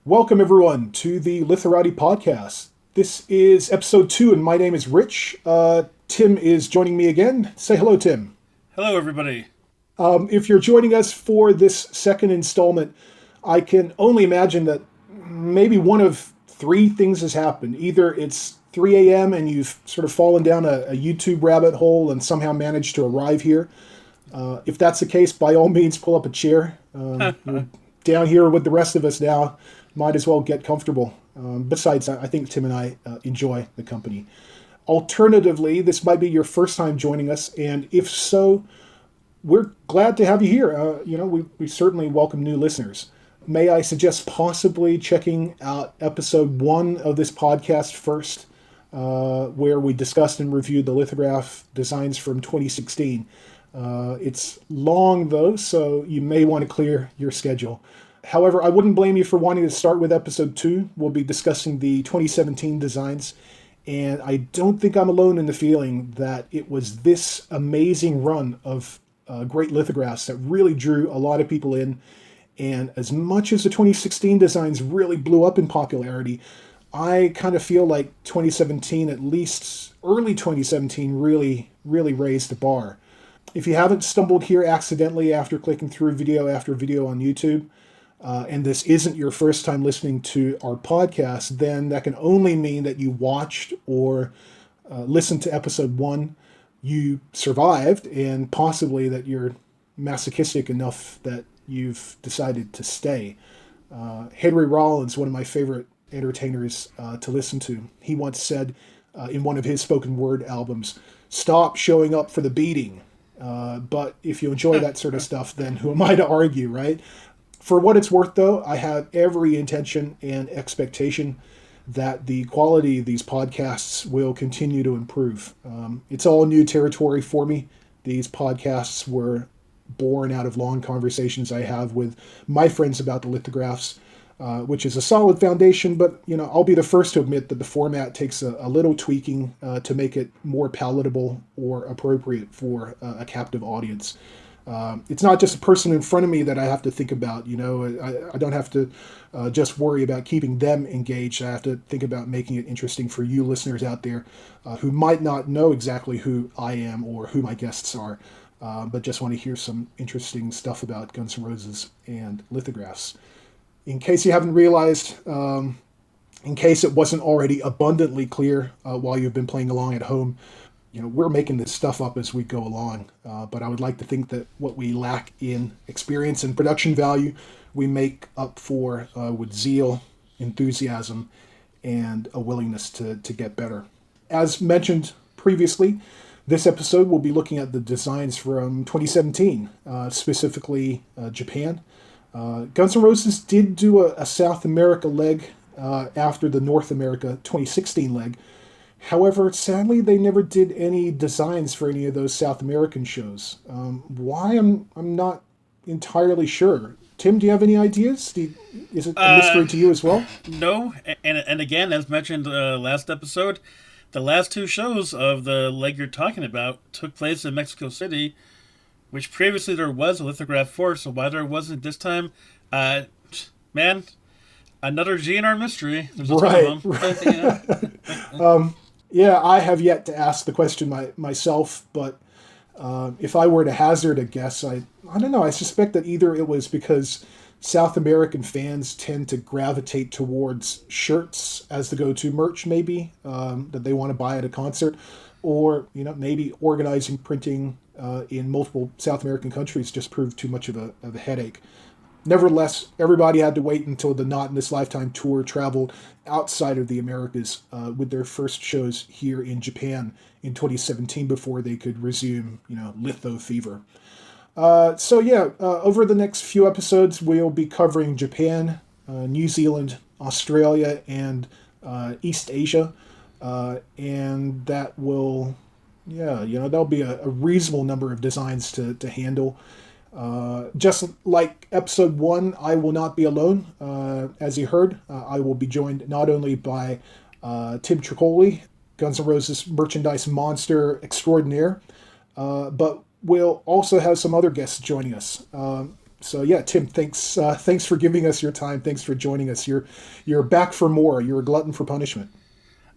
Welcome, everyone, to the Lithorati podcast. This is episode 2, and my name is Rich. Tim is joining me again. Say hello, Tim. Hello, everybody. If you're joining us for this second installment, I can only imagine that maybe one of three things has happened. Either it's 3 a.m. and you've sort of fallen down a YouTube rabbit hole and somehow managed to arrive here. If that's the case, by all means, pull up a chair. You're down here with the rest of us now. Might as well get comfortable. Besides, I think Tim and I enjoy the company. Alternatively, this might be your first time joining us, and if so, we're glad to have you here. We certainly welcome new listeners. May I suggest possibly checking out episode 1 of this podcast first, where we discussed and reviewed the lithograph designs from 2016. It's long, though, so you may want to clear your schedule. However, I wouldn't blame you for wanting to start with episode 2. We'll be discussing the 2017 designs, and I don't think I'm alone in the feeling that it was this amazing run of great lithographs that really drew a lot of people in. And as much as the 2016 designs really blew up in popularity, I kind of feel like 2017, at least early 2017, really raised the bar. If you haven't stumbled here accidentally after clicking through video after video on YouTube, and this isn't your first time listening to our podcast, then that can only mean that you watched or listened to episode 1, you survived, and possibly that you're masochistic enough that you've decided to stay. Henry Rollins, one of my favorite entertainers to listen to, he once said in one of his spoken word albums, "Stop showing up for the beating." But if you enjoy that sort of stuff, then who am I to argue, right? For what it's worth, though, I have every intention and expectation that the quality of these podcasts will continue to improve. It's all new territory for me. These podcasts were born out of long conversations I have with my friends about the lithographs, which is a solid foundation, but I'll be the first to admit that the format takes a little tweaking to make it more palatable or appropriate for a captive audience. It's not just a person in front of me that I have to think about. I don't have to just worry about keeping them engaged. I have to think about making it interesting for you listeners out there who might not know exactly who I am or who my guests are, but just want to hear some interesting stuff about Guns N' Roses and lithographs. In case you haven't realized, in case it wasn't already abundantly clear while you've been playing along at home, we're making this stuff up as we go along. But I would like to think that what we lack in experience and production value, we make up for with zeal, enthusiasm, and a willingness to get better. As mentioned previously, this episode will be looking at the designs from 2017, specifically Japan. Guns N' Roses did do a South America leg after the North America 2016 leg. However, sadly, they never did any designs for any of those South American shows. Why? I'm not entirely sure. Tim, do you have any ideas? Is it a mystery to you as well? No, and again, as mentioned last episode, the last two shows of the leg you're talking about took place in Mexico City, which previously there was a lithograph for, so why there wasn't this time, man, another GNR mystery. There's a ton of them. Yeah, I have yet to ask the question myself, but if I were to hazard a guess, I don't know. I suspect that either it was because South American fans tend to gravitate towards shirts as the go-to merch, maybe that they want to buy at a concert, or maybe organizing printing in multiple South American countries just proved too much of a headache. Nevertheless, everybody had to wait until the Not in This Lifetime tour traveled outside of the Americas with their first shows here in Japan in 2017 before they could resume, litho fever. Over the next few episodes, we'll be covering Japan, New Zealand, Australia, and East Asia. And that will, there'll be a reasonable number of designs to handle. Just like episode 1, I will not be alone. As you heard, I will be joined not only by Tim Tricoli, Guns N' Roses merchandise monster extraordinaire, but we'll also have some other guests joining us. So yeah, Tim, thanks for giving us your time. Thanks for joining us. You're back for more. You're a glutton for punishment.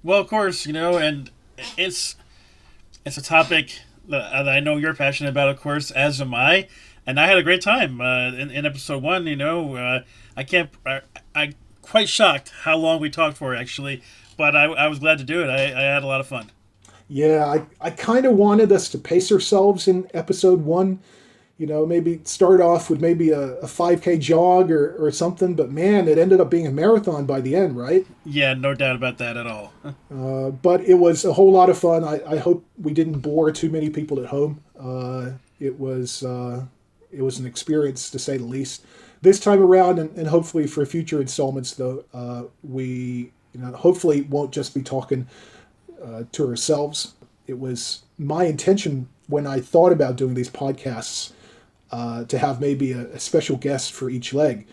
Well, of course, and it's it's a topic that I know you're passionate about, of course, as am I. And I had a great time in episode one. I can't. I quite shocked how long we talked for, actually, but I was glad to do it. I had a lot of fun. Yeah, I kind of wanted us to pace ourselves in episode one. Maybe start off with maybe a 5K jog or something. But man, it ended up being a marathon by the end, right? Yeah, no doubt about that at all. But it was a whole lot of fun. I hope we didn't bore too many people at home. It was an experience to say the least. This time around, and hopefully for future installments, though, we hopefully won't just be talking to ourselves. It was my intention when I thought about doing these podcasts to have maybe a special guest for each leg,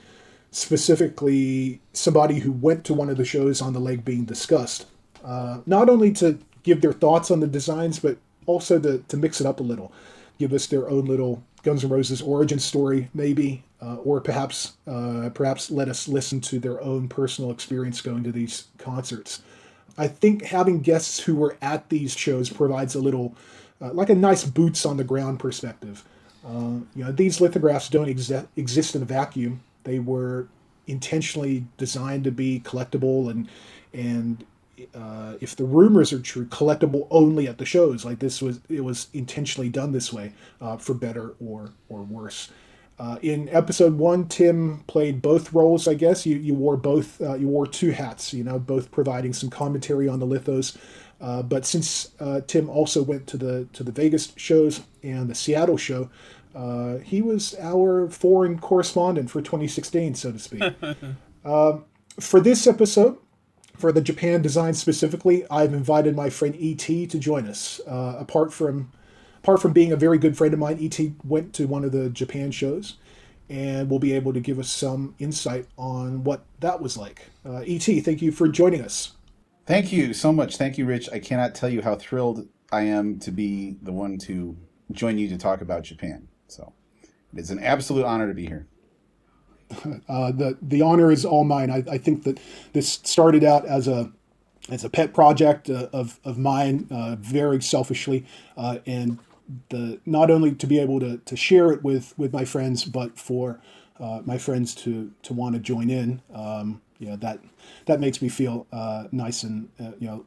specifically somebody who went to one of the shows on the leg being discussed. Not only to give their thoughts on the designs, but also to mix it up a little, give us their own little Guns N' Roses origin story, maybe, or perhaps let us listen to their own personal experience going to these concerts. I think having guests who were at these shows provides a little, like a nice boots on the ground perspective. These lithographs don't exist in a vacuum. They were intentionally designed to be collectible and if the rumors are true, collectible only at the shows. Like it was intentionally done this way, for better or worse. In episode one, Tim played both roles. I guess you wore both. You wore two hats. Both providing some commentary on the lithos. But since Tim also went to the Vegas shows and the Seattle show, he was our foreign correspondent for 2016, so to speak. For this episode, for the Japan design specifically, I've invited my friend E.T. to join us. Apart from being a very good friend of mine, E.T. went to one of the Japan shows and will be able to give us some insight on what that was like. E.T., thank you for joining us. Thank you so much. Thank you, Rich. I cannot tell you how thrilled I am to be the one to join you to talk about Japan. So it's an absolute honor to be here. The honor is all mine. I think that this started out as a pet project of mine, very selfishly, and not only to be able to share it with my friends, but for my friends to want to join in. That makes me feel nice and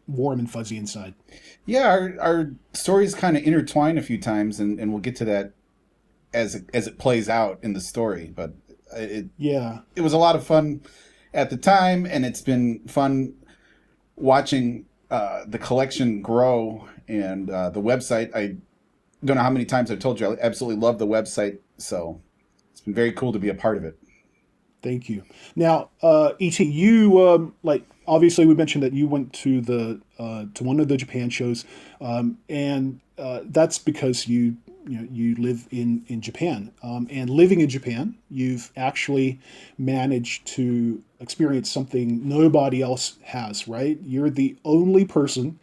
warm and fuzzy inside. Yeah, our stories kind of intertwine a few times, and we'll get to that as it plays out in the story. But it was a lot of fun at the time, and it's been fun watching the collection grow and the website. I don't know how many times I've told you I absolutely love the website, so it's been very cool to be a part of it. Thank you. Now, E.T., you obviously we mentioned that you went to to one of the Japan shows, and that's because you live in Japan, and living in Japan, you've actually managed to experience something nobody else has. Right? You're the only person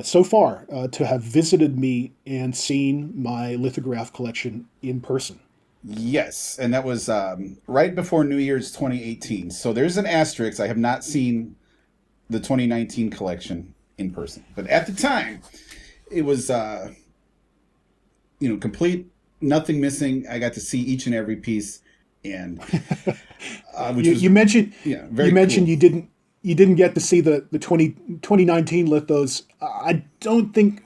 so far to have visited me and seen my lithograph collection in person. Yes, and that was right before New Year's 2018. So there's an asterisk. I have not seen the 2019 collection in person. But at the time, it was, complete, nothing missing. I got to see each and every piece. And you mentioned cool. you didn't get to see the 2019 lithos. I don't think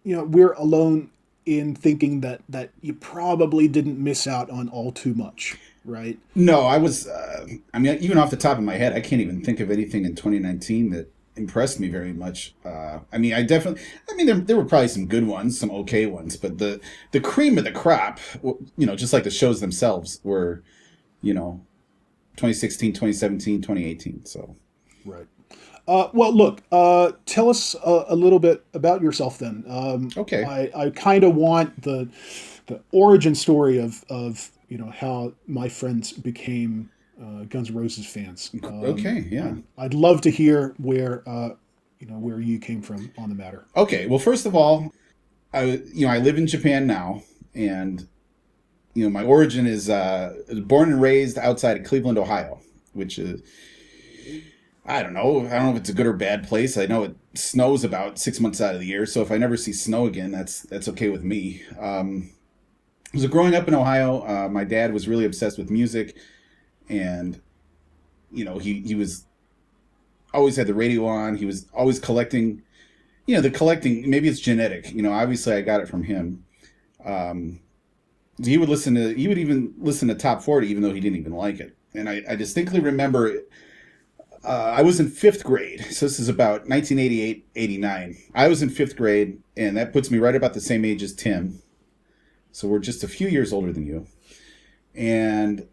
we're alone in thinking that you probably didn't miss out on all too much, right? No, I was, even off the top of my head, I can't even think of anything in 2019 that impressed me very much. There were probably some good ones, some okay ones, but the cream of the crop, just like the shows themselves were, 2016, 2017, 2018, so. Right. Well, look, tell us a little bit about yourself then. Okay. I kind of want the origin story of how my friends became Guns N' Roses fans. Okay, yeah. I'd love to hear where you came from on the matter. Okay, well, first of all, I live in Japan now, and my origin is born and raised outside of Cleveland, Ohio, which is, I don't know if it's a good or bad place. I know it snows about 6 months out of the year, so if I never see snow again, that's okay with me. So growing up in Ohio, my dad was really obsessed with music, and he was always had the radio on. He was always collecting. The collecting, maybe it's genetic. Obviously I got it from him. He would even listen to Top 40, even though he didn't even like it. And I distinctly remember I was in 5th grade. So this is about 1988, 89. I was in 5th grade, and that puts me right about the same age as Tim. So we're just a few years older than you. And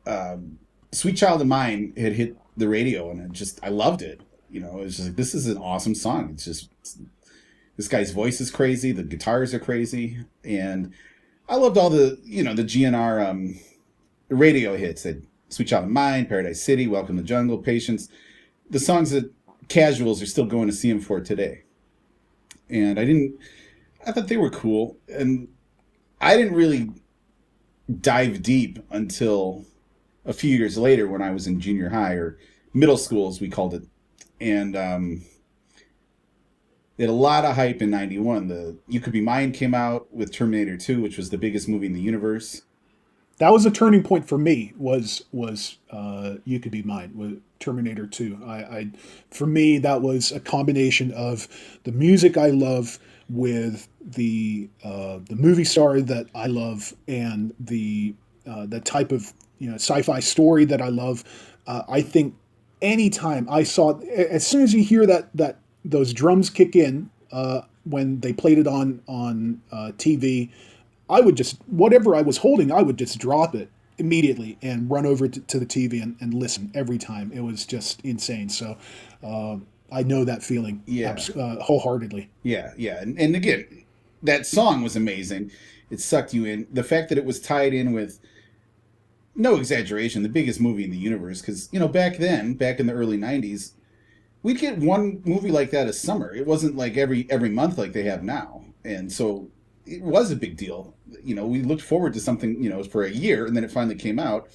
Sweet Child of Mine had hit the radio, and I loved it. It was just like, this is an awesome song. It's just, this guy's voice is crazy. The guitars are crazy. And I loved all the, the GNR radio hits. That Sweet Child of Mine, Paradise City, Welcome to the Jungle, Patience. The songs that casuals are still going to see him for today. And I thought they were cool. And I didn't really dive deep until a few years later when I was in junior high, or middle school as we called it. And it had a lot of hype in 91. The You Could Be Mine came out with Terminator 2, which was the biggest movie in the universe. That was a turning point for me, was You Could Be Mine, with Terminator 2. For me, that was a combination of the music I love with the movie star that I love, and the type of sci-fi story that I love. I think anytime I saw, as soon as you hear that those drums kick in when they played it on TV, I would just, whatever I was holding, I would just drop it immediately and run over to the TV and listen every time. It was just insane. So I know that feeling wholeheartedly. Yeah. And again, that song was amazing. It sucked you in. The fact that it was tied in with, no exaggeration, the biggest movie in the universe. Because, back then, back in the early 90s, we'd get one movie like that a summer. It wasn't like every month like they have now. And so it was a big deal. We looked forward to something, for a year, and then it finally came out.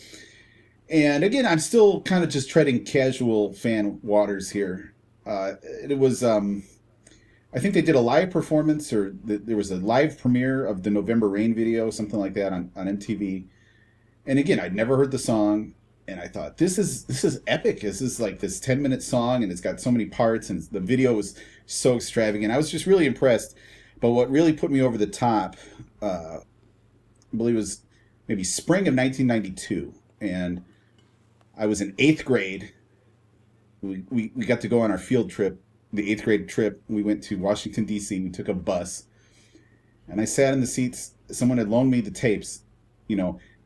And again, I'm still kind of just treading casual fan waters here. It was, I think they did a live performance, or there was a live premiere of the November Rain video, something like that on MTV. And again, I'd never heard the song, and I thought, this is epic. This is like this 10-minute song, and it's got so many parts, and the video was so extravagant. I was just really impressed. But what really put me over the top, I believe it was maybe spring of 1992, and I was in 8th grade. We got to go on our field trip, the 8th grade trip. We went to Washington, D.C. We took a bus, and I sat in the seats. Someone had loaned me the tapes,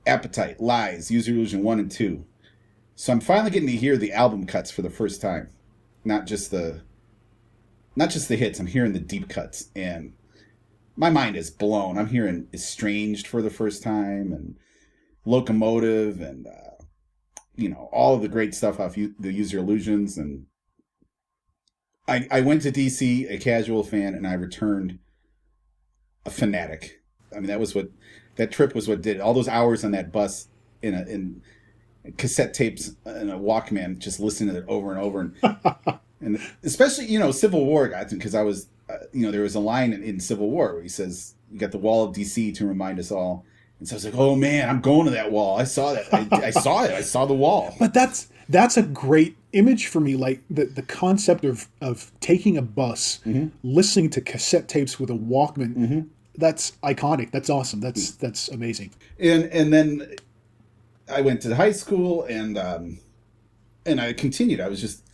Appetite, Lies, Use Your Illusion 1 and 2. So I'm finally getting to hear the album cuts for the first time. Not just the hits, I'm hearing the deep cuts, and my mind is blown. I'm hearing Estranged for the first time, and Locomotive, and all of the great stuff off the Use Your Illusions. And I went to DC a casual fan, and I returned a fanatic. I mean, that trip was what did it. All those hours on that bus in cassette tapes and a Walkman, just listening to it over and over. And especially, Civil War got to me, because I was, there was a line in Civil War where he says, you got the wall of DC to remind us all. And so I was like, oh man, I'm going to that wall. I saw that. I saw it. I saw the wall. But that's a great image for me. Like the concept of taking a bus, mm-hmm. listening to cassette tapes with a Walkman. Mm-hmm. That's iconic. That's awesome. That's amazing. And then I went to high school, and I continued. I was just,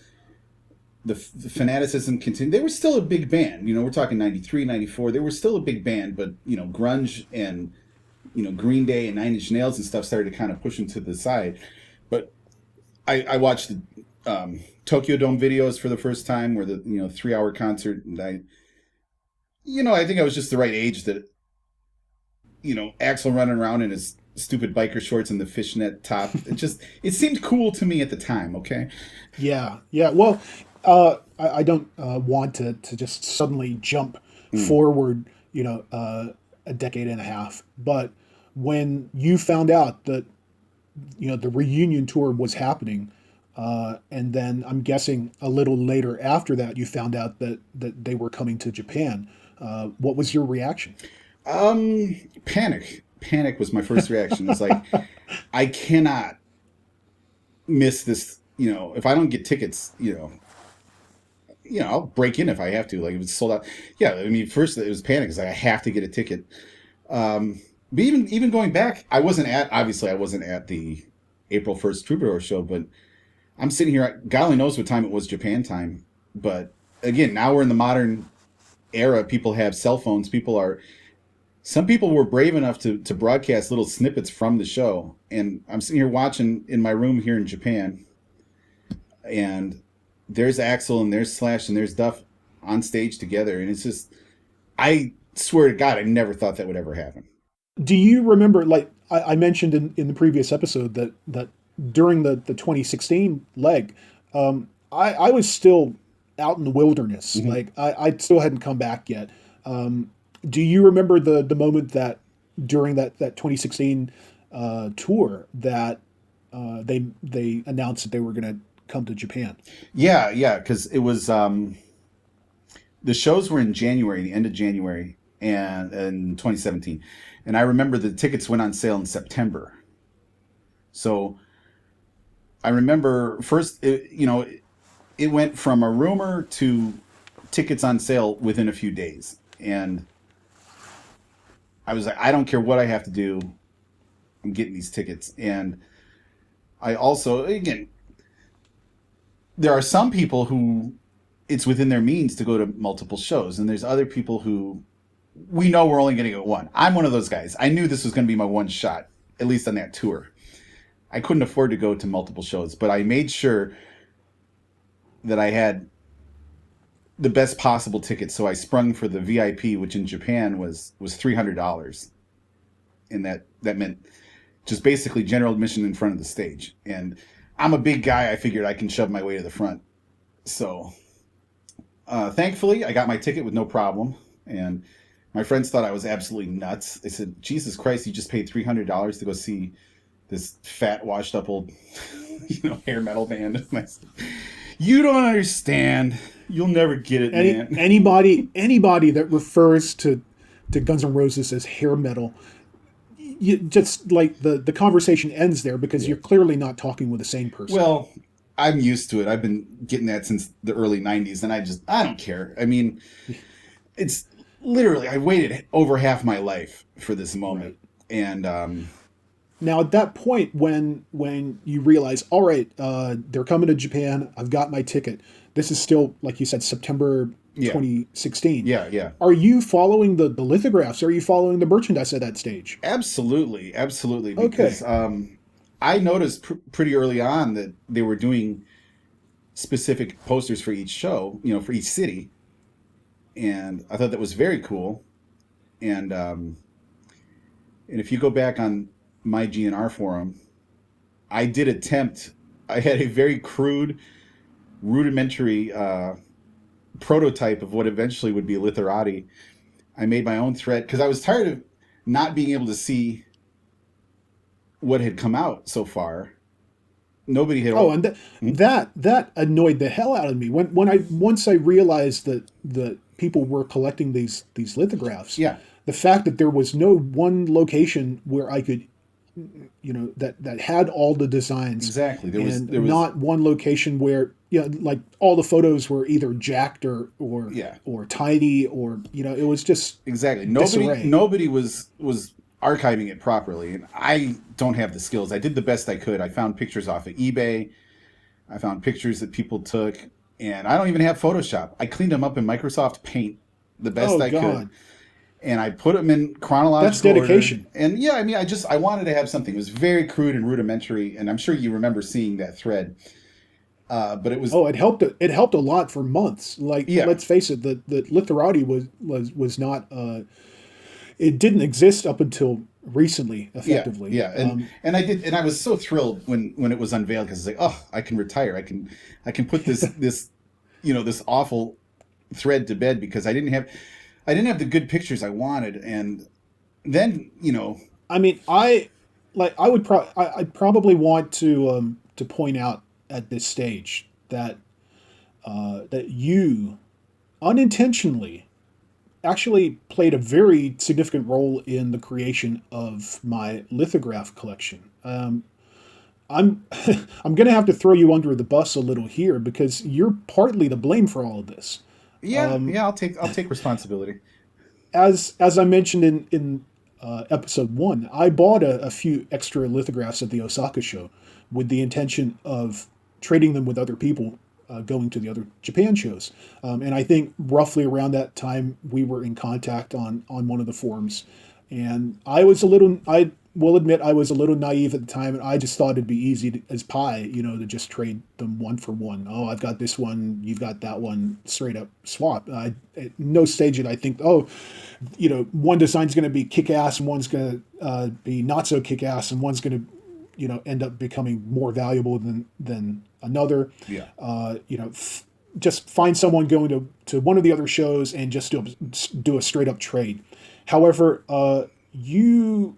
the fanaticism continued. They were still a big band. We're talking 93, 94. They were still a big band, but grunge and Green Day and Nine Inch Nails and stuff started to kind of push them to the side. But I watched the Tokyo Dome videos for the first time, where the 3-hour concert, and I think I was just the right age that, Axl running around in his stupid biker shorts and the fishnet top. It seemed cool to me at the time. Okay. Yeah. Well, I don't want to just suddenly jump forward, a decade and a half. But when you found out that the reunion tour was happening, and then I'm guessing a little later after that you found out that they were coming to Japan. What was your reaction? Panic. Panic was my first reaction. It's like, I cannot miss this. If I don't get tickets, I'll break in if I have to. Like, if it's sold out. Yeah, I mean, first it was panic. It's like, I have to get a ticket. But even going back, obviously I wasn't at the April 1st Troubadour show, but I'm sitting here, God only knows what time it was Japan time. But again, now we're in the modern era. People have cell phones. Some people were brave enough to broadcast little snippets from the show. And I'm sitting here watching in my room here in Japan, and there's Axel and there's Slash and there's Duff on stage together. And it's just, I swear to God, I never thought that would ever happen. Do you remember, like I mentioned in the previous episode, that during the 2016 leg, I was still out in the wilderness. Mm-hmm. Like I still hadn't come back yet. Do you remember the moment that during that 2016 tour that they announced that they were going to come to Japan? Yeah, because it was the shows were in January, the end of January, and in 2017, and I remember the tickets went on sale in September. So I remember first, it went from a rumor to tickets on sale within a few days, and I was like, I don't care what I have to do, I'm getting these tickets. And I also, again, there are some people who it's within their means to go to multiple shows, and there's other people who we know we're only going to get one. I'm one of those guys. I knew this was going to be my one shot, at least on that tour. I couldn't afford to go to multiple shows, but I made sure that I had the best possible tickets. So I sprung for the VIP, which in Japan was $300. And that meant just basically general admission in front of the stage. And I'm a big guy. I figured I can shove my way to the front. So thankfully, I got my ticket with no problem. And my friends thought I was absolutely nuts. They said, Jesus Christ, you just paid $300 to go see this fat, washed up old hair metal band. And I said, you don't understand. You'll never get it, man. Anybody that refers to Guns N' Roses as hair metal, you just like the conversation ends there because you're clearly not talking with the same person. Well, I'm used to it. I've been getting that since the early 90s, and I don't care. I mean, it's literally, I waited over half my life for this moment. Right. And now at that point when you realize, all right, they're coming to Japan, I've got my ticket. This is still, like you said, September 2016. Yeah. Are you following the lithographs? Are you following the merchandise at that stage? Absolutely. Because I noticed pretty early on that they were doing specific posters for each show, for each city. And I thought that was very cool. And if you go back on my GNR forum, I had a very crude, rudimentary prototype of what eventually would be a Lithorati. I made my own thread because I was tired of not being able to see what had come out so far. Nobody had. Oh, and that annoyed the hell out of me once I realized that people were collecting these lithographs. Yeah. The fact that there was no one location where I could, that had all the designs. Exactly. There was not one location where like all the photos were either jacked or tiny or it was just exactly disarray. Nobody was archiving it properly, and I don't have the skills. I did the best I could. I found pictures off of eBay. I found pictures that people took, and I don't even have Photoshop. I cleaned them up in Microsoft Paint the best I could. And I put them in chronological That's dedication. Order. And I mean, I wanted to have something. It was very crude and rudimentary, and I'm sure you remember seeing that thread. But it was it helped. It helped a lot for months. Let's face it, the Lithorati was not. It didn't exist up until recently, effectively. Yeah. And I did, and I was so thrilled when it was unveiled because it's like, oh, I can retire. I can put this this awful thread to bed because I didn't have the good pictures I wanted. And then I mean, I'd probably want to point out at this stage that that you unintentionally actually played a very significant role in the creation of my lithograph collection. I'm I'm gonna have to throw you under the bus a little here because you're partly to blame for all of this. Yeah, yeah, I'll take responsibility. As I mentioned in episode one, I bought a few extra lithographs at the Osaka show with the intention of trading them with other people going to the other Japan shows. And I think roughly around that time we were in contact on one of the forums. And I will admit I was a little naive at the time, and I just thought it'd be easy as pie, to just trade them one for one. Oh, I've got this one, you've got that one, straight up swap. At no stage did I think, oh, one design's going to be kick ass and one's going to be not so kick ass, and one's going to, end up becoming more valuable than another. Yeah. Just find someone going to one of the other shows and just do a straight up trade. However, you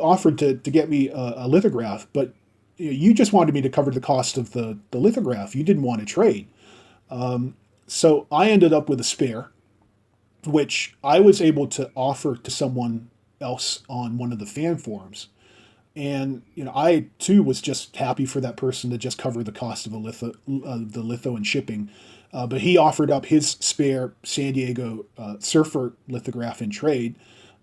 offered to get me a lithograph, but you just wanted me to cover the cost of the lithograph. You didn't want to trade. So I ended up with a spare, which I was able to offer to someone else on one of the fan forums. And I too was just happy for that person to just cover the cost of the litho and shipping. But he offered up his spare San Diego surfer lithograph in trade.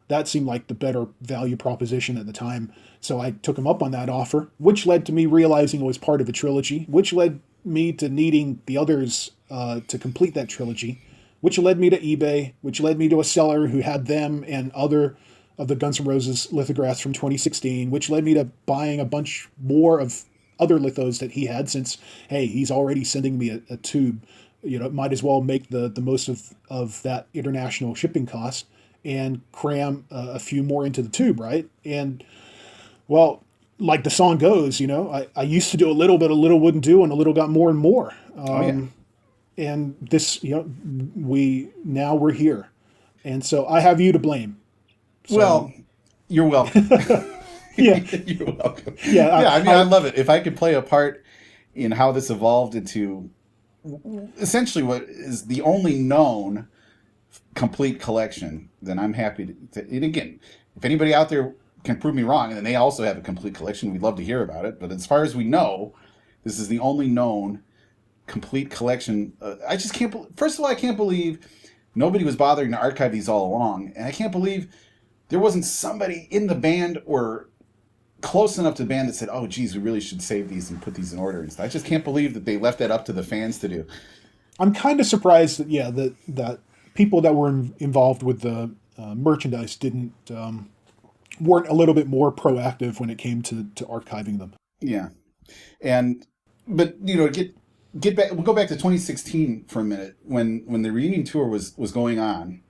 That seemed like the better value proposition at the time. So I took him up on that offer, which led to me realizing it was part of a trilogy, which led me to needing the others to complete that trilogy, which led me to eBay, which led me to a seller who had them and other of the Guns N' Roses lithographs from 2016, which led me to buying a bunch more of other lithos that he had, since, hey, he's already sending me a tube. Might as well make the most of that international shipping cost and cram a few more into the tube, right? And, well, like the song goes, I used to do a little, but a little wouldn't do, and a little got more and more. And this, we're here. And so I have you to blame. So, well, you're welcome. Yeah. You're welcome. Yeah. I love it. If I could play a part in how this evolved into essentially what is the only known complete collection, then I'm happy to. And again, if anybody out there can prove me wrong, and then they also have a complete collection, we'd love to hear about it. But as far as we know, this is the only known complete collection. I just can't. First of all, I can't believe nobody was bothering to archive these all along, and I can't believe there wasn't somebody in the band or close enough to the band that said, "Oh, geez, we really should save these and put these in order." And stuff. I just can't believe that they left that up to the fans to do. I'm kind of surprised that that people that were involved with the merchandise weren't a little bit more proactive when it came to archiving them. Yeah, but get back. We'll go back to 2016 for a minute when the reunion tour was going on,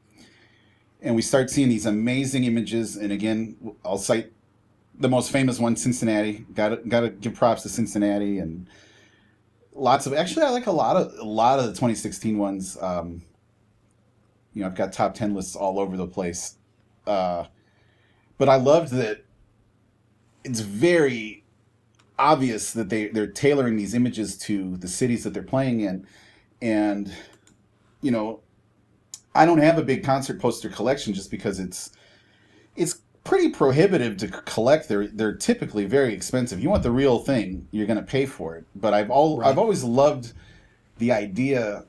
and we start seeing these amazing images. And again, I'll cite the most famous one, Cincinnati. Got to give props to Cincinnati, and lots of, actually I like a lot of the 2016 ones. I've got top 10 lists all over the place. But I loved that it's very obvious that they're tailoring these images to the cities that they're playing in. And, I don't have a big concert poster collection just because it's pretty prohibitive to collect. They're typically very expensive. You want the real thing, you're going to pay for it. But I've always loved the idea,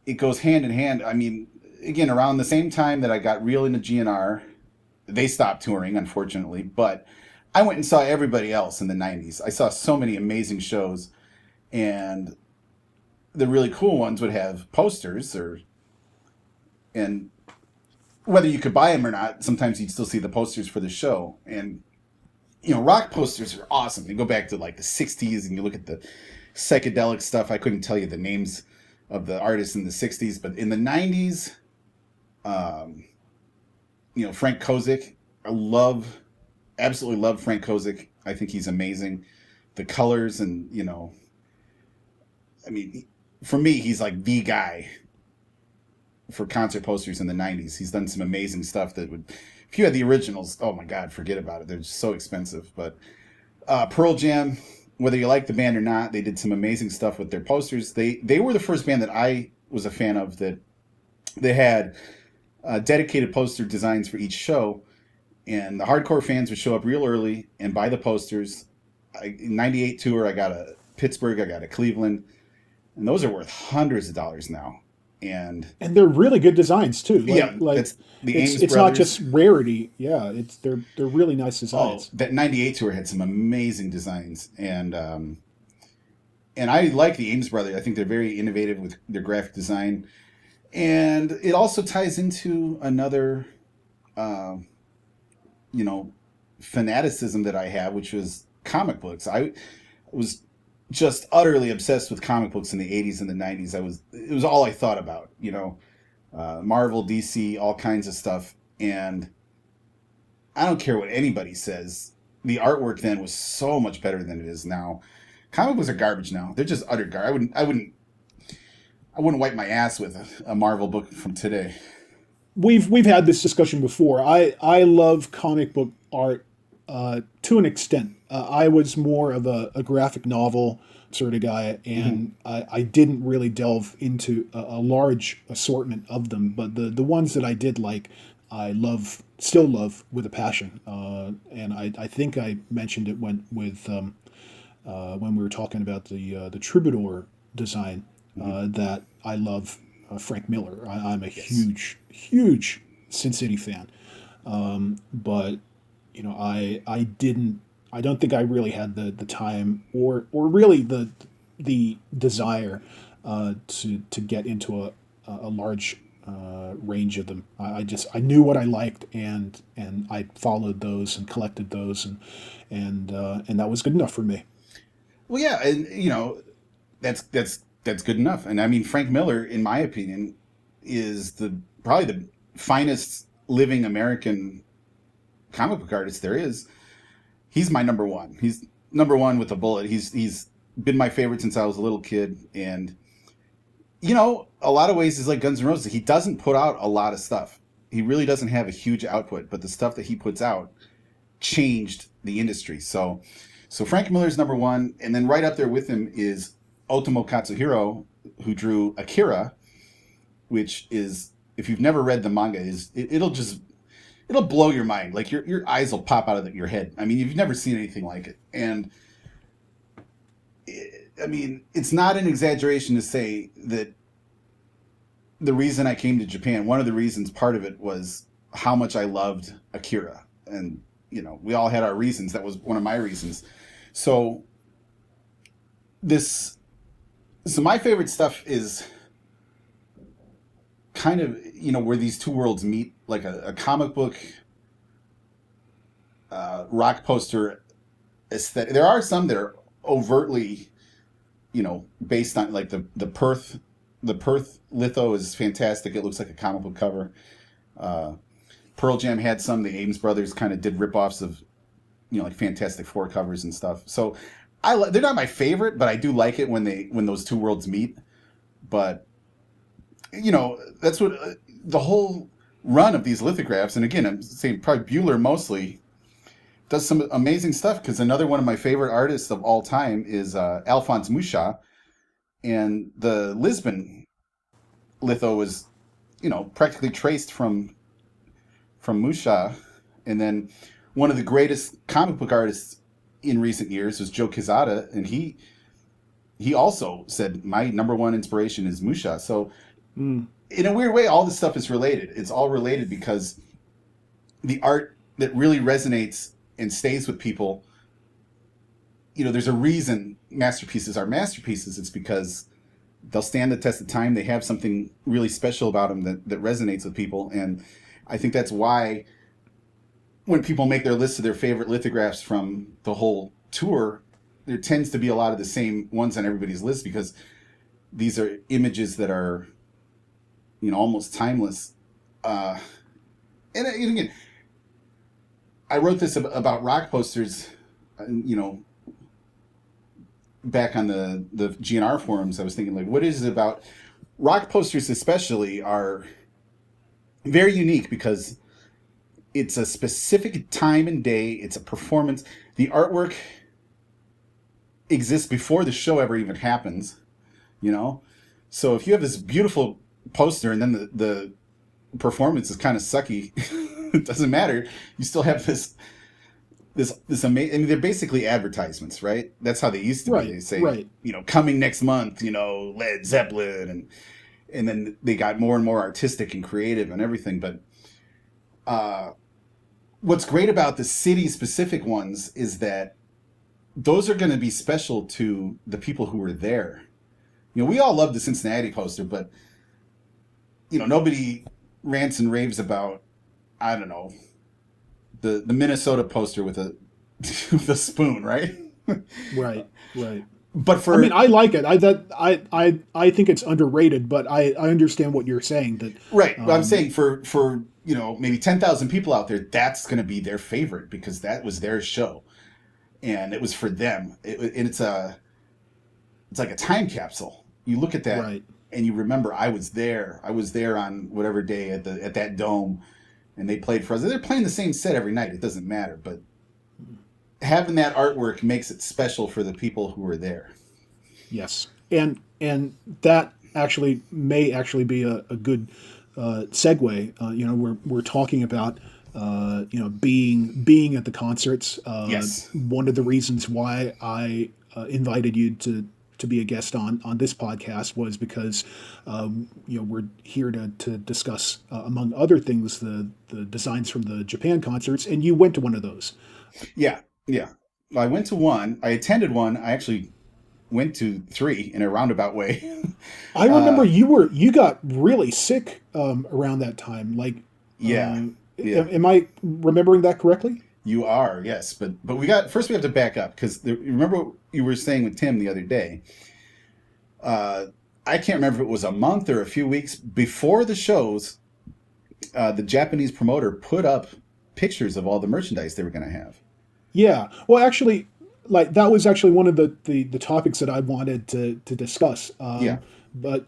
it goes hand in hand. I mean, again, around the same time that I got real into GNR, they stopped touring, unfortunately, but I went and saw everybody else in the 90s. I saw so many amazing shows, and the really cool ones would have posters, and whether you could buy them or not, sometimes you'd still see the posters for the show. And, rock posters are awesome. They go back to like the 60s, and you look at the psychedelic stuff. I couldn't tell you the names of the artists in the 60s, but in the 90s, Frank Kozik, absolutely love Frank Kozik. I think he's amazing. The colors and, for me, he's like the guy. for concert posters in the 90s. He's done some amazing stuff that would, if you had the originals, oh my God, forget about it. They're just so expensive. But Pearl Jam, whether you like the band or not, they did some amazing stuff with their posters. They were the first band that I was a fan of that they had dedicated poster designs for each show. And the hardcore fans would show up real early and buy the posters. In 98 tour, I got a Pittsburgh, I got a Cleveland. And those are worth hundreds of dollars now. And they're really good designs too. It's not just rarity. Yeah, they're really nice designs. Oh, that 98 tour had some amazing designs, and I like the Ames brothers. I think they're very innovative with their graphic design, and it also ties into another, fanaticism that I have, which was comic books. I was just utterly obsessed with comic books in the 80s and the 90s. It was all I thought about, Marvel, DC, all kinds of stuff. And I don't care what anybody says. The artwork then was so much better than it is now. Comic books are garbage now. They're just utter garbage. I wouldn't wipe my ass with a Marvel book from today. We've had this discussion before. I love comic book art to an extent. I was more of a graphic novel sort of guy, and I didn't really delve into a large assortment of them. But the ones that I did like, I still love with a passion. And I think I mentioned it when we were talking about the Troubadour design, that I love Frank Miller. I'm a huge Sin City fan. But I don't think I really had the time or really the desire to get into a large range of them. I knew what I liked, and I followed those and collected those, and that was good enough for me. Well, yeah, and that's good enough. And I mean, Frank Miller, in my opinion, is probably the finest living American comic book artist there is. He's my number one. He's number one with a bullet. He's been my favorite since I was a little kid. And, a lot of ways he's like Guns N' Roses. He doesn't put out a lot of stuff. He really doesn't have a huge output, but the stuff that he puts out changed the industry. So Frank Miller's number one. And then right up there with him is Otomo Katsuhiro, who drew Akira, which is, if you've never read the manga, it'll blow your mind. Like your eyes will pop out of your head. I mean, you've never seen anything like it. And it's not an exaggeration to say that the reason I came to Japan, one of the reasons, part of it was how much I loved Akira. And, we all had our reasons. That was one of my reasons. So my favorite stuff is kind of, where these two worlds meet, like a comic book, rock poster aesthetic. There are some that are overtly, based on like the Perth litho is fantastic. It looks like a comic book cover. Pearl Jam had some. The Ames brothers kind of did ripoffs of, like Fantastic Four covers and stuff. So they're not my favorite, but I do like it when those two worlds meet. But that's what the whole run of these lithographs, and again, I'm saying probably Buhler mostly, does some amazing stuff, because another one of my favorite artists of all time is Alphonse Mucha, and the Lisbon litho was, practically traced from Mucha. And then one of the greatest comic book artists in recent years was Joe Quesada, and he also said, my number one inspiration is Mucha. So in a weird way, all this stuff is related. It's all related because the art that really resonates and stays with people, there's a reason masterpieces are masterpieces. It's because they'll stand the test of time. They have something really special about them that resonates with people. And I think that's why when people make their list of their favorite lithographs from the whole tour, there tends to be a lot of the same ones on everybody's list, because these are images that are, almost timeless. And again, I wrote this about rock posters, back on the GNR forums. I was thinking, like, what is it about rock posters especially are very unique because it's a specific time and day. It's a performance. The artwork exists before the show ever even happens, you know? So if you have this beautiful poster and then the performance is kind of sucky, it doesn't matter. You still have this amazing. I mean, they're basically advertisements, right? That's how they used to be. They say, coming next month, Led Zeppelin, and then they got more and more artistic and creative and everything. But what's great about the city-specific ones is that those are going to be special to the people who were there. We all love the Cincinnati poster, but nobody rants and raves about, I don't know, the Minnesota poster with a with a spoon, right? Right. But I like it. I think it's underrated, but I understand what you're saying. That right. But I'm saying for maybe 10,000 people out there, that's going to be their favorite because that was their show, and it was for them. It's like a time capsule. You look at that and you remember, I was there. I was there on whatever day at that dome, and they played for us. They're playing the same set every night. It doesn't matter, but having that artwork makes it special for the people who were there. Yes, and that may be a good segue. We're talking about being at the concerts. Yes. One of the reasons why I invited you to be a guest on this podcast was because we're here to discuss among other things the designs from the Japan concerts, and you went to one of those. Yeah. I went to one. I attended one. I actually went to 3 in a roundabout way. I remember you got really sick around that time. Like, yeah. Am I remembering that correctly? You are, yes. But we have to back up because remember what you were saying with Tim the other day. I can't remember if it was a month or a few weeks before the shows. The Japanese promoter put up pictures of all the merchandise they were going to have. Yeah. Well, actually, like that was actually one of the topics that I wanted to discuss. But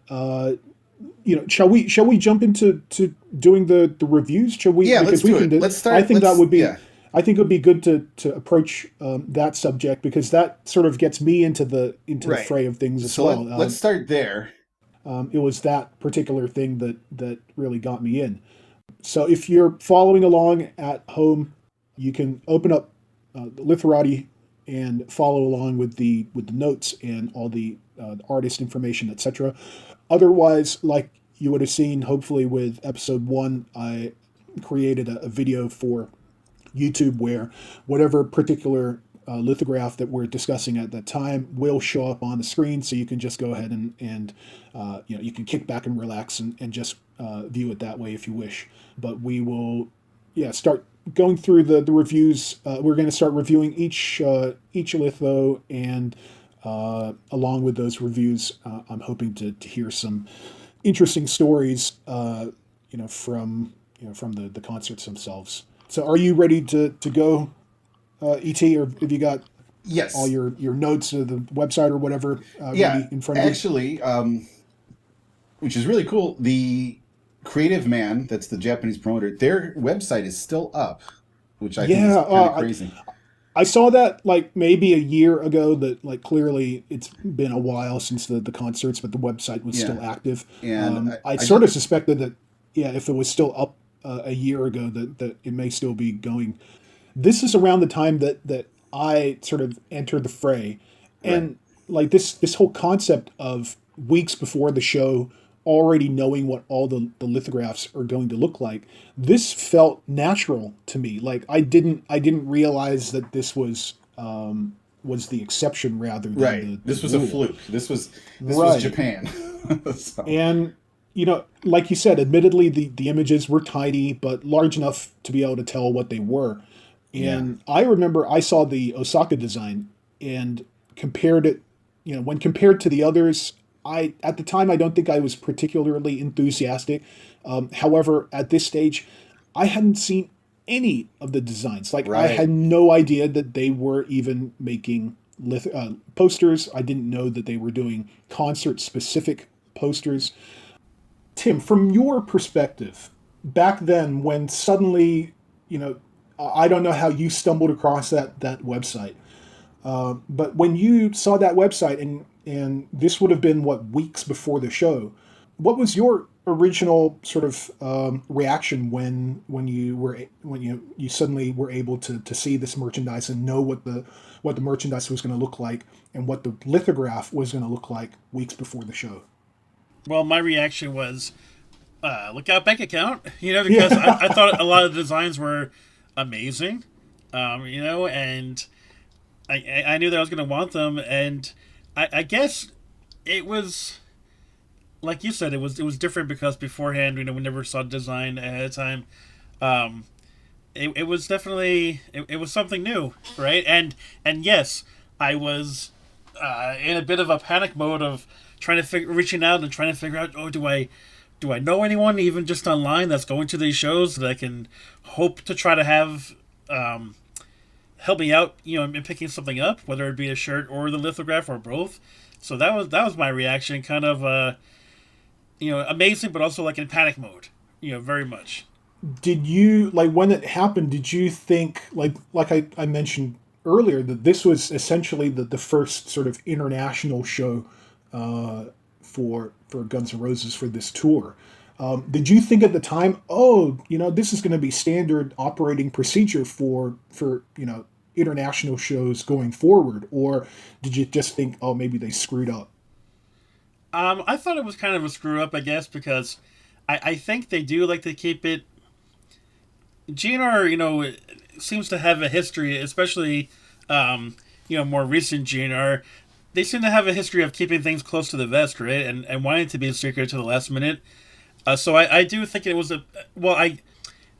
shall we jump into doing the reviews? Shall we? Yeah, because let's do it. Let's start. I think that would be. Yeah. I think it would be good to approach that subject because that sort of gets me into the fray of things as well. Let's start there. It was that particular thing that really got me in. So if you're following along at home, you can open up the Lithorati and follow along with the notes and all the artist information, etc. Otherwise, like you would have seen, hopefully with episode 1, I created a video for YouTube where whatever particular lithograph that we're discussing at that time will show up on the screen, so you can just go ahead and you can kick back and relax and just view it that way if you wish. But we will start going through the reviews. We're going to start reviewing each litho, and along with those reviews, I'm hoping to hear some interesting stories from the concerts themselves. So are you ready to go, E.T., or have you got all your notes or the website or whatever ready in front of you? Actually, which is really cool, the Creative Man, that's the Japanese promoter, their website is still up, which I think is kind of crazy. I saw that like maybe a year ago, that like clearly it's been a while since the concerts, but the website was still active. And I sort of suspected that, if it was still up a year ago, that it may still be going. This is around the time that I sort of entered the fray. And like this whole concept of weeks before the show already knowing what all the lithographs are going to look like, this felt natural to me. Like I didn't realize that this was the exception rather than this was rule. a fluke. This was Japan. So. And like you said, admittedly the images were tiny but large enough to be able to tell what they were. And I remember I saw the Osaka design and compared it, when compared to the others, at the time, I don't think I was particularly enthusiastic. However, at this stage, I hadn't seen any of the designs. Like I had no idea that they were even making posters. I didn't know that they were doing concert-specific posters. Tim, from your perspective, back then when suddenly, I don't know how you stumbled across that website, but when you saw that website, and this would have been weeks before the show, what was your original sort of reaction when you suddenly were able to see this merchandise and know what the merchandise was going to look like and what the lithograph was going to look like weeks before the show? Well, my reaction was, look out, bank account, because I thought a lot of the designs were amazing, and I knew that I was going to want them, and I guess it was, like you said, it was different because beforehand, we never saw design ahead of time. It was definitely it was something new, right? And yes, I was in a bit of a panic mode of reaching out and trying to figure out, do I know anyone even just online that's going to these shows that I can hope to try to have help me out, in picking something up, whether it be a shirt or the lithograph or both. So that was my reaction, kind of amazing, but also like in panic mode, very much. Did you, like, when it happened, did you think, like I mentioned earlier, that this was essentially the first sort of international show for Guns N' Roses for this tour? Did you think at the time, this is going to be standard operating procedure for international shows going forward? Or did you just think, maybe they screwed up? I thought it was kind of a screw up, I guess, because I think they do like to keep it. GNR, seems to have a history, especially, more recent GNR. They seem to have a history of keeping things close to the vest, right? And wanting to be a secret to the last minute. So I do think it was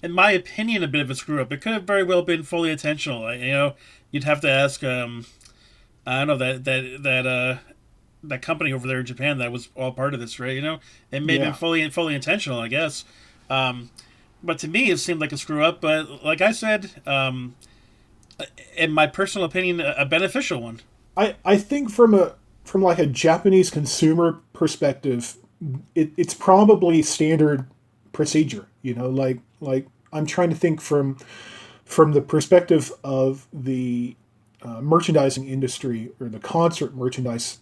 in my opinion, a bit of a screw up. It could have very well been fully intentional. You'd have to ask, I don't know, that company over there in Japan that was all part of this, right? It may have been fully intentional, I guess. But to me, it seemed like a screw up. But like I said, in my personal opinion, a beneficial one. I think from a Japanese consumer perspective, it's probably standard procedure. Like I'm trying to think from the perspective of the merchandising industry or the concert merchandise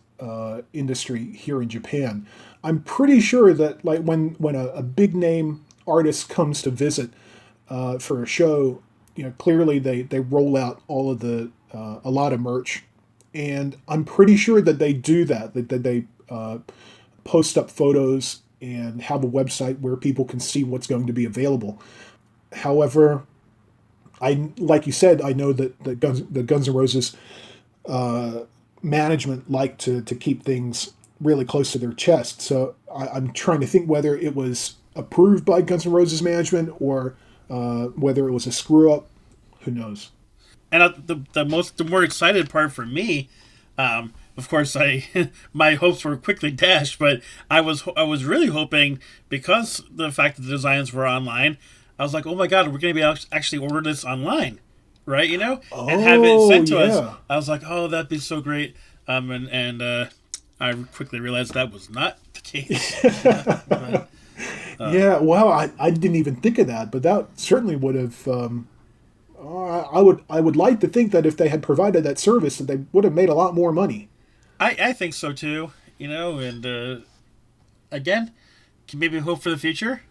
industry here in Japan. I'm pretty sure that, like, when a big name artist comes to visit for a show, clearly they roll out all of a lot of merch, and I'm pretty sure that they do that they post up photos and have a website where people can see what's going to be available. However, like you said, I know that the Guns N' Roses management like to keep things really close to their chest. So I'm trying to think whether it was approved by Guns N' Roses management or whether it was a screw up. Who knows? And the more excited part for me, of course, my hopes were quickly dashed. But I was really hoping, because the fact that the designs were online, I was like, oh my god, we're going to be actually order this online, right? And have it sent to us. I was like, oh, that'd be so great. And I quickly realized that was not the case. Yeah, well, I didn't even think of that, but that certainly would have. I would like to think that if they had provided that service, that they would have made a lot more money. I think so too. And again, can maybe hope for the future.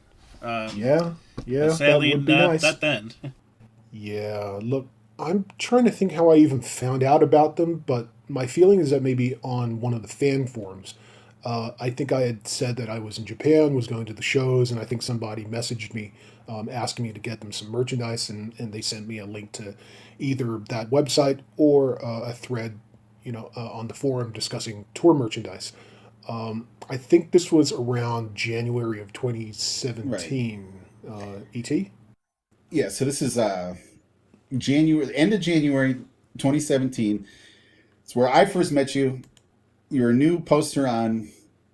Yeah, sadly, that would be nice. Not then. Yeah, look, I'm trying to think how I even found out about them, but my feeling is that maybe on one of the fan forums. I think I had said that I was in Japan, was going to the shows, and I think somebody messaged me asking me to get them some merchandise, and they sent me a link to either that website or a thread, on the forum discussing tour merchandise. I think this was around January of 2017. Right. ET? Yeah, so this is end of January 2017. It's where I first met you. You're a new poster on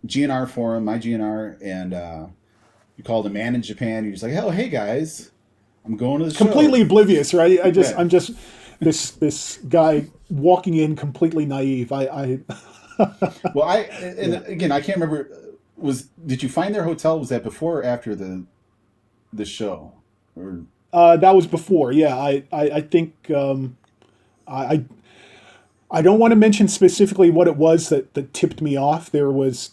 GNR forum, my GNR, and you called a man in Japan. You're just like, hey guys, I'm going to the show. Completely oblivious, right? I'm just this guy walking in completely naive. Well, again, I can't remember Did you find their hotel? Was that before or after the show? Or That was before. Yeah, I think I I don't want to mention specifically what it was that tipped me off. There was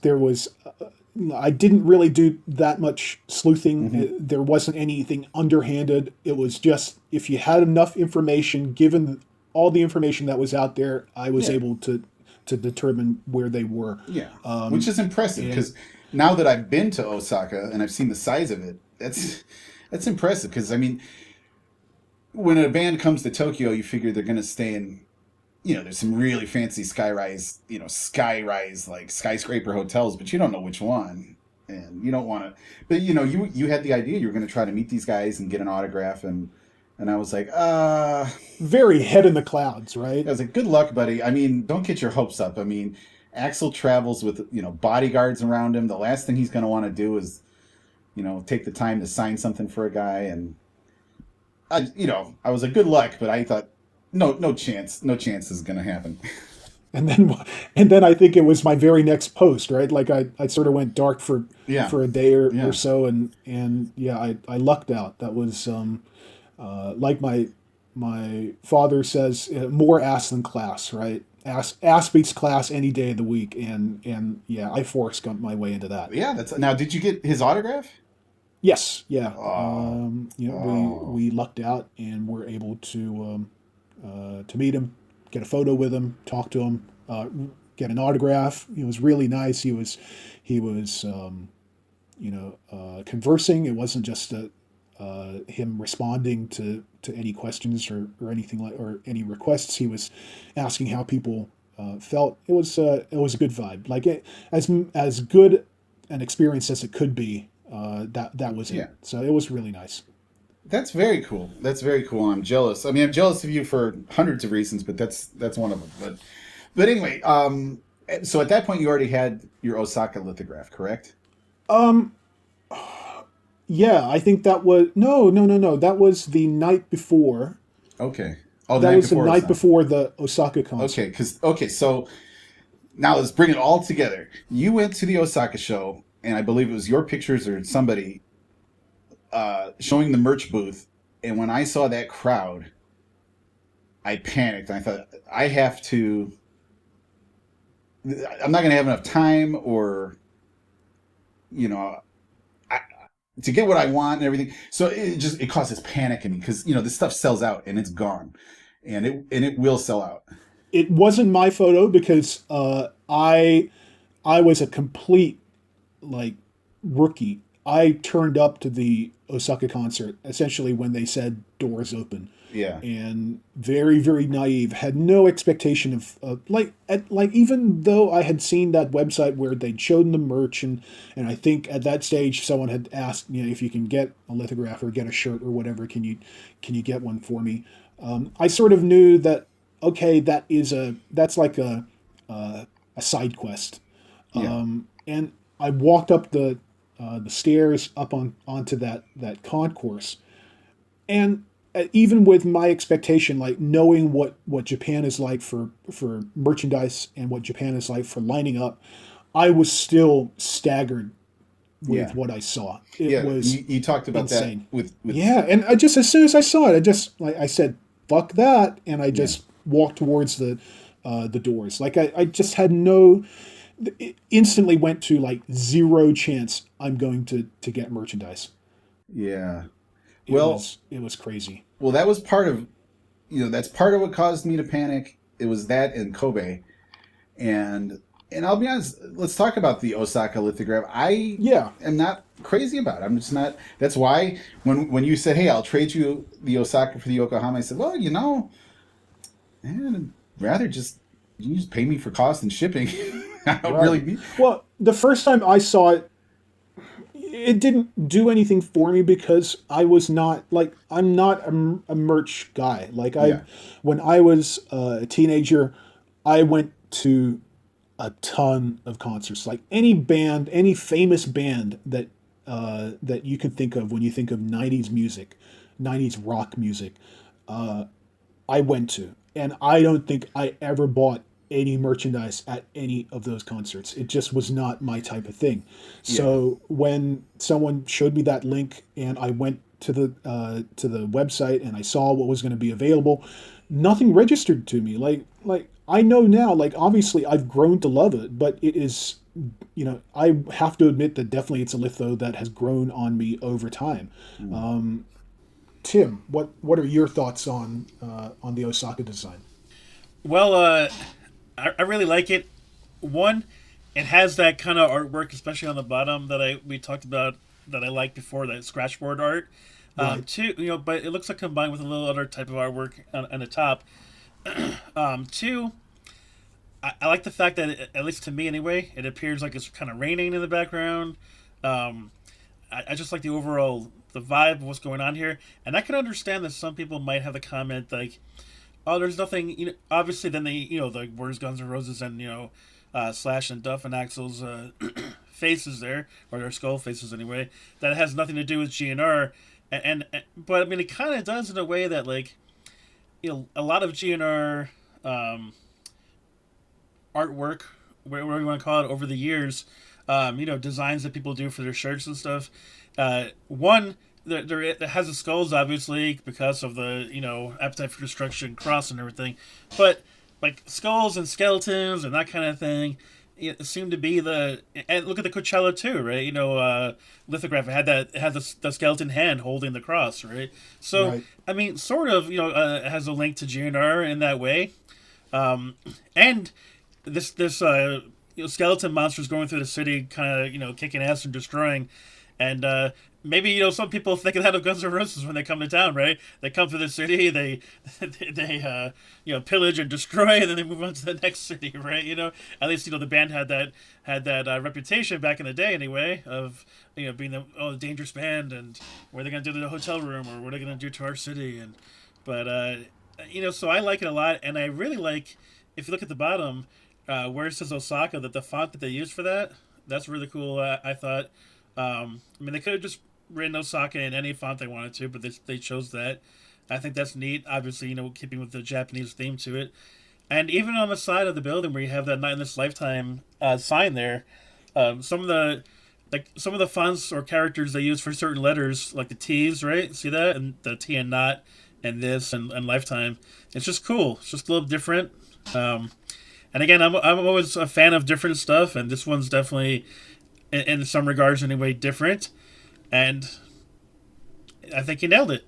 I didn't really do that much sleuthing. mm-hmm. There wasn't anything underhanded. It was just if you had enough information, given all the information that was out there, I was Yeah. able to determine where they were. Yeah, which is impressive because now that I've been to Osaka and I've seen the size of it, that's impressive. Because I mean, when a band comes to Tokyo, you figure they're going to stay in, there's some really fancy skyrise like skyscraper hotels, but you don't know which one, and you don't want to. But you had the idea you were going to try to meet these guys and get an autograph, and I was like, very head in the clouds, right? I was like, good luck, buddy. I mean, don't get your hopes up. I mean, Axel travels with bodyguards around him. The last thing he's going to want to do is take the time to sign something for a guy, and I was like, good luck, but I thought, no chance is going to happen. And then I think it was my very next post, right? Like I sort of went dark for a day or so, and yeah, I lucked out. That was like my father says, more ass than class, right? Ass beats class any day of the week, and yeah, I force gumped my way into that. Yeah, now. Did you get his autograph? Yes, yeah. Oh. We lucked out and were able to meet him, get a photo with him, talk to him, get an autograph. It was really nice. He was conversing. It wasn't just him responding to any questions or anything or any requests. He was asking how people felt. It was a good vibe. Like as good an experience as it could be. That was it. Yeah. So it was really nice. That's very cool. I'm jealous. I mean, I'm jealous of you for hundreds of reasons, but that's one of them. But anyway, so at that point you already had your Osaka lithograph, correct? Yeah, I think that was no. That was the night before. Okay. Oh, that was the night before the Osaka concert. Okay. So now let's bring it all together. You went to the Osaka show, and I believe it was your pictures or somebody showing the merch booth. And when I saw that crowd, I panicked. And I thought, I'm not going to have enough time or, to get what I want and everything. So it causes panic in me because, this stuff sells out and it's gone. And it will sell out. It wasn't my photo because I was a complete rookie. I turned up to the Osaka concert essentially when they said doors open. Yeah. And very, very naive. Had no expectation of even though I had seen that website where they'd shown the merch and I think at that stage someone had asked, if you can get a lithograph or get a shirt or whatever, can you get one for me? I sort of knew that okay, that's like a side quest. Yeah. And I walked up the stairs up onto that concourse, and even with my expectation, knowing what Japan is like for merchandise and what Japan is like for lining up, I was still staggered with what I saw. It was you talked about insane. That with and I just, as soon as I saw it, I said fuck that, and I just walked towards the doors. I just had it instantly went to zero chance I'm going to get merchandise. Yeah. It was crazy. Well, that was part of, that's part of what caused me to panic. It was that in Kobe. And I'll be honest, let's talk about the Osaka lithograph. I am not crazy about it. I'm just not. That's why when you said, hey, I'll trade you the Osaka for the Yokohama, I said, well, I'd rather you just pay me for cost and shipping. I don't really. Well, the first time I saw it, it didn't do anything for me because I was not I'm not a merch guy. When I was a teenager, I went to a ton of concerts. Any band, any famous band that you can think of when you think of 90s music, 90s rock music, I went to. And I don't think I ever bought any merchandise at any of those concerts. It just was not my type of thing. So when someone showed me that link and I went to the website and I saw what was going to be available, nothing registered to me. Like I know now, like obviously I've grown to love it, but it is, I have to admit that definitely it's a litho that has grown on me over time. Tim, what are your thoughts on the Osaka design? Well, I really like it. One, it has that kind of artwork, especially on the bottom that we talked about that I liked before, that scratchboard art. Right. Two, but it looks like combined with a little other type of artwork on the top. Two, I like the fact that at least to me anyway, it appears like it's kind of raining in the background. I just like the overall the vibe of what's going on here, and I can understand that some people might have the comment like, "Oh, there's nothing." Obviously, then the words Guns N' Roses and Slash and Duff and Axl's faces there, or their skull faces anyway. That has nothing to do with GNR, but I mean, it kind of does in a way that like, a lot of GNR artwork, whatever you want to call it, over the years, designs that people do for their shirts and stuff. One, it has the skulls, obviously, because of the, Appetite for Destruction cross and everything. But, like, skulls and skeletons and that kind of thing, it seemed to be and look at the Coachella, too, right? Lithograph, it had the skeleton hand holding the cross, right? So, right. I mean, sort of, it has a link to GNR in that way. And this skeleton monsters going through the city, kind of kicking ass and destroying, and maybe some people think of that of Guns N' Roses when they come to town, right? They come through the city, they pillage and destroy, and then they move on to the next city, right? At least the band had that reputation back in the day anyway of being the dangerous band, and what are they gonna do to the hotel room, or what are they gonna do to our city, so I like it a lot, and I really like, if you look at the bottom, where it says Osaka, that the font that they used for that's really cool. I thought. I mean, they could have just written Osaka in any font they wanted to, but they chose that. I think that's neat. Obviously, keeping with the Japanese theme to it. And even on the side of the building where you have that Not in This Lifetime sign there, some of the fonts or characters they use for certain letters, like the T's, right? See that? And the T and not, and this, and Lifetime. It's just cool. It's just a little different. And again, I'm always a fan of different stuff, and this one's definitely, in some regards anyway, different. And I think you nailed it.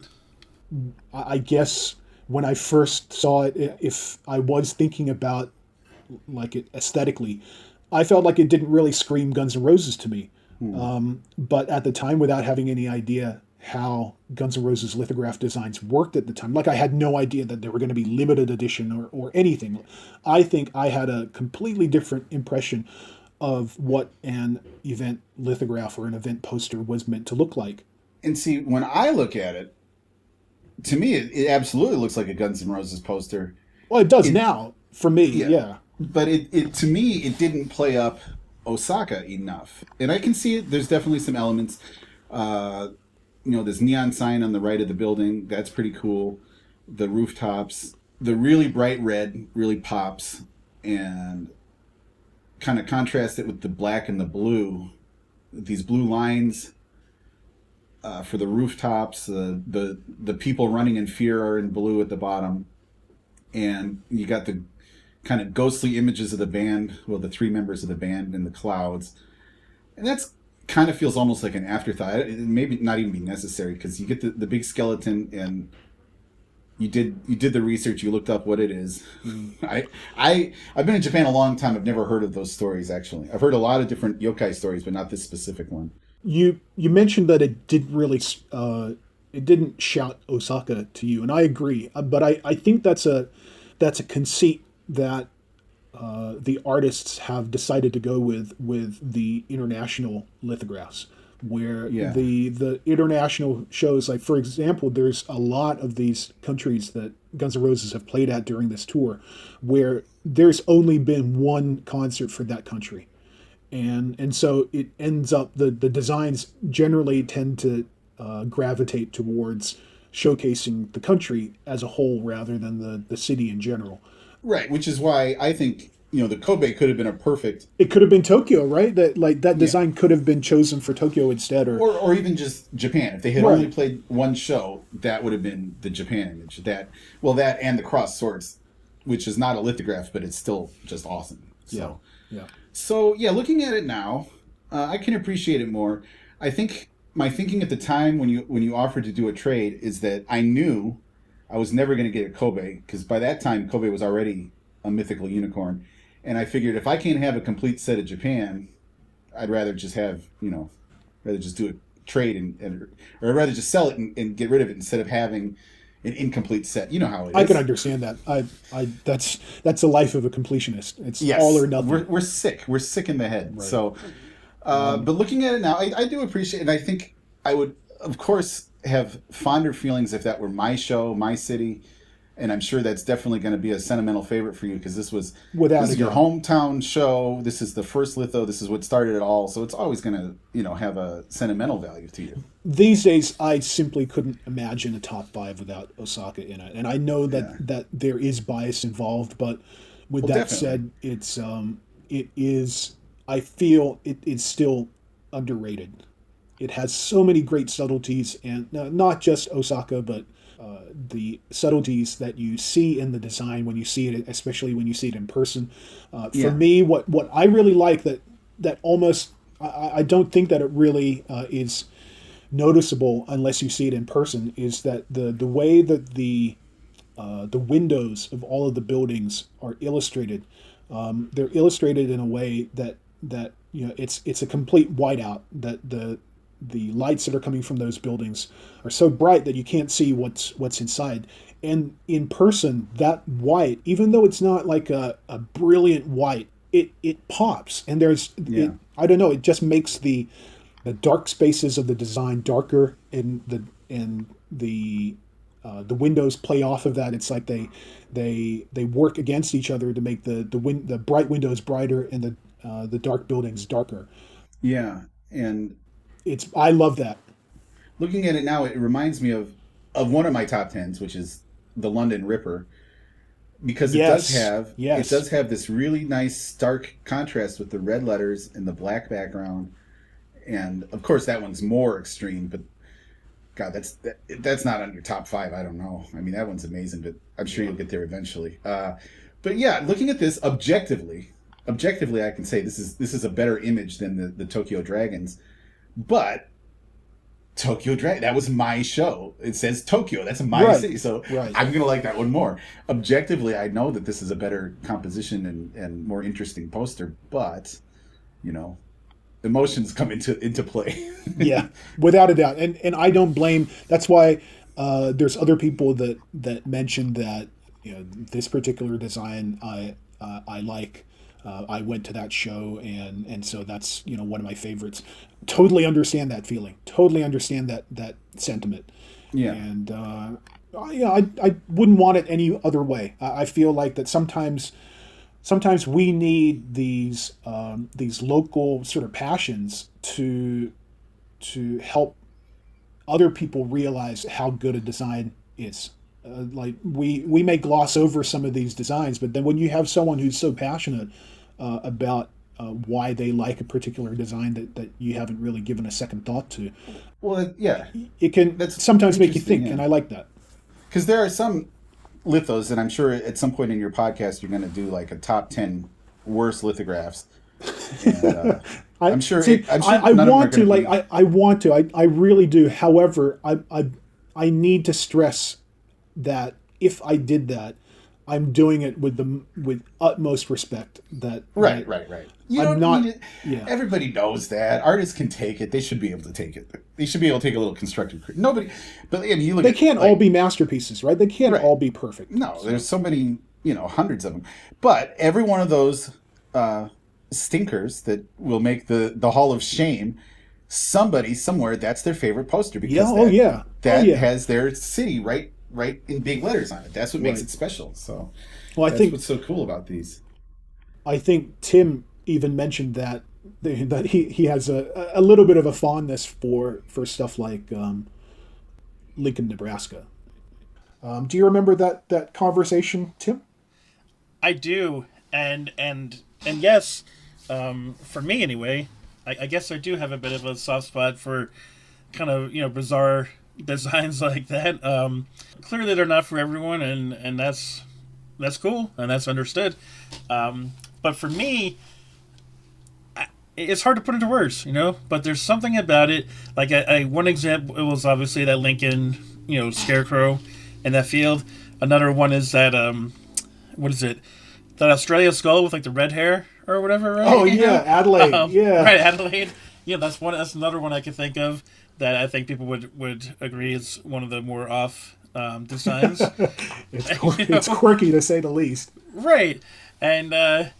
I guess when I first saw it, if I was thinking about like it aesthetically, I felt like it didn't really scream Guns N' Roses to me. But at the time, without having any idea how Guns N' Roses lithograph designs worked at the time, like I had no idea that they were going to be limited edition or anything. I think I had a completely different impression of what an event lithograph or an event poster was meant to look like. And see, when I look at it, to me, it absolutely looks like a Guns N' Roses poster. Well, it does now, for me, yeah. But it to me, it didn't play up Osaka enough. And I can see it. There's definitely some elements. This neon sign on the right of the building, that's pretty cool. The rooftops, the really bright red really pops, and kind of contrast it with the black and the blue. These blue lines for the rooftops, the people running in fear are in blue at the bottom, and you got the kind of ghostly images of the band, well, the three members of the band in the clouds, and that's kind of feels almost like an afterthought. It maybe not even be necessary, because you get the big skeleton, and you did the research, you looked up what it is. I've been in Japan a long time. I've never heard of those stories, actually. I've heard a lot of different yokai stories, but not this specific one. You mentioned that it didn't really it didn't shout Osaka to you, and I agree. But I think that's a conceit that the artists have decided to go with the international lithographs, where the international shows, like for example, there's a lot of these countries that Guns N' Roses have played at during this tour where there's only been one concert for that country. And so it ends up, the designs generally tend to gravitate towards showcasing the country as a whole rather than the city in general. Right, which is why I think the Kobe could have been a perfect. It could have been Tokyo, right? That design could have been chosen for Tokyo instead, or even just Japan. If they had only played one show, that would have been the Japan image. That and the cross swords, which is not a lithograph, but it's still just awesome. So, So looking at it now, I can appreciate it more. I think my thinking at the time when you offered to do a trade is that I knew I was never going to get a Kobe, because by that time Kobe was already a mythical unicorn. And I figured if I can't have a complete set of Japan, I'd rather just have, rather just do a trade or I'd rather just sell it and get rid of it instead of having an incomplete set. You know how it is. I can understand that. That's the life of a completionist. It's all or nothing. We're sick. We're sick in the head. Right. So, but looking at it now, I do appreciate it. And I think I would, of course, have fonder feelings if that were my show, my city. And I'm sure that's definitely going to be a sentimental favorite for you, because this is your hometown show. This is the first litho. This is what started it all. So it's always going to, have a sentimental value to you. These days, I simply couldn't imagine a top 5 without Osaka in it. And I know that there is bias involved, but with that said, it is. I feel it is still underrated. It has so many great subtleties, and not just Osaka, but the subtleties that you see in the design when you see it, especially when you see it in person. For me, what I really like that almost I don't think that it really is noticeable unless you see it in person, is that the way that the windows of all of the buildings are illustrated. They're illustrated in a way that it's a complete whiteout. That the lights that are coming from those buildings are so bright that you can't see what's inside. And in person, that white, even though it's not like a brilliant white, it pops. And I don't know, it just makes the dark spaces of the design darker, and the windows play off of that. It's like they work against each other to make the bright windows brighter and the dark buildings darker. Yeah, and I love that. Looking at it now, it reminds me of one of my top 10s, which is the London Ripper, because it does have this really nice stark contrast with the red letters and the black background, and of course that one's more extreme. But God, that's not on your top 5. I don't know. I mean, that one's amazing, but I'm sure you'll get there eventually. But looking at this objectively, I can say this is a better image than the Tokyo Dragons. But Tokyo Dragon, that was my show. It says Tokyo. That's my city. So I'm going to like that one more. Objectively, I know that this is a better composition and more interesting poster. But, emotions come into play. Yeah, without a doubt. And I don't blame. That's why there's other people that mentioned that, this particular design I like. I went to that show, and so that's one of my favorites. Totally understand that feeling. Totally understand that sentiment. Yeah. And I wouldn't want it any other way. I feel like that sometimes we need these local sort of passions to help other people realize how good a design is. Like we may gloss over some of these designs, but then when you have someone who's so passionate about why they like a particular design that you haven't really given a second thought to, it can sometimes make you think, and I like that. Because there are some lithos, and I'm sure at some point in your podcast you're going to do like a top 10 worst lithographs. And, I'm sure. I want to. I want to. I really do. However, I need to stress that if I did that, I'm doing it with utmost respect. Right. You don't need it. Yeah. Everybody knows that artists can take it. They should be able to take it. They should be able to take a little constructive criticism. Nobody, but I mean, you look. They can't all be masterpieces, right? They can't all be perfect. No, there's so many, hundreds of them. But every one of those stinkers that will make the Hall of Shame, somebody somewhere, that's their favorite poster because that has their city right in big letters on it. That's what makes it special. So, I think what's so cool about these. I think Tim even mentioned that he has a little bit of a fondness for stuff like Lincoln, Nebraska. Do you remember that conversation, Tim? I do. and yes, for me anyway, I guess I do have a bit of a soft spot for kind of bizarre designs like that. Clearly, they're not for everyone, and that's cool and that's understood. But for me, it's hard to put into words, But there's something about it. Like one example, it was obviously that Lincoln, scarecrow in that field. Another one is that what is it? That Australia skull with like the red hair or whatever, right? Oh yeah, Adelaide. Yeah, right, Adelaide. Yeah, that's one. That's another one I could think of that I think people would agree is one of the more off designs. It's quirky to say the least. Right, and I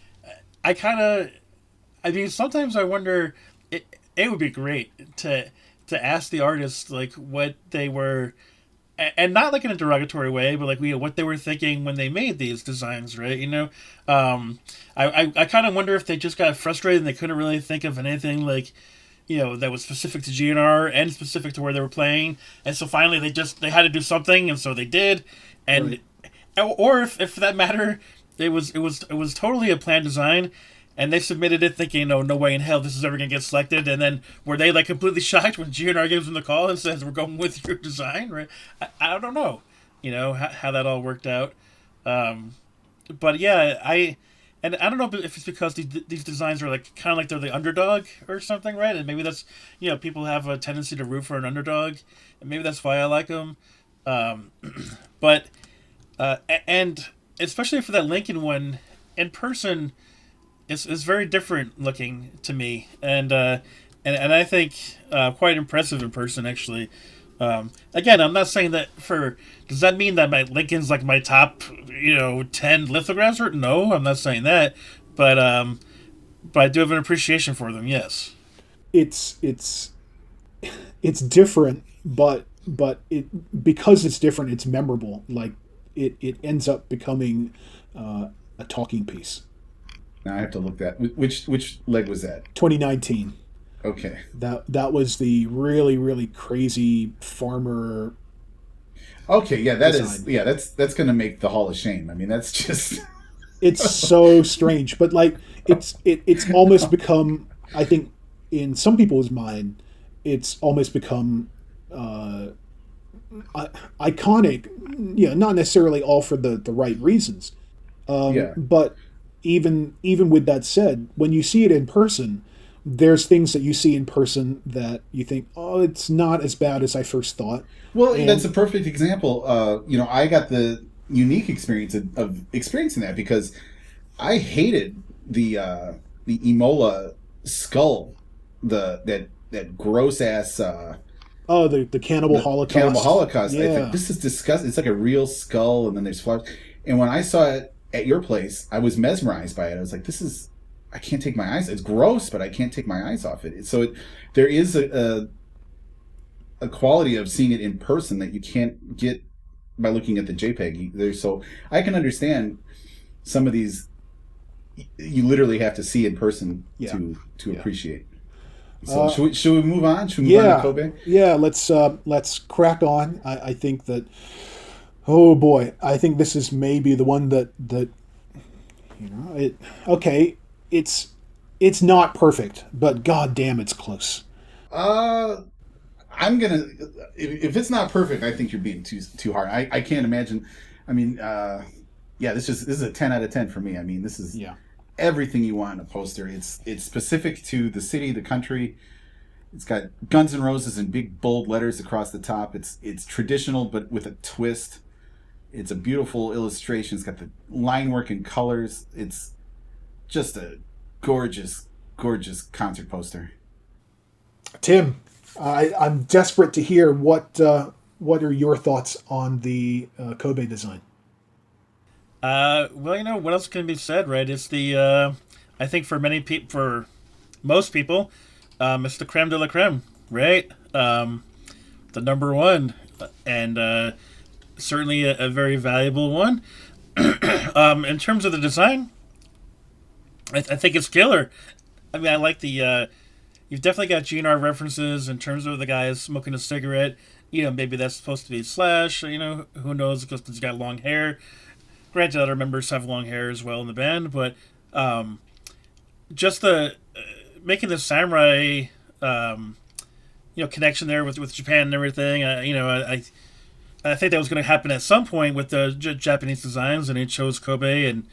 mean, sometimes I wonder. It would be great to ask the artists like what they were. And not like in a derogatory way, but like what they were thinking when they made these designs, right? I kind of wonder if they just got frustrated and they couldn't really think of anything like, that was specific to GNR and specific to where they were playing, and so finally they had to do something, and so they did, and or if for that matter, it was totally a planned design. And they submitted it thinking, no way in hell this is ever going to get selected. And then were they like completely shocked when GNR gives them the call and says, we're going with your design? Right? I don't know, how that all worked out. But yeah, I don't know if it's because these designs are like kind of like they're the underdog or something, right? And maybe that's, people have a tendency to root for an underdog. And maybe that's why I like them. But and especially for that Lincoln one, in person, it's very different looking to me, and I think quite impressive in person actually. Again, I'm not saying that does that mean that my Lincoln's like my top 10 lithographs? No, I'm not saying that, but I do have an appreciation for them. Yes, it's different, but because it's different, it's memorable. Like it ends up becoming a talking piece. Now I have to look that. Which leg was that? 2019. Okay. That was the really, really crazy farmer. Okay, yeah, that's going to make the Hall of Shame. I mean, that's just. It's so strange, but like it's almost become. I think in some people's mind, it's almost become iconic. Yeah, not necessarily all for the right reasons. But. Even with that said, when you see it in person, there's things that you see in person that you think, oh, it's not as bad as I first thought. Well, that's a perfect example. I got the unique experience of experiencing that because I hated the Imola skull, that gross ass. The Cannibal Holocaust. Cannibal Holocaust. Yeah. I think this is disgusting. It's like a real skull, and then there's flowers. And when I saw it at your place, I was mesmerized by it. I was like, I can't take my eyes. It's gross, but I can't take my eyes off it. So there is a quality of seeing it in person that you can't get by looking at the JPEG. So I can understand some of these. You literally have to see in person to appreciate. So should we move on? Should we move on to Kobe? Yeah, let's crack on. I think that. Oh boy, I think this is maybe the one that it's not perfect, but god damn it's close. I'm gonna if it's not perfect, I think you're being too hard. I can't imagine. I mean, this is a 10 out of 10 for me. I mean, this is everything you want in a poster. It's specific to the city, the country. It's got Guns N' Roses in big bold letters across the top. It's traditional but with a twist. It's a beautiful illustration. It's got the line work and colors. It's just a gorgeous, gorgeous concert poster. Tim, I'm desperate to hear what are your thoughts on the Kobe design? Well, what else can be said, right? It's the I think for most people, it's the creme de la creme, right? The number one, and certainly a very valuable one. In terms of the design, I think it's killer. I mean, I like the. You've definitely got GNR references in terms of the guy smoking a cigarette. Maybe that's supposed to be Slash. Who knows because he's got long hair. Granted, other members have long hair as well in the band, but just the making the samurai connection there with Japan and everything. I think that was going to happen at some point with the Japanese designs, and it chose Kobe, and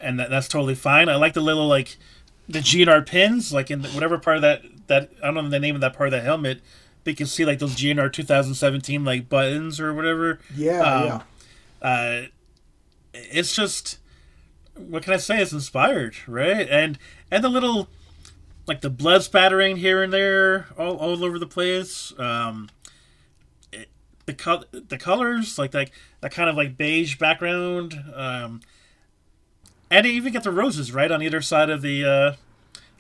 that's totally fine. I like the little the GNR pins, like in whatever part of that I don't know the name of that part of that helmet, but you can see like those GNR 2017 like buttons or whatever. Yeah, It's just, what can I say? It's inspired, right? And the little like the blood spattering here and there all over the place. The colors like that kind of like beige background, and you even get the roses right on either side of the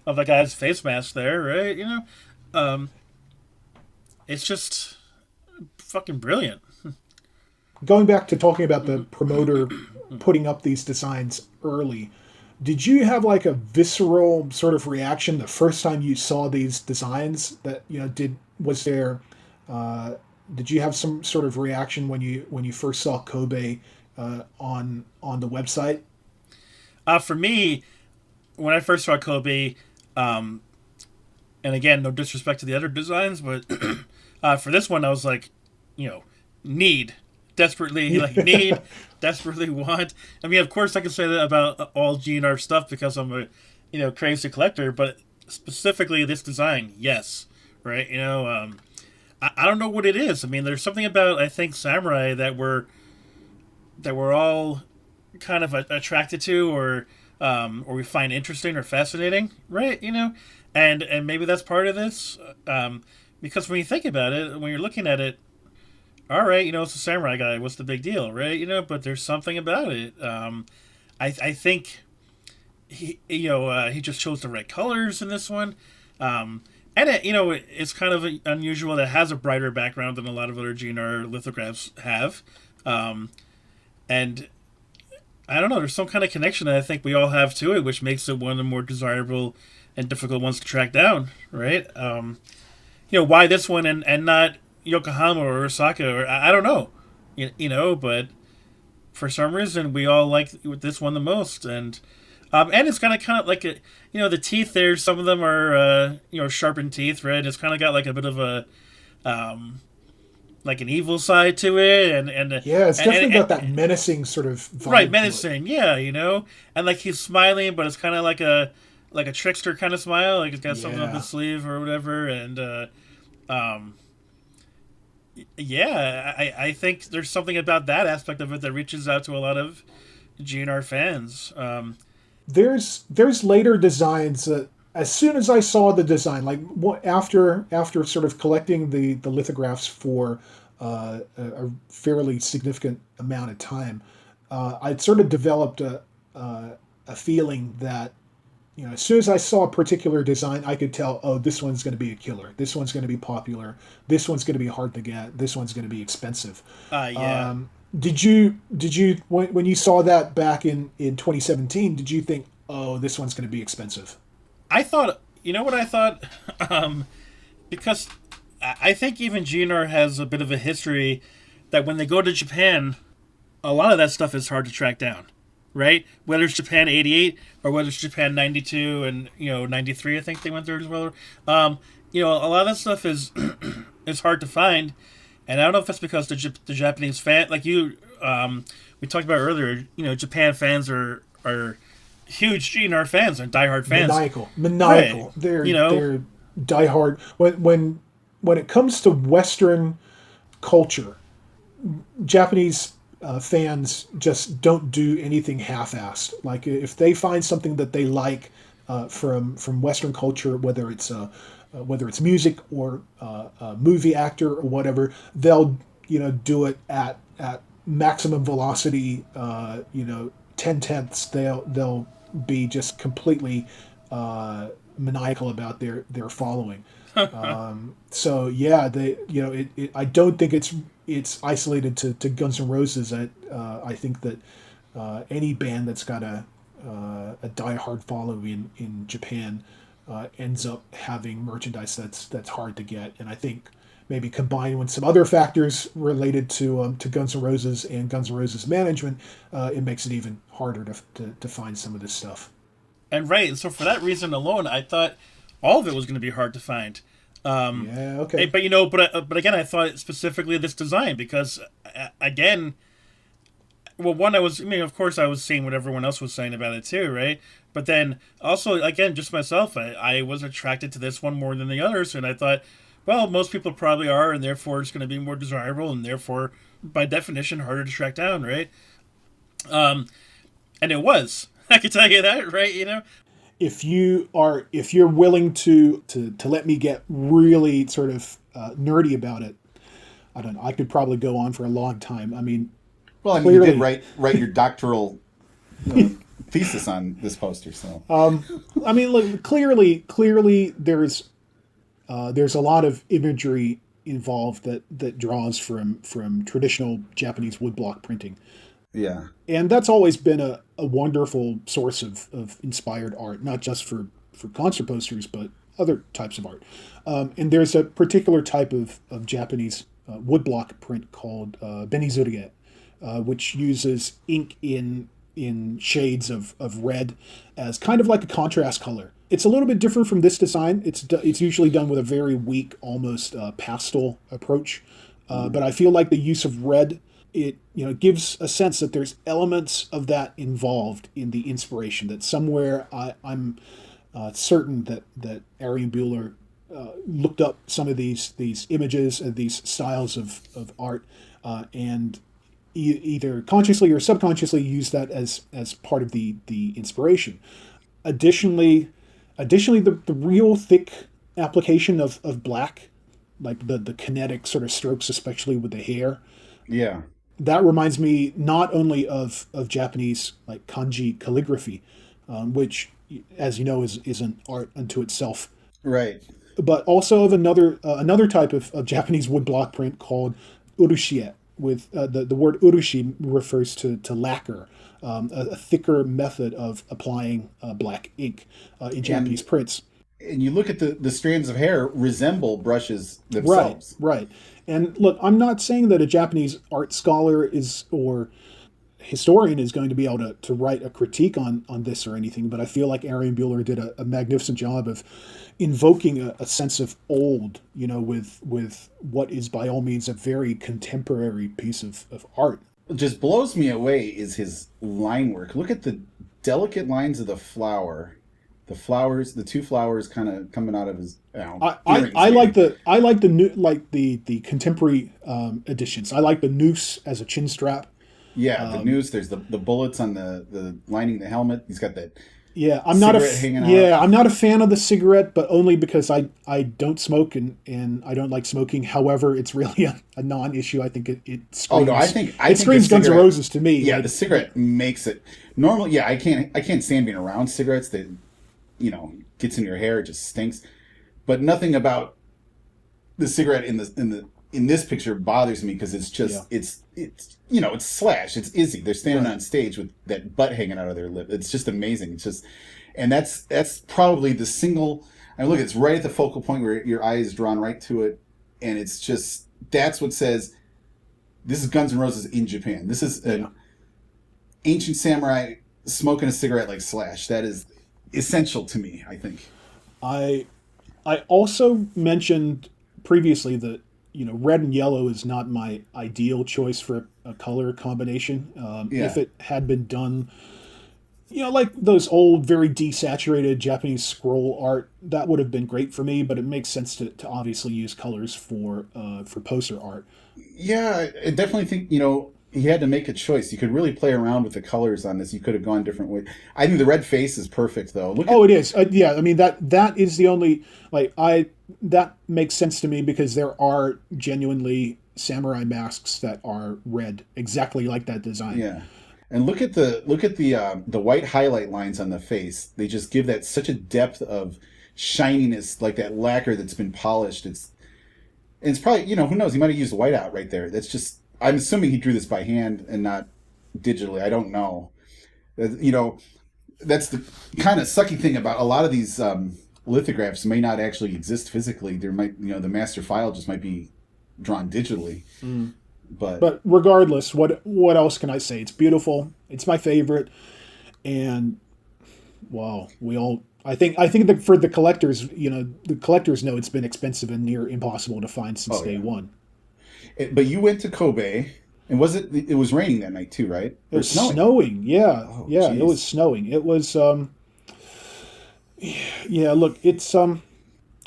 guy's face mask there, right? It's just fucking brilliant. Going back to talking about the promoter putting up these designs early, did you have like a visceral sort of reaction the first time you saw these designs? That did you have some sort of reaction when you first saw Kobe on the website? For me, when I first saw Kobe, and again, no disrespect to the other designs, but for this one, I was like, desperately want. I mean, of course, I can say that about all GNR stuff because I'm a crazy collector, but specifically this design, yes, right? I don't know what it is. I mean, there's something about, I think, samurai that we're all kind of attracted to, or we find interesting or fascinating, right? And maybe that's part of this, because when you think about it, when you're looking at it, all right, it's a samurai guy. What's the big deal, right? But there's something about it. I think he just chose the right colors in this one. And it's kind of unusual that it has a brighter background than a lot of other GNR lithographs have. And I don't know, there's some kind of connection that I think we all have to it, which makes it one of the more desirable and difficult ones to track down, right? Why this one and not Yokohama or Osaka, or I don't know, but for some reason we all like this one the most, and it's kind of like the teeth there. Some of them are sharpened teeth, right? It's kind of got like a bit of a like an evil side to it, and yeah, it's definitely got that menacing sort of vibe, right, menacing, yeah, and like he's smiling, but it's kind of like a trickster kind of smile, like he's got something up his sleeve or whatever, and I think there's something about that aspect of it that reaches out to a lot of GNR fans. There's later designs that, as soon as I saw the design, like after sort of collecting the lithographs for a fairly significant amount of time, I'd sort of developed a feeling that as soon as I saw a particular design, I could tell, oh, this one's going to be a killer. This one's going to be popular. This one's going to be hard to get. This one's going to be expensive. Yeah. Did you when you saw that back in 2017? Did you think, oh, this one's going to be expensive? I thought, what I thought, because I think even GNR has a bit of a history that when they go to Japan, a lot of that stuff is hard to track down, right? Whether it's Japan '88 or whether it's Japan '92 and '93, I think they went there as well. A lot of that stuff is is hard to find. And I don't know if it's because the Japanese fan, like we talked about earlier, Japan fans are huge GNR fans and diehard fans. Maniacal. Right. They're diehard. When it comes to Western culture, Japanese fans just don't do anything half-assed. Like if they find something that they like from Western culture, whether it's music or a movie actor or whatever, they'll do it at maximum velocity. 10/10. They'll be just completely maniacal about their following. So yeah, I don't think it's isolated to Guns N' Roses. I think that any band that's got a diehard following in Japan ends up having merchandise that's hard to get. And I think maybe combined with some other factors related to Guns N' Roses and Guns N' Roses management, it makes it even harder to find some of this stuff. And right, so for that reason alone, I thought all of it was going to be hard to find. Yeah, okay. But but again, I thought specifically this design because again, well, one, of course, I was seeing what everyone else was saying about it too, right? But then also, again, just myself, I was attracted to this one more than the others, and I thought, well, most people probably are, and therefore it's going to be more desirable, and therefore, by definition, harder to track down, right? And it was. I can tell you that, right? If you're willing to let me get really sort of nerdy about it, I don't know. I could probably go on for a long time. I mean, well, I mean, clearly, you did write your doctoral thesis on this poster, so. I mean, look, clearly, there's a lot of imagery involved that draws from traditional Japanese woodblock printing. Yeah. And that's always been a wonderful source of inspired art, not just for concert posters, but other types of art. And there's a particular type of Japanese woodblock print called benizurige, which uses ink in shades of red as kind of like a contrast color. It's a little bit different from this design. It's usually done with a very weak, almost pastel approach. But I feel like the use of red, it gives a sense that there's elements of that involved in the inspiration, that somewhere I'm certain that Arian Buhler looked up some of these images and these styles of art and either consciously or subconsciously used that as part of the inspiration. Additionally, the real thick application of black, like the kinetic sort of strokes, especially with the hair. Yeah. That reminds me not only of Japanese like kanji calligraphy, which, as you know, is an art unto itself. Right. But also of another type of Japanese woodblock print called urushie. With the word urushi refers to lacquer, a thicker method of applying black ink in Japanese prints. And you look at the strands of hair resemble brushes themselves. Right. And look, I'm not saying that a Japanese art scholar or historian is going to be able to write a critique on this or anything, but I feel like Arian Buhler did a magnificent job of invoking a sense of old, with what is by all means a very contemporary piece of art. What just blows me away is his line work. Look at the delicate lines of the flower. The flowers, the two flowers, kind of coming out of his. I like the new, like the contemporary editions. I like the noose as a chin strap. Yeah, the noose. There's the bullets on the lining the helmet. He's got that. Yeah, I'm not a fan of the cigarette, but only because I don't smoke and I don't like smoking. However, it's really a non-issue. I think it screams. Oh no, I think screams Guns N' Roses to me. Yeah, the cigarette makes it normal. Yeah, I can't stand being around cigarettes. That gets in your hair. It just stinks. But nothing about the cigarette in this picture bothers me because it's just it's Slash, it's Izzy. They're standing on stage with that butt hanging out of their lip. It's just amazing. It's just, and that's probably the single. I mean, look, it's right at the focal point where your eye is drawn right to it, and it's just that's what says this is Guns N' Roses in Japan. This is an ancient samurai smoking a cigarette like Slash. That is essential to me, I think. I also mentioned previously that red and yellow is not my ideal choice for a color combination. If it had been done, like those old, very desaturated Japanese scroll art, that would have been great for me. But it makes sense to obviously use colors for poster art. Yeah, I definitely think he had to make a choice. You could really play around with the colors on this. You could have gone different ways. I think the red face is perfect, though. It is. Yeah, I mean that is the only that makes sense to me because there are genuinely samurai masks that are red, exactly like that design. Yeah, and look at the white highlight lines on the face. They just give that such a depth of shininess, like that lacquer that's been polished. It's probably who knows, he might have used whiteout right there. That's just. I'm assuming he drew this by hand and not digitally. I don't know. That's the kind of sucky thing about a lot of these lithographs may not actually exist physically. There might, the master file just might be drawn digitally. But regardless, what else can I say? It's beautiful. It's my favorite, and wow, I think that for the collectors, the collectors know it's been expensive and near impossible to find since day one. But you went to Kobe, and it was raining that night too, right? It was snowing. Yeah. Oh, yeah, geez. It was snowing. It was yeah, look, it's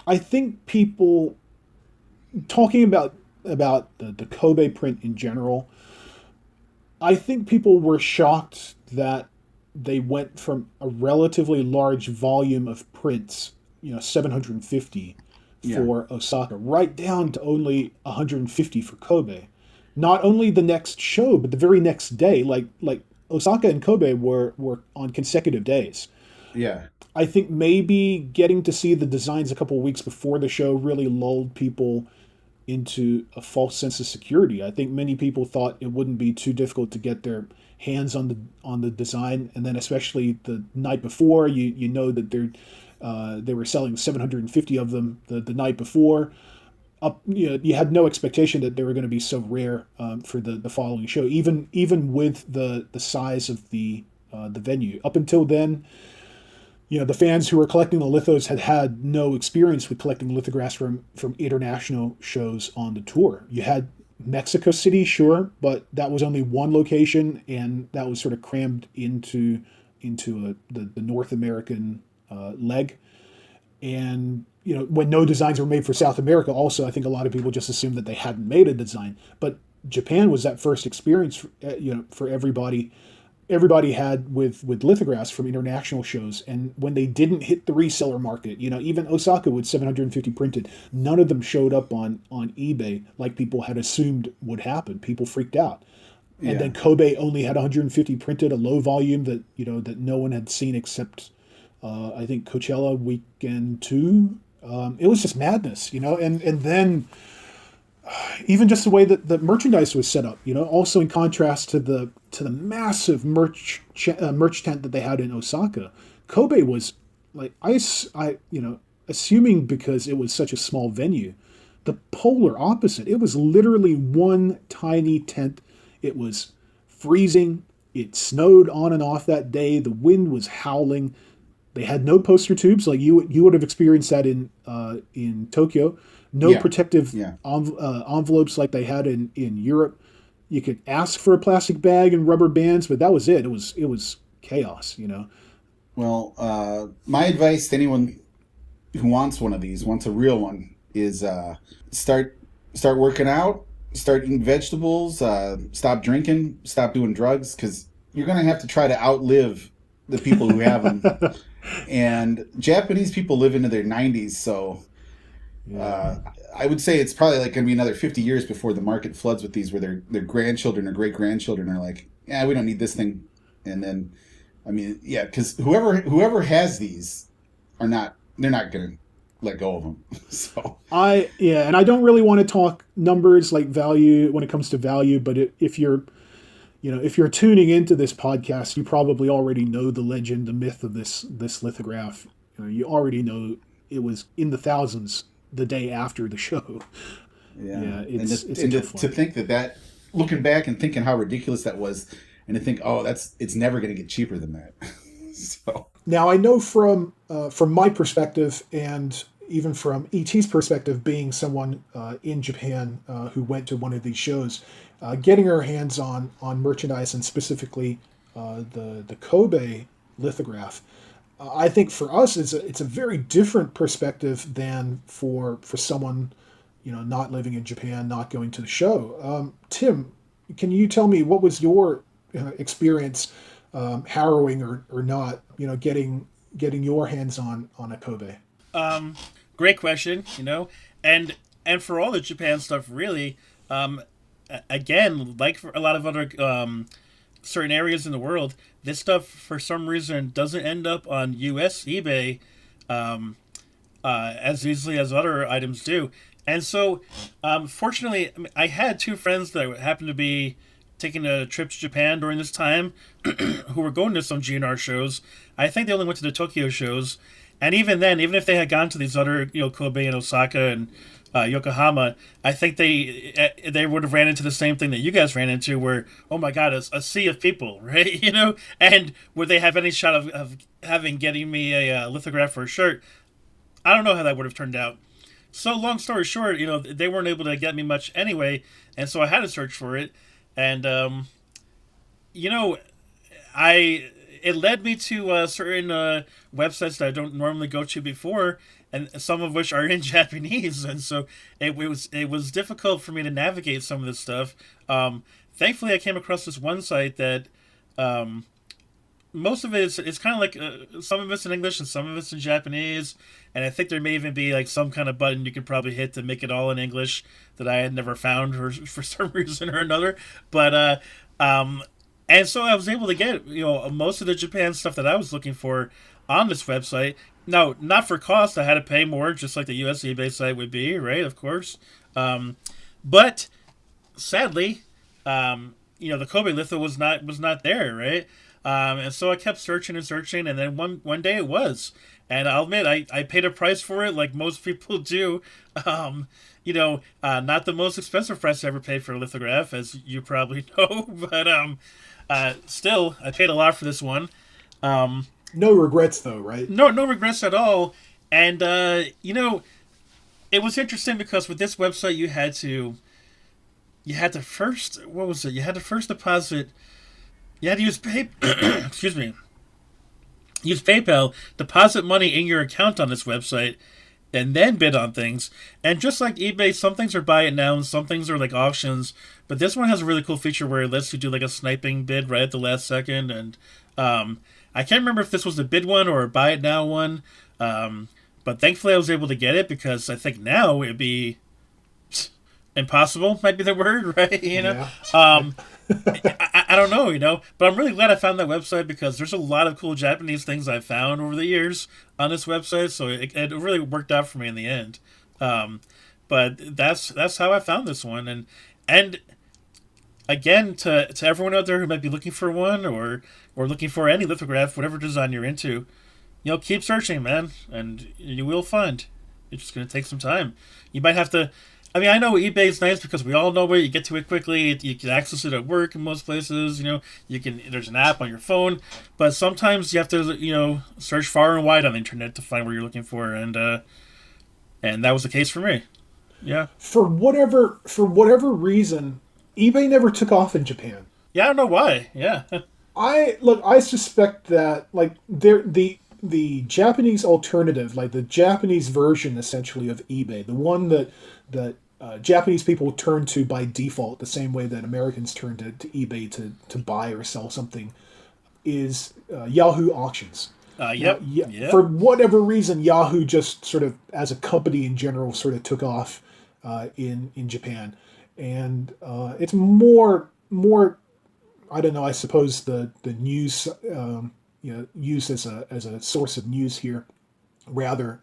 I think people talking about the Kobe print in general, I think people were shocked that they went from a relatively large volume of prints, 750 for Osaka, right down to only 150 for Kobe. Not only the next show, but the very next day. Like Osaka and Kobe were on consecutive days. Yeah. I think maybe getting to see the designs a couple of weeks before the show really lulled people into a false sense of security. I think many people thought it wouldn't be too difficult to get their hands on the design, and then especially the night before, you know that they were selling 750 of them the night before. You had no expectation that they were going to be so rare for the following show, even with the size of the venue. Up until then, the fans who were collecting the lithos had no experience with collecting lithographs from international shows on the tour. You had Mexico City, sure, but that was only one location, and that was sort of crammed into the North American leg. And when no designs were made for South America, also I think a lot of people just assumed that they hadn't made a design. But Japan was that first experience, for everybody. Everybody had with lithographs from international shows, and when they didn't hit the reseller market, even Osaka with 750 printed, none of them showed up on eBay like people had assumed would happen. People freaked out. And then Kobe only had 150 printed, a low volume that that no one had seen except I think Coachella weekend 2. It was just madness, and then even just the way that the merchandise was set up, also in contrast to the massive merch tent that they had in Osaka. Kobe was like, assuming because it was such a small venue, the polar opposite. It was literally one tiny tent. It was freezing. It snowed on and off that day. The wind was howling. They had no poster tubes like you would have experienced that in Tokyo. No protective envelopes like they had in Europe. You could ask for a plastic bag and rubber bands, but that was it. It was chaos, Well, my advice to anyone who wants one of these, wants a real one, is start working out, start eating vegetables, stop drinking, stop doing drugs, because you're going to have to try to outlive the people who have them. And Japanese people live into their 90s, so I would say it's probably like going to be another 50 years before the market floods with these, where their grandchildren or great-grandchildren are like, we don't need this thing. And then, because whoever has these they're not going to let go of them. So and I don't really want to talk numbers like value when it comes to value, but if you're tuning into this podcast, you probably already know the legend, the myth of this lithograph. You already know it was in the thousands the day after the show. It's to think that looking back and thinking how ridiculous that was, and to think, it's never going to get cheaper than that. So now I know from my perspective, and even from ET's perspective, being someone in Japan who went to one of these shows, getting our hands on merchandise, and specifically the Kobe lithograph, I think for us it's a very different perspective than for someone not living in Japan, not going to the show. Tim, can you tell me what was your experience, harrowing or not, getting your hands on a Kobe? Great question, and for all the Japan stuff, really, again, like for a lot of other certain areas in the world, this stuff for some reason doesn't end up on U.S. eBay as easily as other items do. And so, fortunately, I had two friends that happened to be taking a trip to Japan during this time who were going to some GNR shows. I think they only went to the Tokyo shows. And even then, even if they had gone to these other, Kobe and Osaka and Yokohama, I think they would have ran into the same thing that you guys ran into, where oh my god, a sea of people, right? And would they have any shot of having getting me a lithograph for a shirt? I don't know how that would have turned out. So long story short, they weren't able to get me much anyway, and so I had to search for it, and you know, I it led me to certain websites that I don't normally go to before, and some of which are in Japanese, and so it was difficult for me to navigate some of this stuff. Thankfully, I came across this one site that most of it is it's kind of like some of it's in English and some of it's in Japanese, and I think there may even be like some kind of button you could probably hit to make it all in English that I had never found for some reason or another. But and so I was able to get most of the Japan stuff that I was looking for on this website. No, not for cost. I had to pay more, just like the US eBay site would be, right? Of course. But sadly, the Kobe litho was not there, right? And so I kept searching and searching, and then one day it was. And I'll admit, I paid a price for it, like most people do. Not the most expensive price I ever paid for a lithograph, as you probably know, but still, I paid a lot for this one. No regrets, though, right? No regrets at all. And it was interesting because with this website, you had to first, what was it? You had to first deposit. You had to use excuse me. Use PayPal, deposit money in your account on this website, and then bid on things. And just like eBay, some things are buy it now, and some things are like auctions. But this one has a really cool feature where it lets you do like a sniping bid right at the last second. And I can't remember if this was a bid one or a buy it now one. But thankfully I was able to get it, because I think now it'd be impossible, might be the word, right? Yeah. I don't know, but I'm really glad I found that website, because there's a lot of cool Japanese things I've found over the years on this website, so it really worked out for me in the end. But that's how I found this one, and again, to everyone out there who might be looking for one or looking for any lithograph, whatever design you're into, keep searching, man, and you will find. It's just going to take some time. You might have to. I mean, I know eBay is nice because we all know where you get to it quickly. You can access it at work in most places. You can. There's an app on your phone, but sometimes you have to, search far and wide on the internet to find where you're looking for, and that was the case for me. Yeah. For whatever reason, eBay never took off in Japan. Yeah, I don't know why. Yeah. I suspect that the Japanese alternative, like the Japanese version essentially of eBay, the one that Japanese people turn to by default, the same way that Americans turn to eBay to buy or sell something, is Yahoo Auctions. Yep. For whatever reason, Yahoo just sort of, as a company in general, sort of took off in Japan, and it's more. I don't know. I suppose the news, used as a source of news here, rather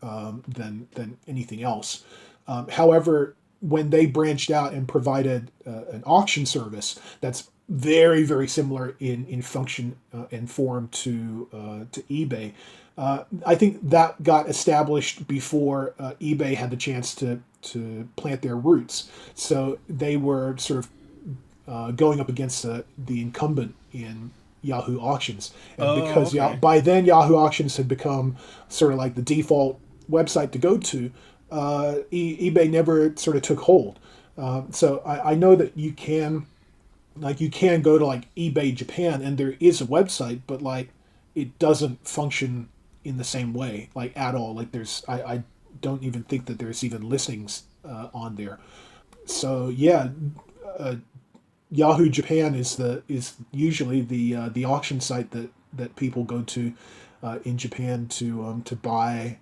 than anything else. However, when they branched out and provided an auction service that's very, very similar in function and form to eBay, I think that got established before eBay had the chance to plant their roots. So they were sort of going up against the incumbent in Yahoo Auctions, and because by then Yahoo Auctions had become sort of like the default website to go to, eBay never sort of took hold. So I know that you can go to like eBay Japan, and there is a website, but like it doesn't function in the same way, like at all. Like I don't even think that there's even listings on there. So yeah. Yahoo Japan is usually the auction site that people go to in Japan to buy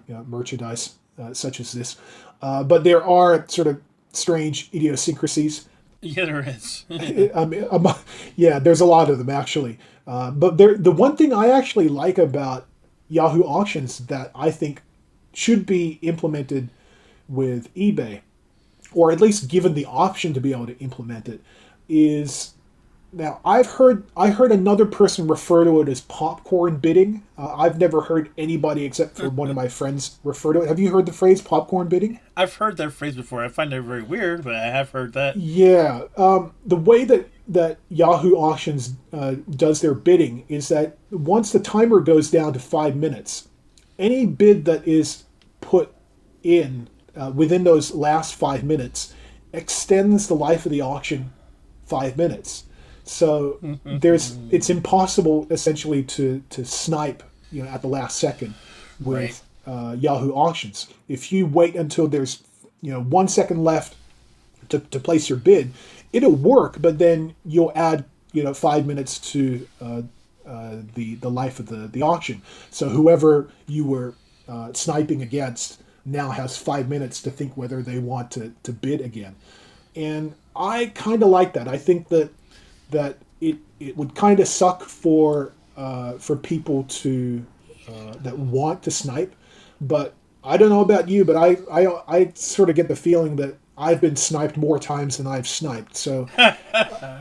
merchandise such as this, but there are sort of strange idiosyncrasies. Yeah, there is. There's a lot of them actually. But the one thing I actually like about Yahoo Auctions that I think should be implemented with eBay, or at least given the option to be able to implement it, is Now, I heard another person refer to it as popcorn bidding. I've never heard anybody except for one of my friends refer to it. Have you heard the phrase popcorn bidding? I've heard that phrase before. I find it very weird, but I have heard that. Yeah. The way that Yahoo Auctions does their bidding is that once the timer goes down to 5 minutes, any bid that is put in within those last 5 minutes extends the life of the auction 5 minutes. So it's impossible essentially to snipe at the last second with Yahoo Auctions. If you wait until there's 1 second left to place your bid, it'll work, but then you'll add 5 minutes to the life of the auction. So whoever you were sniping against now has 5 minutes to think whether they want to bid again. And I kind of like that. I think that it would kind of suck for people that want to snipe, but I don't know about you, but I sort of get the feeling that I've been sniped more times than I've sniped. So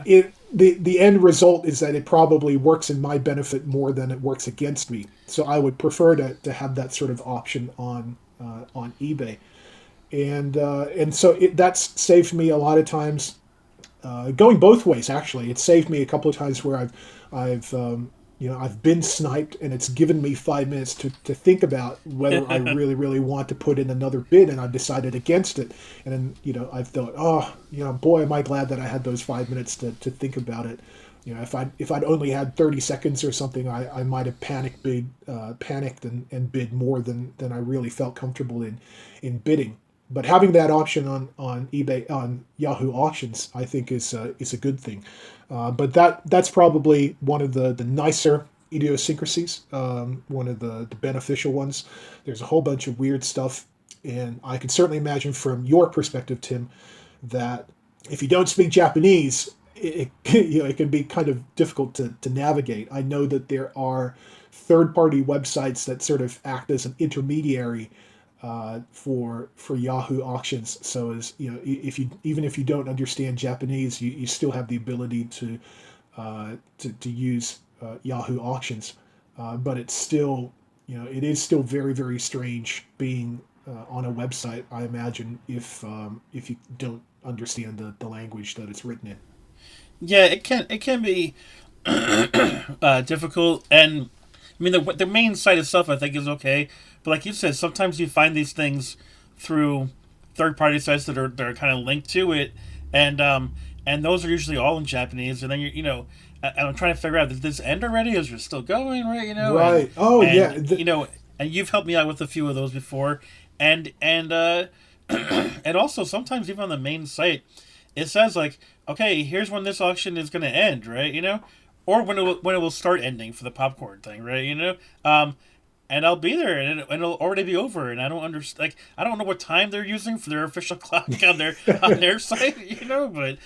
the end result is that it probably works in my benefit more than it works against me. So I would prefer to have that sort of option on eBay, and so that's saved me a lot of times. Going both ways, actually, it saved me a couple of times where I've been sniped, and it's given me 5 minutes to think about whether I really, really want to put in another bid, and I've decided against it. And then, I've thought, boy, am I glad that I had those 5 minutes to think about it. If I'd only had 30 seconds or something, I might have panicked and bid more than I really felt comfortable in bidding. But having that option on eBay, on Yahoo Auctions, I think is a good thing. But that's probably one of the nicer idiosyncrasies, one of the beneficial ones. There's a whole bunch of weird stuff, and I can certainly imagine from your perspective, Tim, that if you don't speak Japanese, it can be kind of difficult to navigate. I know that there are third-party websites that sort of act as an intermediary for Yahoo Auctions. So even if you don't understand Japanese, you still have the ability to use Yahoo Auctions. But it's still it is still very, very strange being on a website, I imagine, if you don't understand the language that it's written in. Yeah, it can be difficult, and I mean the main site itself I think is okay, but like you said, sometimes you find these things through third party sites that are kind of linked to it, and those are usually all in Japanese, and then and I'm trying to figure out, did this end already? Is it still going? Right? Right. And you've helped me out with a few of those before, and and also sometimes even on the main site, it says like, okay, here's when this auction is going to end, right? Or when it will start ending for the popcorn thing, right? And I'll be there, and it'll already be over, and I don't understand. Like, I don't know what time they're using for their official clock on their site, but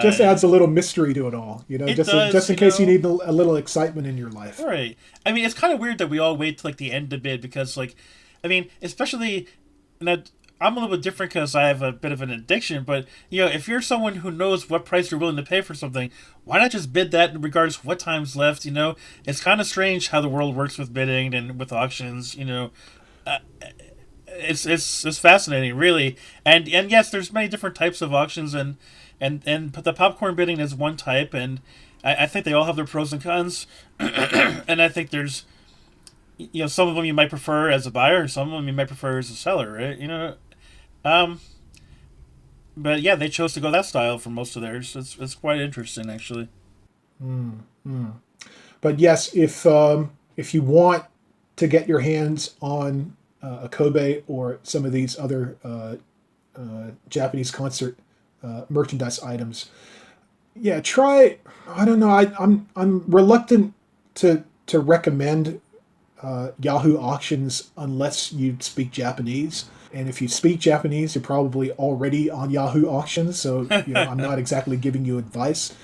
just adds a little mystery to it all, just in case you need a little excitement in your life. Right. I mean, it's kind of weird that we all wait till like the end to bid because, like, I mean, especially, and I'm a little bit different because I have a bit of an addiction, but, if you're someone who knows what price you're willing to pay for something, why not just bid that regardless of what time's left, It's kind of strange how the world works with bidding and with auctions, It's fascinating, really. And yes, there's many different types of auctions, and the popcorn bidding is one type, and I think they all have their pros and cons. And I think there's, some of them you might prefer as a buyer, and some of them you might prefer as a seller, right? But yeah, they chose to go that style for most of theirs. It's quite interesting, actually. But yes, if you want to get your hands on a Kobe or some of these other Japanese concert merchandise items, yeah, try. I don't know. I'm reluctant to recommend Yahoo Auctions unless you speak Japanese. And if you speak Japanese, you're probably already on Yahoo Auctions, so I'm not exactly giving you advice.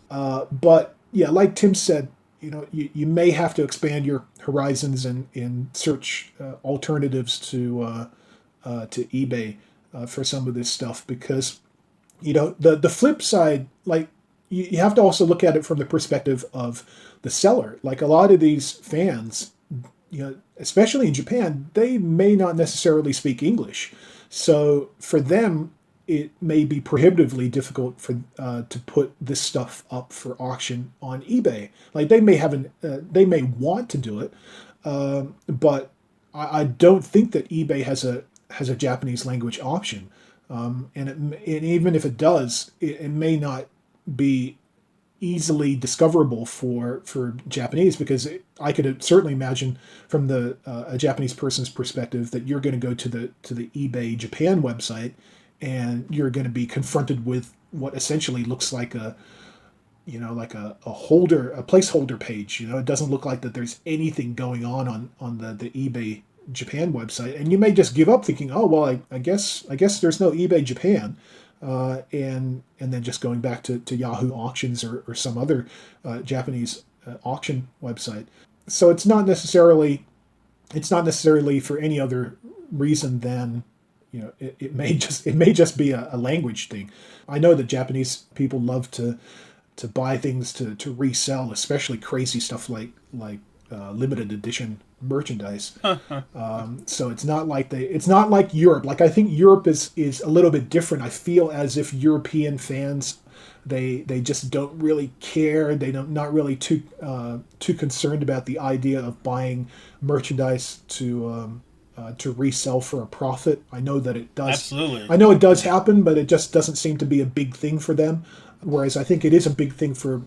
But yeah, like Tim said, you may have to expand your horizons and search alternatives to eBay for some of this stuff, because the flip side, like you have to also look at it from the perspective of the seller. Like a lot of these fans, especially in Japan, they may not necessarily speak English. So for them, it may be prohibitively difficult for to put this stuff up for auction on eBay. Like they may want to do it, but I don't think that eBay has a Japanese language option. And even if it does, it may not be easily discoverable for Japanese, because I could certainly imagine from a Japanese person's perspective that you're going to go to the eBay Japan website and you're going to be confronted with what essentially looks like a placeholder page. It doesn't look like that there's anything going on the eBay Japan website, and you may just give up thinking, oh well, I guess there's no eBay Japan, and then just going back to Yahoo Auctions or some other Japanese auction website. So it's not necessarily for any other reason than it may just be a language thing. I know that Japanese people love to buy things to resell, especially crazy stuff like limited edition merchandise. So it's not like Europe. Like I think Europe is a little bit different. I feel as if European fans, they just don't really care. Not really too concerned about the idea of buying merchandise to resell for a profit. I know that it does. Absolutely. I know it does happen, but it just doesn't seem to be a big thing for them. Whereas I think it is a big thing for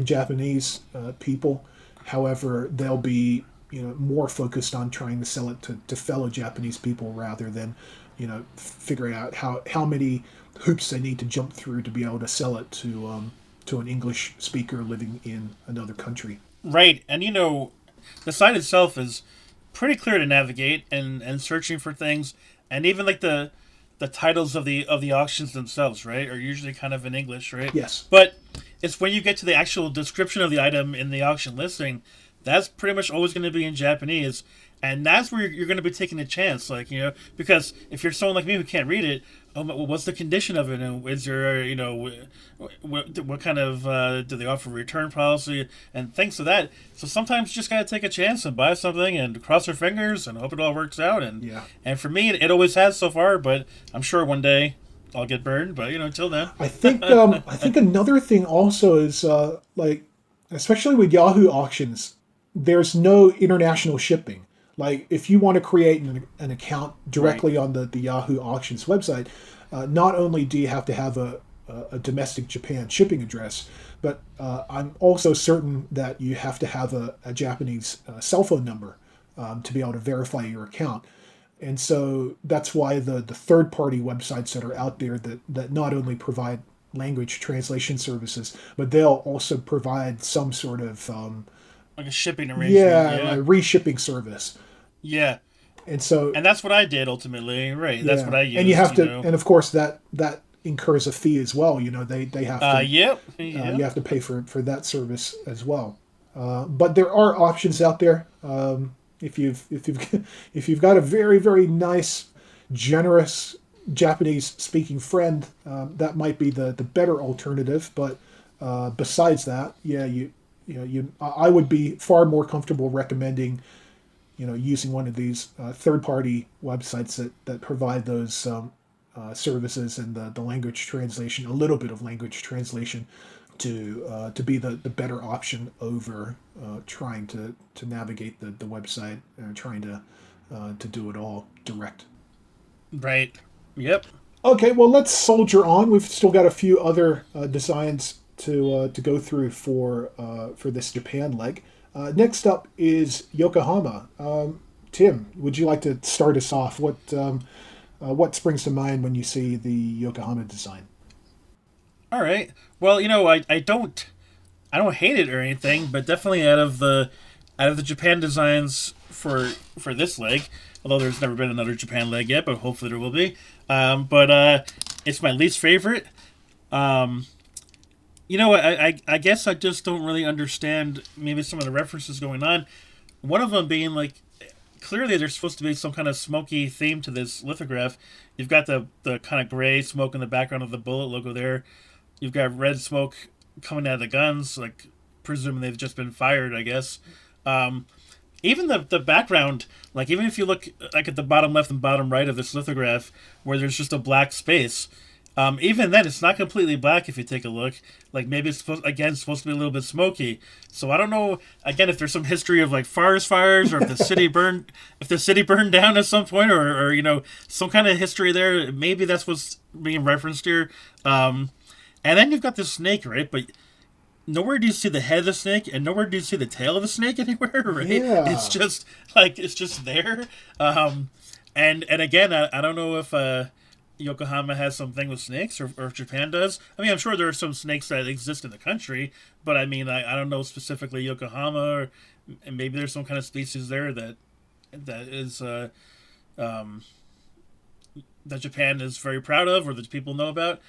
Japanese people. However, they'll be more focused on trying to sell it to fellow Japanese people rather than figuring out how many hoops they need to jump through to be able to sell it to an English speaker living in another country. Right, and the site itself is pretty clear to navigate and searching for things, and even like the titles of the auctions themselves, right, are usually kind of in English, right? Yes. But it's when you get to the actual description of the item in the auction listing, that's pretty much always going to be in Japanese, and that's where you're going to be taking a chance, because if you're someone like me who can't read it, what's the condition of it, and is there, what kind of do they offer a return policy and things of that. So sometimes you just got to take a chance and buy something and cross your fingers and hope it all works out. And for me, it always has so far, but I'm sure one day I'll get burned. But until then, I think another thing also is especially with Yahoo Auctions, there's no international shipping. Like if you want to create an account directly on the Yahoo Auctions website, not only do you have to have a domestic Japan shipping address, but I'm also certain that you have to have a Japanese cell phone number to be able to verify your account. And so that's why the third-party websites that are out there that not only provide language translation services, but they'll also provide some sort of like a shipping arrangement. A reshipping service. Yeah. And that's what I did ultimately, right? Yeah. That's what I used. And you have to, and of course that incurs a fee as well. They have to. Yep. You have to pay for that service as well. But there are options out there. If you've got a very, very nice, generous Japanese speaking friend, that might be the better alternative. But besides that, I would be far more comfortable recommending, using one of these third-party websites that provide those services and the language translation, a little bit of language translation, to be the better option over trying to navigate the website and trying to do it all direct. Right. Yep. Okay, well, let's soldier on. We've still got a few other designs to go through for this Japan leg. Next up is Yokohama. Tim, would you like to start us off? What springs to mind when you see the Yokohama design? All right. Well, I don't hate it or anything, but definitely out of the Japan designs for this leg, although there's never been another Japan leg yet, but hopefully there will be. But it's my least favorite. I guess I just don't really understand maybe some of the references going on. One of them being like, clearly there's supposed to be some kind of smoky theme to this lithograph. You've got the kind of gray smoke in the background of the bullet logo there. You've got red smoke coming out of the guns, like presuming they've just been fired, I guess. Um, Even the background, like even if you look like at the bottom left and bottom right of this lithograph, where there's just a black space, even then it's not completely black if you take a look. Like maybe it's supposed to be a little bit smoky. So I don't know again if there's some history of like forest fires, or if the city burned down at some point, or some kind of history there. Maybe that's what's being referenced here. And then you've got this snake, right? But nowhere do you see the head of the snake, and nowhere do you see the tail of the snake anywhere, right? Yeah. It's just there. And again, I don't know if Yokohama has something with snakes, or if Japan does. I mean, I'm sure there are some snakes that exist in the country, but I mean, I don't know specifically Yokohama, and maybe there's some kind of species there that is that Japan is very proud of, or that people know about.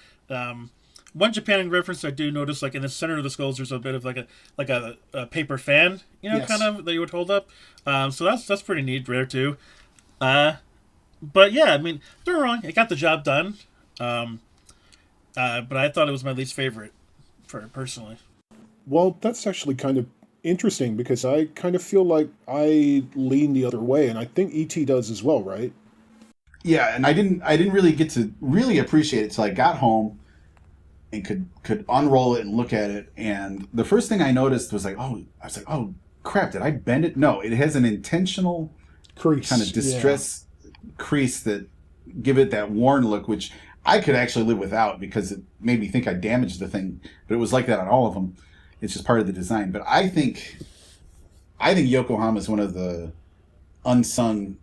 One Japan reference I do notice, like in the center of the skulls, there's a bit of like a paper fan, Yes. kind of that you would hold up. So that's pretty neat there too. But yeah, I mean, they're wrong. It got the job done. But I thought it was my least favorite, personally. Well, that's actually kind of interesting, because I kind of feel like I lean the other way, and I think ET does as well, right? Yeah, and I didn't really get to really appreciate it till I got home and could unroll it and look at it. And the first thing I noticed was oh crap, did I bend it? No, it has an intentional Crease. kind of distress crease that give it that worn look, which I could actually live without, because it made me think I damaged the thing. But it was like that on all of them. It's just part of the design. But I think Yokohama is one of the unsung.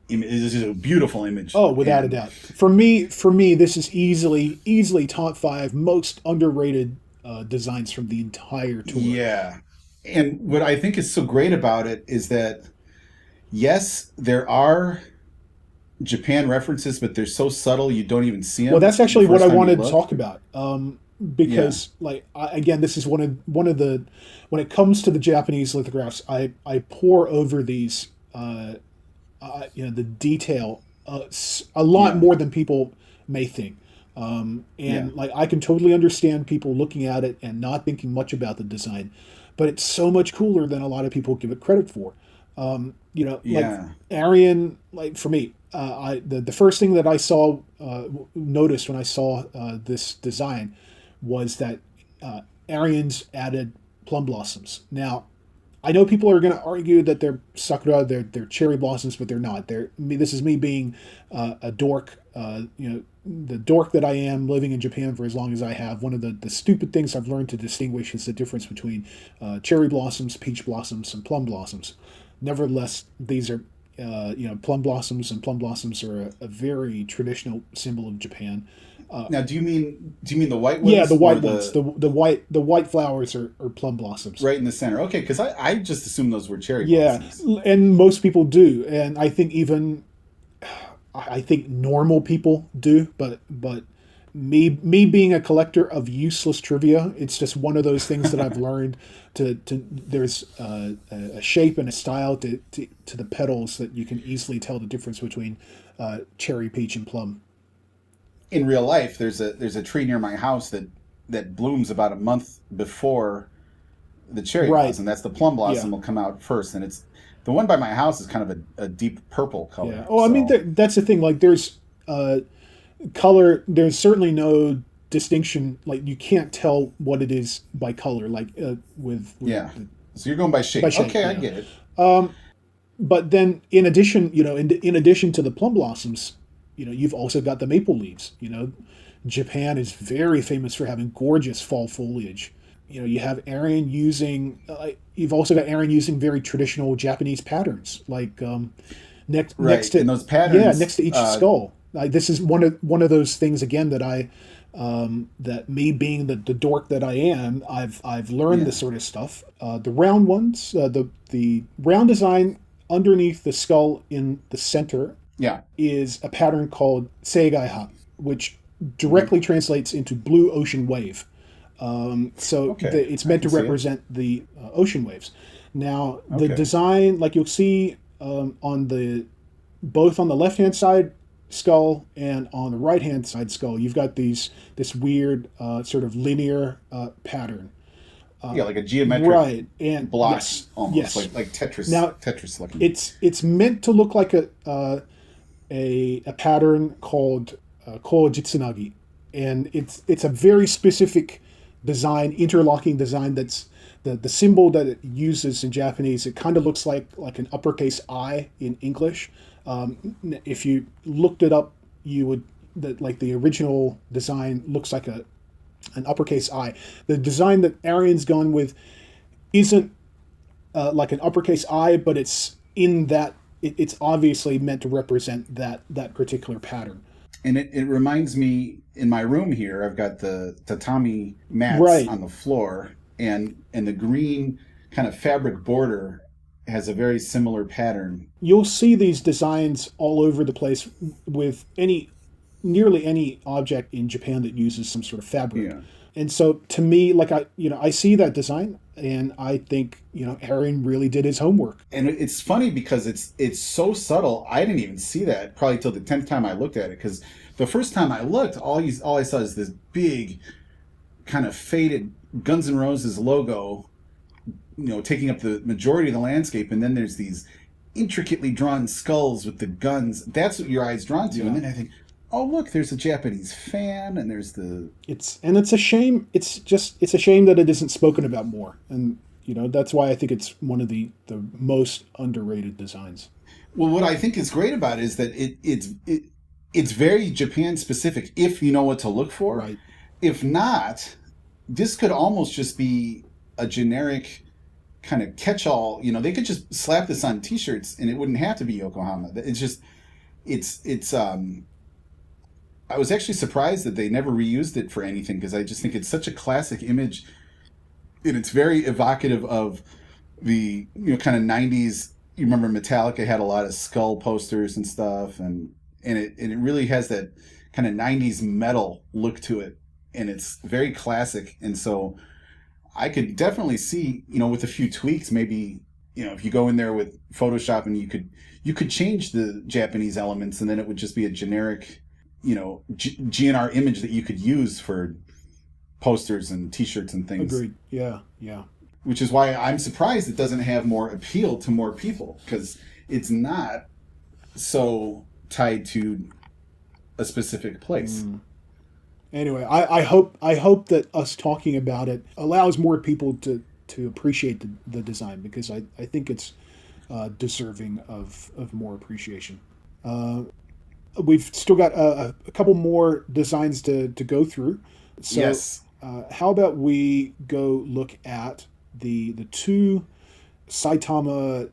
This is a beautiful image. Oh, without a doubt. For me, this is easily top 5 most underrated designs from the entire tour. Yeah. And what I think is so great about it is that, yes, there are Japan references, but they're so subtle you don't even see them. Well, that's actually what I wanted to talk about. Because, again, this is one of the, when it comes to the Japanese lithographs, I pore over these. The detail a lot more than people may think. I can totally understand people looking at it and not thinking much about the design, but it's so much cooler than a lot of people give it credit for. Like Arian, like for me, the first thing that I noticed when I saw this design was that Arian's added plum blossoms. Now, I know people are going to argue that they're sakura, they're cherry blossoms, but they're not. This is me being a dork, the dork that I am, living in Japan for as long as I have. One of the stupid things I've learned to distinguish is the difference between cherry blossoms, peach blossoms, and plum blossoms. Nevertheless, these are, plum blossoms, and plum blossoms are a very traditional symbol of Japan. Now, do you mean the white ones? Yeah, the white ones. The white flowers are plum blossoms. Right in the center. Okay, because I just assumed those were cherry blossoms. Yeah, and most people do, and I think normal people do, but me being a collector of useless trivia, it's just one of those things that I've learned to there's a shape and a style to the petals that you can easily tell the difference between cherry, peach, and plum. In real life, there's a tree near my house that blooms about a month before the cherry blossom. That's the plum blossom will come out first, and it's the one by my house is kind of a deep purple color. Yeah. Oh, I mean that's the thing. Like there's color. There's certainly no distinction. Like you can't tell what it is by color. Like with so you're going by shape. Okay, I get it. But then in addition, in addition to the plum blossoms, you've also got the maple leaves. Japan is very famous for having gorgeous fall foliage. You have Arian using. You've also got Arian using very traditional Japanese patterns, like next to and those patterns. Yeah, next to each skull. This is one of those things again that that me being the dork that I am, I've learned this sort of stuff. The round ones, the round design underneath the skull in the center. Is a pattern called Seigaiha, which directly translates into blue ocean wave. It's meant to represent the ocean waves. Now, the design, like you'll see both on the left-hand side skull, and on the right hand side skull, you've got this weird sort of linear pattern. Like a geometric right and block, yes, almost yes. like Tetris. Now Tetris looking. It's meant to look like a pattern called Kojitsunagi, and it's a very specific design, interlocking design. That's the symbol that it uses in Japanese. It kind of looks like an uppercase I in English. If you looked it up, you would the original design looks like an uppercase I. The design that Arian's gone with isn't like an uppercase I, but it's in that it's obviously meant to represent that particular pattern. And it reminds me, in my room here, I've got the tatami mats on the floor, and the green kind of fabric border has a very similar pattern. You'll see these designs all over the place with nearly any object in Japan that uses some sort of fabric. Yeah. And so to me, I see that design and I think, Arian really did his homework. And it's funny because it's so subtle. I didn't even see that probably till the 10th time I looked at it, because the first time I looked, all I saw is this big kind of faded Guns N' Roses logo, taking up the majority of the landscape, and then there's these intricately drawn skulls with the guns. That's what your eye's drawn to. Yeah. And then I think, oh look, there's a Japanese fan, and there's it's a shame. It's a shame that it isn't spoken about more, and that's why I think it's one of the most underrated designs. Well, what I think is great about it is that it's very Japan specific if you know what to look for. Right. If not, this could almost just be a generic kind of catch-all. They could just slap this on T-shirts and it wouldn't have to be Yokohama. It's I was actually surprised that they never reused it for anything, because I just think it's such a classic image, and it's very evocative of the kind of 90s. You remember Metallica had a lot of skull posters and stuff, and it really has that kind of 90s metal look to it, and it's very classic. And so I could definitely see, with a few tweaks, maybe, if you go in there with Photoshop and you could change the Japanese elements, and then it would just be a generic, GNR image that you could use for posters and T-shirts and things. Agreed. Yeah. Which is why I'm surprised it doesn't have more appeal to more people, because it's not so tied to a specific place. Anyway, I hope that us talking about it allows more people to appreciate the design, because I think it's deserving of more appreciation. We've still got a couple more designs to go through. So, yes. How about we go look at the two Saitama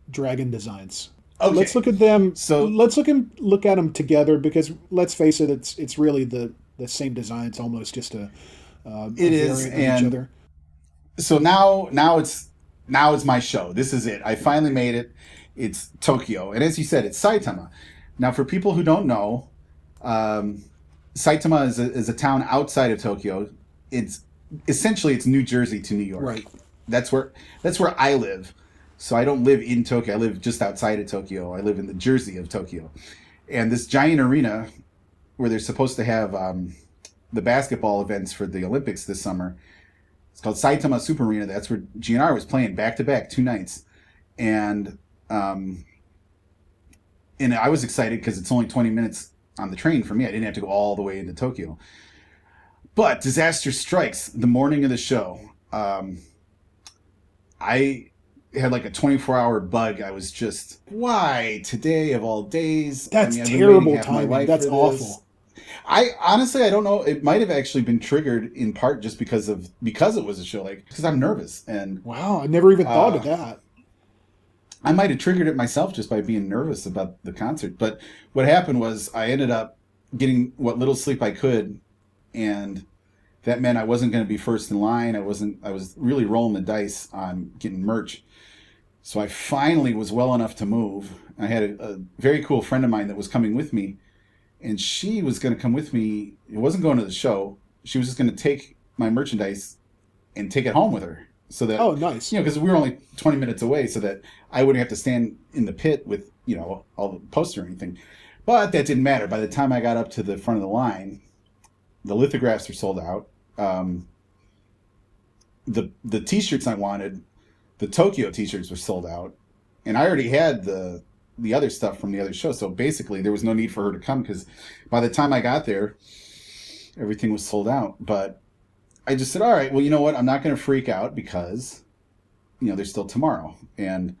dragon desigins? Okay. Let's look at them. So let's look at them together, because let's face it, it's really the same design. It's almost just a is, variant and of each other. So now it's my show. This is it. I finally made it. It's Tokyo, and as you said, it's Saitama. Now, for people who don't know, Saitama is a town outside of Tokyo. It's New Jersey to New York. Right. That's where I live. So I don't live in Tokyo. I live just outside of Tokyo. I live in the Jersey of Tokyo. And this giant arena where they're supposed to have the basketball events for the Olympics this summer, it's called Saitama Super Arena. That's where GNR was playing back-to-back 2 nights. And I was excited because it's only 20 minutes on the train for me. I didn't have to go all the way into Tokyo. But disaster strikes the morning of the show. I had like a 24-hour bug. I was just, why today of all days? That's terrible timing. That's awful. I honestly, I don't know. It might have actually been triggered in part just because it was a show, because I'm nervous. And wow, I never even thought of that. I might have triggered it myself just by being nervous about the concert. But what happened was I ended up getting what little sleep I could, and that meant I wasn't going to be first in line. I was really rolling the dice on getting merch. So I finally was well enough to move. I had a very cool friend of mine that was coming with me, and she was going to come with me. It wasn't going to the show. She was just going to take my merchandise and take it home with her. So that, oh, nice. Because we were only 20 minutes away, so that I wouldn't have to stand in the pit with, all the posts or anything. But that didn't matter. By the time I got up to the front of the line, the lithographs were sold out. The T-shirts I wanted, the Tokyo T-shirts were sold out, and I already had the other stuff from the other show. So basically, there was no need for her to come because by the time I got there, everything was sold out. But I just said, all right, well, you know what? I'm not going to freak out because, there's still tomorrow. And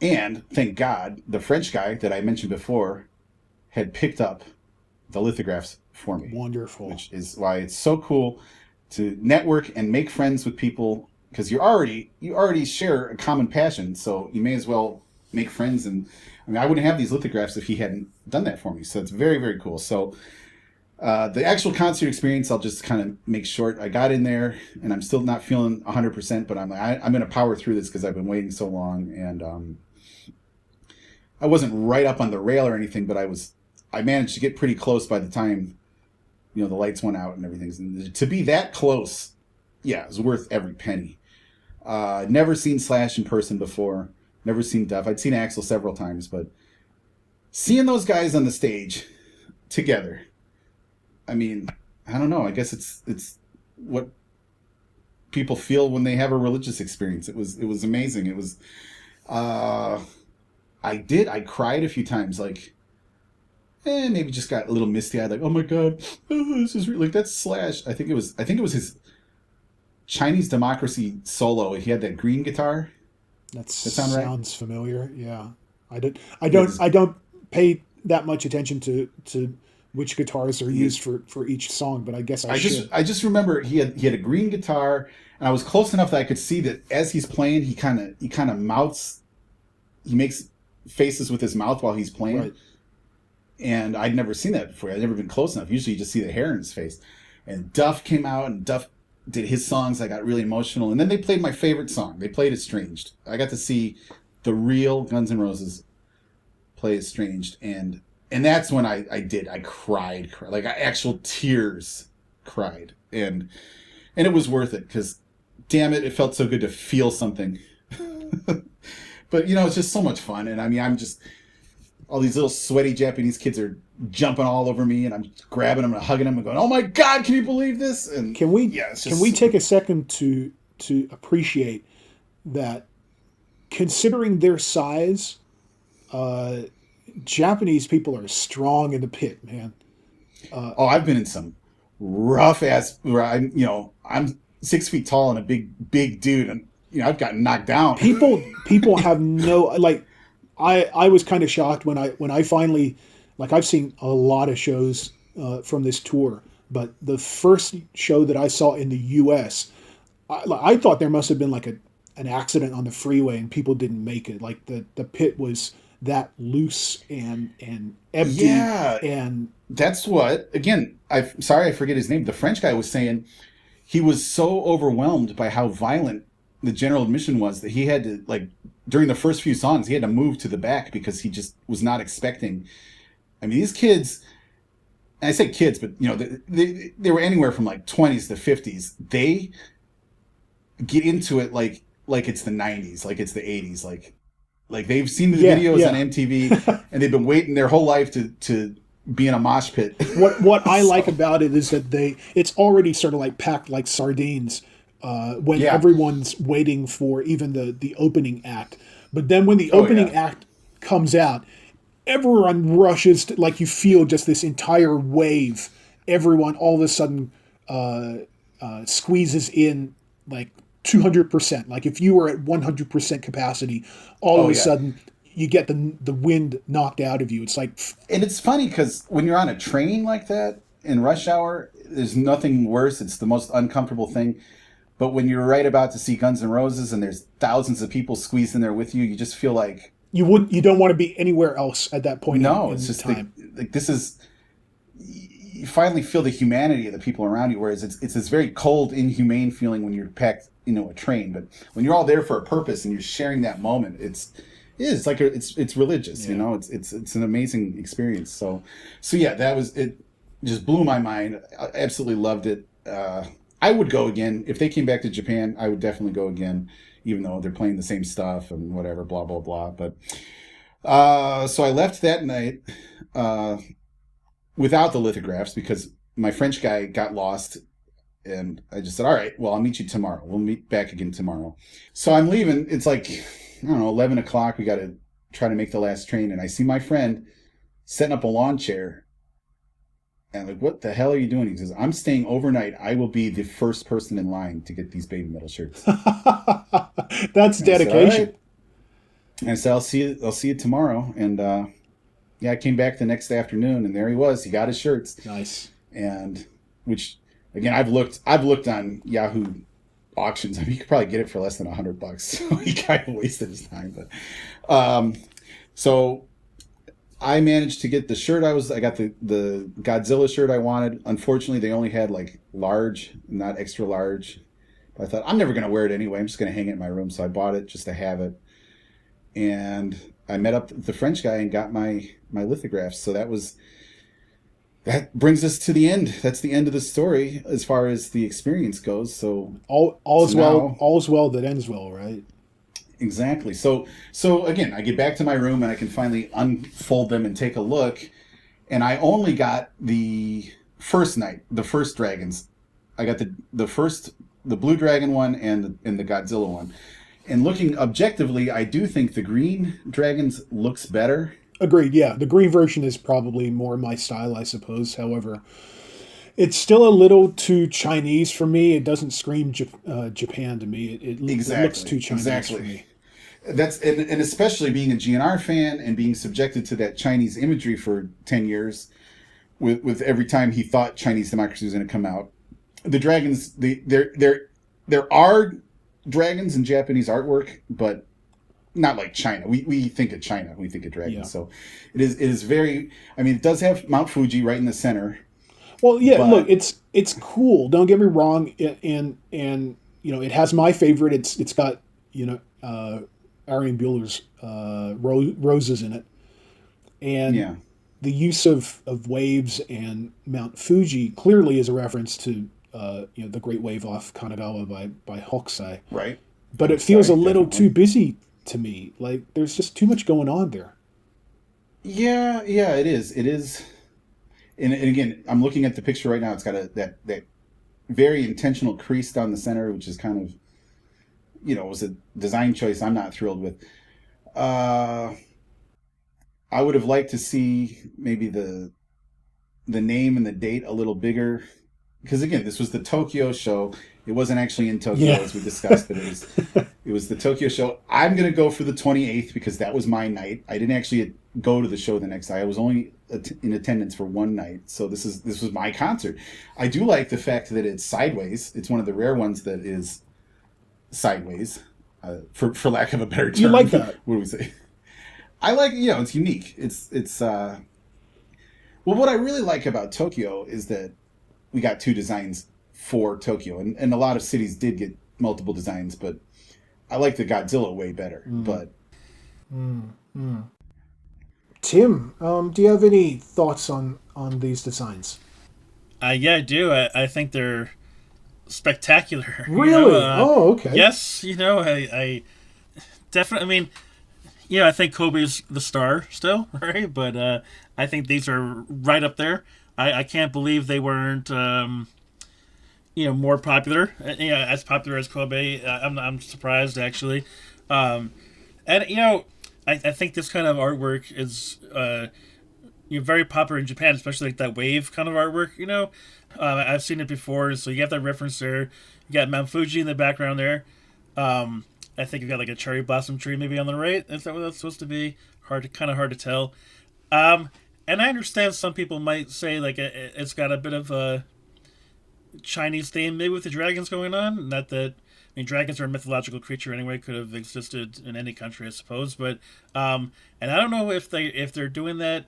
thank God, the French guy that I mentioned before had picked up the lithographs for me. Wonderful. Which is why it's so cool to network and make friends with people, because you already share a common passion. So you may as well make friends. And I wouldn't have these lithographs if he hadn't done that for me. So it's very, very cool. So the actual concert experience, I'll just kind of make short. I got in there, and I'm still not feeling 100%, but I'm going to power through this because I've been waiting so long. And I wasn't right up on the rail or anything, but I managed to get pretty close by the time, the lights went out and everything. And to be that close, yeah, it was worth every penny. Never seen Slash in person before. Never seen Duff. I'd seen Axl several times, but seeing those guys on the stage together, I mean, I don't know. I guess it's what people feel when they have a religious experience. It was amazing. It was. I cried a few times, like, maybe just got a little misty eyed, like, oh my god, this is like that's Slash. I think it was his Chinese Democracy solo. He had that green guitar. That sounds right? Familiar. Yeah, I don't pay that much attention to which guitars are used for each song, but I guess I should. I just remember he had a green guitar, and I was close enough that I could see that as he's playing, he kind of mouths, he makes faces with his mouth while he's playing. Right. And I'd never seen that before. I'd never been close enough. Usually you just see the hair in his face. And Duff came out, and Duff did his songs. I got really emotional. And then they played my favorite song. They played Estranged. I got to see the real Guns N' Roses play Estranged. And that's when I cried. Like, actual tears cried. And it was worth it because, damn it felt so good to feel something. But, it's just so much fun. And, I mean, I'm just... all these little sweaty Japanese kids are jumping all over me, and I'm grabbing them and hugging them and going, "Oh my God, can you believe this?" And can we take a second to appreciate that, considering their size, Japanese people are strong in the pit, man. I've been in some rough ass where I'm 6 feet tall and a big dude, and I've gotten knocked down. People have no like. I was kind of shocked when I finally, like, I've seen a lot of shows from this tour, but the first show that I saw in the U.S., I thought there must have been like an accident on the freeway and people didn't make it. Like the pit was that loose and empty. Yeah, and that's what. Again, I'm sorry I forget his name. The French guy was saying he was so overwhelmed by how violent the general admission was that he had to, like, during the first few songs, he had to move to the back because he just was not expecting. I mean, these kids, and I say kids, but they were anywhere from like 20s to 50s. They get into it like it's the 90s, like it's the 80s, like they've seen the videos on MTV and they've been waiting their whole life to be in a mosh pit. What I like about it is that it's already sort of like packed like sardines. When everyone's waiting for even the opening act. But then when the opening act comes out, everyone rushes to, like, you feel just this entire wave. Everyone all of a sudden squeezes in like 200%. Like if you were at 100% capacity, all of a sudden you get the wind knocked out of you. It's like... And it's funny because when you're on a train like that in rush hour, there's nothing worse. It's the most uncomfortable thing. But when you're right about to see Guns N' Roses and there's thousands of people squeezed in there with you, you just feel like you don't want to be anywhere else at that point. No, it's just time. Like this is, you finally feel the humanity of the people around you. Whereas it's this very cold, inhumane feeling when you're packed, a train. But when you're all there for a purpose and you're sharing that moment, it's religious. Yeah. It's an amazing experience. So yeah, that was it. Just blew my mind. I absolutely loved it. I would go again. If they came back to Japan, I would definitely go again, even though they're playing the same stuff and whatever, blah, blah, blah. But So I left that night without the lithographs because my French guy got lost. And I just said, all right, well, I'll meet you tomorrow. We'll meet back again tomorrow. So I'm leaving. It's like, I don't know, 11 o'clock. We got to try to make the last train. And I see my friend setting up a lawn chair. And I'm like, what the hell are you doing? He says, I'm staying overnight. I will be the first person in line to get these baby metal shirts. That's dedication. And I said, I'll see you tomorrow. And I came back the next afternoon, and there he was. He got his shirts. Nice. And which, again, I've looked on Yahoo auctions. I mean, you could probably get it for less than $100. So he kind of wasted his time. But so I managed to get the shirt. I got the Godzilla shirt I wanted. Unfortunately, they only had like large, not extra large. But I thought, I'm never going to wear it anyway. I'm just going to hang it in my room. So I bought it just to have it. And I met up with the French guy and got my lithographs. So that brings us to the end. That's the end of the story as far as the experience goes. So all is well that ends well, right? Exactly. So again, I get back to my room and I can finally unfold them and take a look. And I only got the first night, the first dragons. I got the blue dragon one and the Godzilla one. And looking objectively, I do think the green dragons looks better. Agreed. Yeah, the green version is probably more my style, I suppose. However, it's still a little too Chinese for me. It doesn't scream Japan to me. It looks too Chinese for me. That's and especially being a GNR fan and being subjected to that Chinese imagery for 10 years, with every time he thought Chinese democracy was going to come out, the dragons there are dragons in Japanese artwork, but not like China. We think of China, we think of dragons. Yeah. So it is very. I mean, it does have Mount Fuji right in the center. Well, yeah. Look, it's cool. Don't get me wrong. And it has my favorite. It's got Arian Buhler's roses in it, and the use of waves and Mount Fuji clearly is a reference to the Great Wave off Kanagawa by Hokusai. Right. But it feels a little too busy to me. Like there's just too much going on there. Yeah, it is. It is. And again, I'm looking at the picture right now. It's got that very intentional crease down the center, which is kind of, was a design choice I'm not thrilled with. I would have liked to see maybe the name and the date a little bigger. Because again, this was the Tokyo show. It wasn't actually in Tokyo as we discussed, but it was the Tokyo show. I'm going to go for the 28th because that was my night. I didn't actually go to the show the next night. I was only in attendance for one night. So this was my concert. I do like the fact that it's sideways. It's one of the rare ones that is sideways, for lack of a better term. You like that? What do we say? I like, it's unique. It's well, what I really like about Tokyo is that we got two designs for Tokyo, and a lot of cities did get multiple designs, but I like the Godzilla way better. But Tim, do you have any thoughts on these designs? Yeah, I do. I think they're spectacular. Really? Oh, okay. Yes, I definitely. I mean, I think Kobe's the star still, right? But I think these are right up there. I can't believe they weren't, more popular. As popular as Kobe. I'm surprised actually, and I think this kind of artwork is very popular in Japan, especially like that wave kind of artwork. I've seen it before, so you have that reference there. You got Mount Fuji in the background there. I think you've got like a cherry blossom tree maybe on the right. Is that what that's supposed to be? Hard to tell. And I understand some people might say like it's got a bit of a Chinese theme maybe with the dragons going on. Not that, I mean, dragons are a mythological creature anyway, could have existed in any country, I suppose. But and I don't know if they're doing that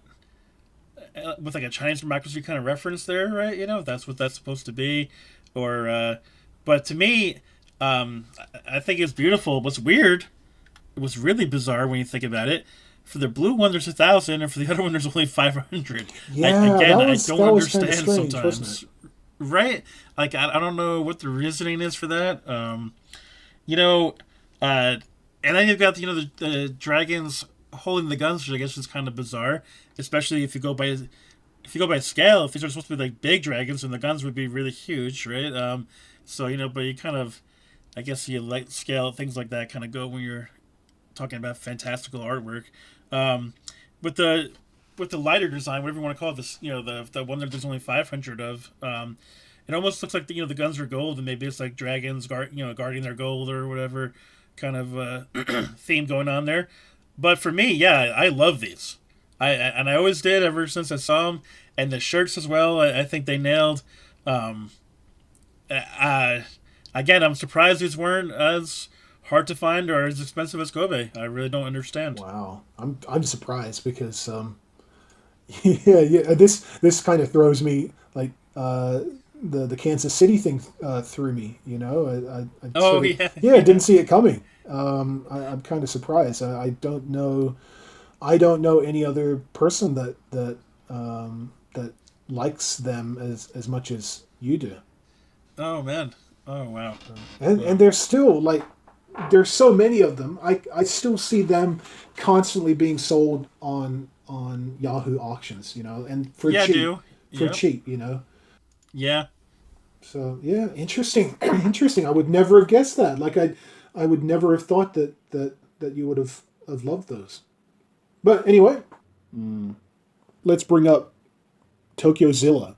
with like a Chinese democracy kind of reference there, right? If that's what that's supposed to be, or but to me, I think it's beautiful. What's weird, it was really bizarre when you think about it. For the blue one, there's 1,000, and for the other one, there's only 500. Yeah, I don't understand strange, sometimes. Right? Like, I don't know what the reasoning is for that. And then you've got, the dragons holding the guns, which I guess is kind of bizarre, especially if you go by scale. If these are supposed to be like big dragons, then the guns would be really huge, right? So but you kind of, I guess you like scale things like that kind of go when you're talking about fantastical artwork. With the lighter design, whatever you want to call it, this the one that there's only 500 of. It almost looks like the guns are gold, and maybe it's like dragons guarding their gold or whatever kind of theme going on there. But for me, yeah, I love these. I always did ever since I saw them, and the shirts as well. I think they nailed. Again, I'm surprised these weren't as hard to find or as expensive as Kobe. I really don't understand. Wow, I'm surprised because yeah. This kind of throws me like the Kansas City thing threw me. I didn't see it coming. I'm kind of surprised. I don't know. I don't know any other person that likes them as much as you do. Oh man! Oh wow! And there's still like there's so many of them. I still see them constantly being sold on Yahoo auctions. And for cheap. Cheap. Yeah. So yeah, interesting. Interesting. I would never have guessed that. Like I would never have thought that you would have loved those. But anyway, let's bring up Tokyo Zilla.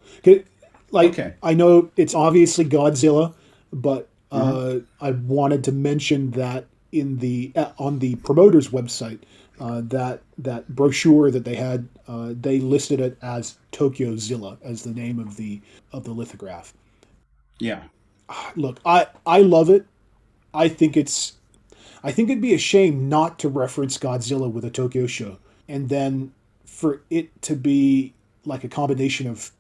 Okay. I know it's obviously Godzilla, but I wanted to mention that in the on the promoter's website, that brochure that they had, they listed it as Tokyo Zilla as the name of the lithograph. Yeah. Look, I love it. I think it'd be a shame not to reference Godzilla with a Tokyo show, and then for it to be like a combination of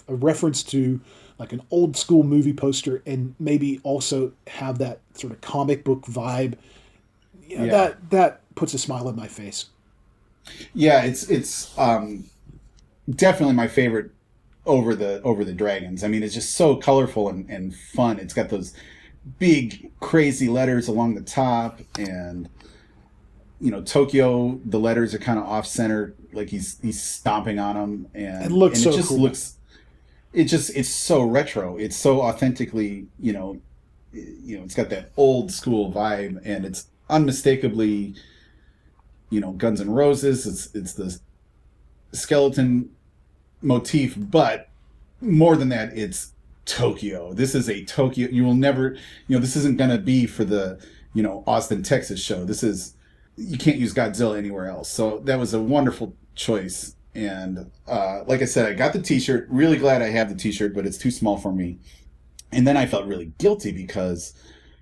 a reference to like an old school movie poster and maybe also have that sort of comic book vibe. That puts a smile on my face. Yeah, it's definitely my favorite over the dragons. I mean, it's just so colorful and fun. It's got those big crazy letters along the top, and Tokyo, the letters are kind of off center, like he's stomping on them, and it just cool. It's so retro. It's so authentically, it's got that old school vibe, and it's unmistakably, Guns N' Roses. It's the skeleton motif, but more than that, it's Tokyo. This is a Tokyo. You will never, this isn't going to be for the, Austin, Texas show. You can't use Godzilla anywhere else. So that was a wonderful choice. And like I said, I got the t-shirt. Really glad I have the t-shirt, but it's too small for me. And then I felt really guilty because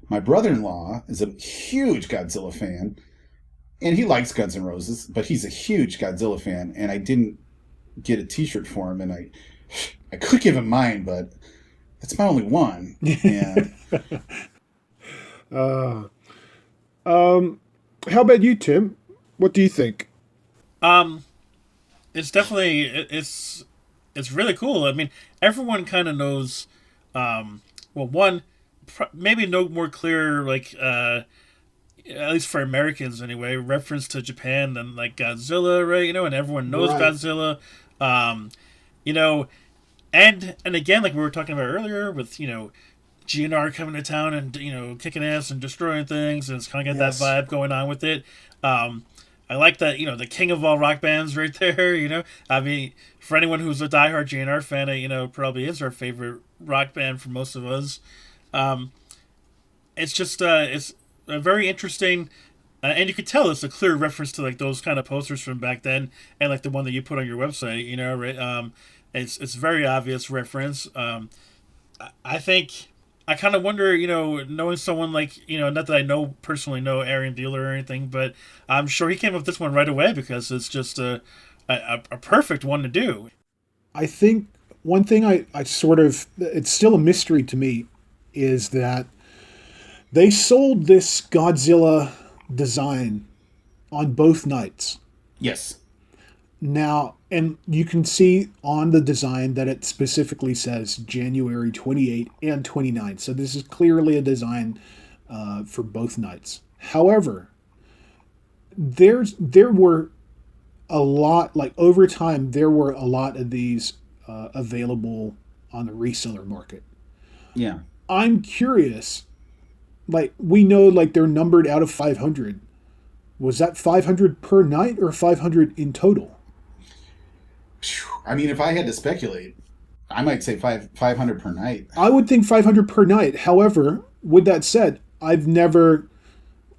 my brother-in-law is a huge Godzilla fan, and he likes Guns N' Roses, but he's a huge Godzilla fan, and I didn't get a t-shirt for him, and I could give him mine, but that's my only one. And how about you, Tim? What do you think? It's definitely it's really cool. I mean, everyone kind of knows. Maybe no more clear, like at least for Americans anyway, reference to Japan than like Godzilla, right? And everyone knows Godzilla. And again, like we were talking about earlier, with GNR coming to town and kicking ass and destroying things, and it's kind of got that vibe going on with it. I like that, the king of all rock bands right there, I mean, for anyone who's a diehard GNR fan, probably is our favorite rock band for most of us. It's just, it's a very interesting, and you could tell it's a clear reference to like those kind of posters from back then, and like the one that you put on your website, right? It's very obvious reference. I think, I kind of wonder, knowing someone like, not that I personally know Arian Buhler or anything, but I'm sure he came up with this one right away because it's just a perfect one to do. I think one thing I sort of, it's still a mystery to me, is that they sold this Godzilla design on both nights. Yes. Now, and you can see on the design that it specifically says January 28 and 29. So this is clearly a design for both nights. However, there were a lot, like over time, there were a lot of these available on the reseller market. Yeah. I'm curious, like we know like they're numbered out of 500. Was that 500 per night or 500 in total? I mean, if I had to speculate, I might say 500 per night. I would think 500 per night. However, with that said, I've never,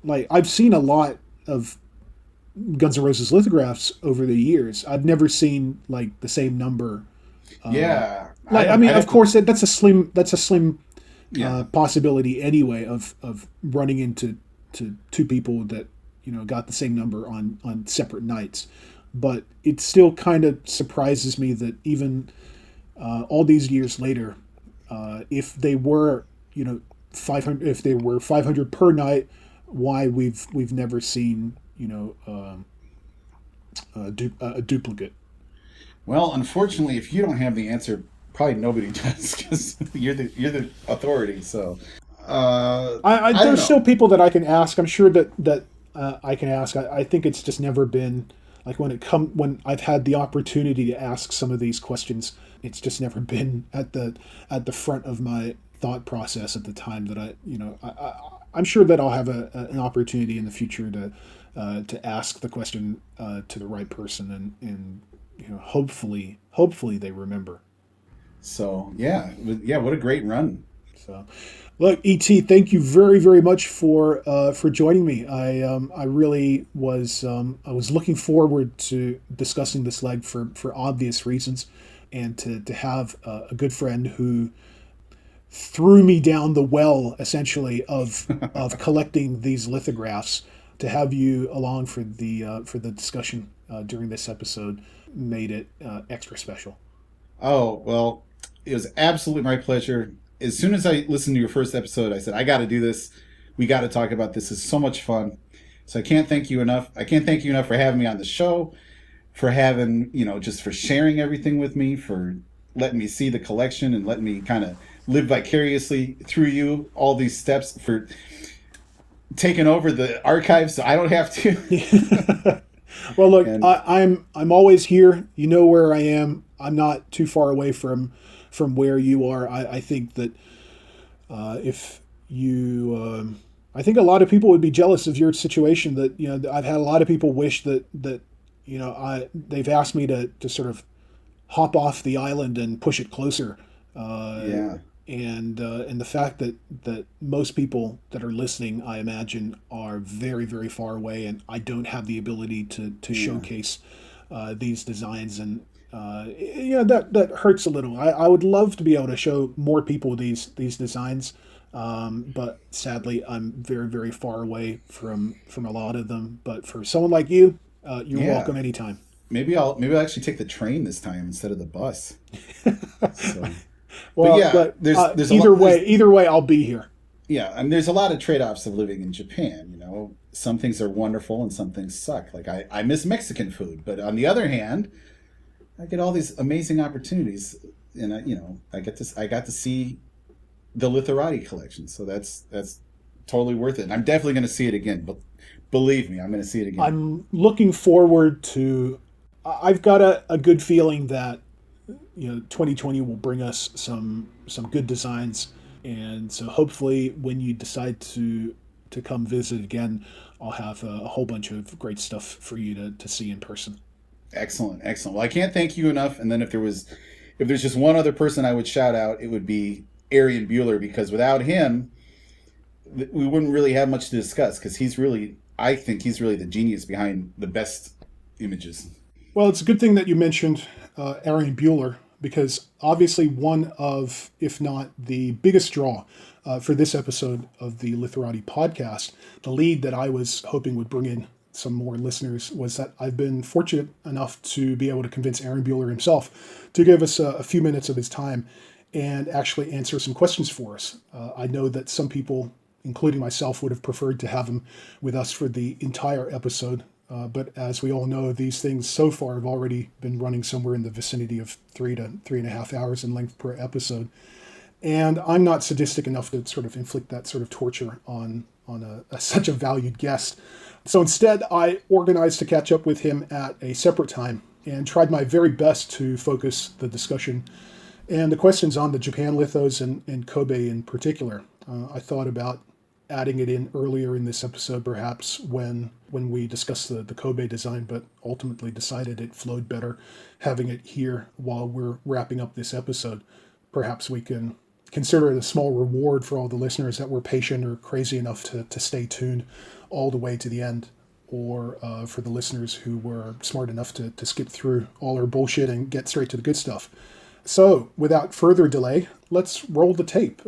like, I've seen a lot of Guns N' Roses lithographs over the years. I've never seen like the same number. Yeah. Like, I mean, of course, that's a slim Yeah. possibility anyway of running into two people that got the same number on separate nights. But it still kind of surprises me that even all these years later, if they were 500, if they were 500 per night, why we've never seen a duplicate. Well, unfortunately, if you don't have the answer, probably nobody does, because you're the authority. So there's still people that I can ask. I'm sure that I can ask. I think it's just never been like when I've had the opportunity to ask some of these questions, it's just never been at the front of my thought process at the time that I'm sure that I'll have an opportunity in the future to ask the question to the right person and hopefully they remember. So yeah, what a great run. So, look, E.T., thank you very, very much for joining me. I really was I was looking forward to discussing this leg for obvious reasons, and to have a good friend who threw me down the well essentially of collecting these lithographs. To have you along for the discussion during this episode made it extra special. Oh, well, it was absolutely my pleasure. As soon as I listened to your first episode, I said, I got to do this. We got to talk about this. It's so much fun. So I can't thank you enough. I can't thank you enough for having me on the show, for having, just for sharing everything with me, for letting me see the collection and letting me kind of live vicariously through you, all these steps, for taking over the archive so I don't have to. Well, look, I'm always here. You know where I am. I'm not too far away from where you are. I think that if you, I think a lot of people would be jealous of your situation. That I've had a lot of people wish that they've asked me to sort of hop off the island and push it closer. Yeah. And the fact that most people that are listening, I imagine, are very, very far away, and I don't have the ability to showcase these designs, and that hurts a little. I would love to be able to show more people these designs, but sadly, I'm very, very far away from a lot of them. But for someone like you, you're welcome anytime. Maybe I'll actually take the train this time instead of the bus. So. Well, but there's either way, I'll be here. Yeah, I mean, there's a lot of trade-offs of living in Japan. Some things are wonderful and some things suck. Like I miss Mexican food, but on the other hand, I get all these amazing opportunities, and I got to see the Lithorati collection, so that's totally worth it. And I'm definitely going to see it again. But believe me, I'm going to see it again. I'm looking forward to. I've got a good feeling that 2020 will bring us some good designs, and so hopefully when you decide to come visit again, I'll have a whole bunch of great stuff for you to see in person. Excellent. Well, I can't thank you enough. And then if there's just one other person I would shout out, it would be Arian Buhler, because without him, we wouldn't really have much to discuss, because I think he's really the genius behind the best images. Well, it's a good thing that you mentioned Arian Buhler, because obviously one of, if not the biggest draw for this episode of the Lithorati podcast, the lead that I was hoping would bring in some more listeners, was that I've been fortunate enough to be able to convince Arian Buhler himself to give us a few minutes of his time and actually answer some questions for us. I know that some people, including myself, would have preferred to have him with us for the entire episode. But as we all know, these things so far have already been running somewhere in the vicinity of 3 to 3.5 hours in length per episode. And I'm not sadistic enough to sort of inflict that sort of torture on on such a valued guest. So instead, I organized to catch up with him at a separate time and tried my very best to focus the discussion and the questions on the Japan lithos and Kobe in particular. I thought about adding it in earlier in this episode, perhaps when we discussed the Kobe design, but ultimately decided it flowed better having it here while we're wrapping up this episode. Perhaps we can consider it a small reward for all the listeners that were patient or crazy enough to stay tuned all the way to the end, or for the listeners who were smart enough to skip through all our bullshit and get straight to the good stuff. So, without further delay, let's roll the tape.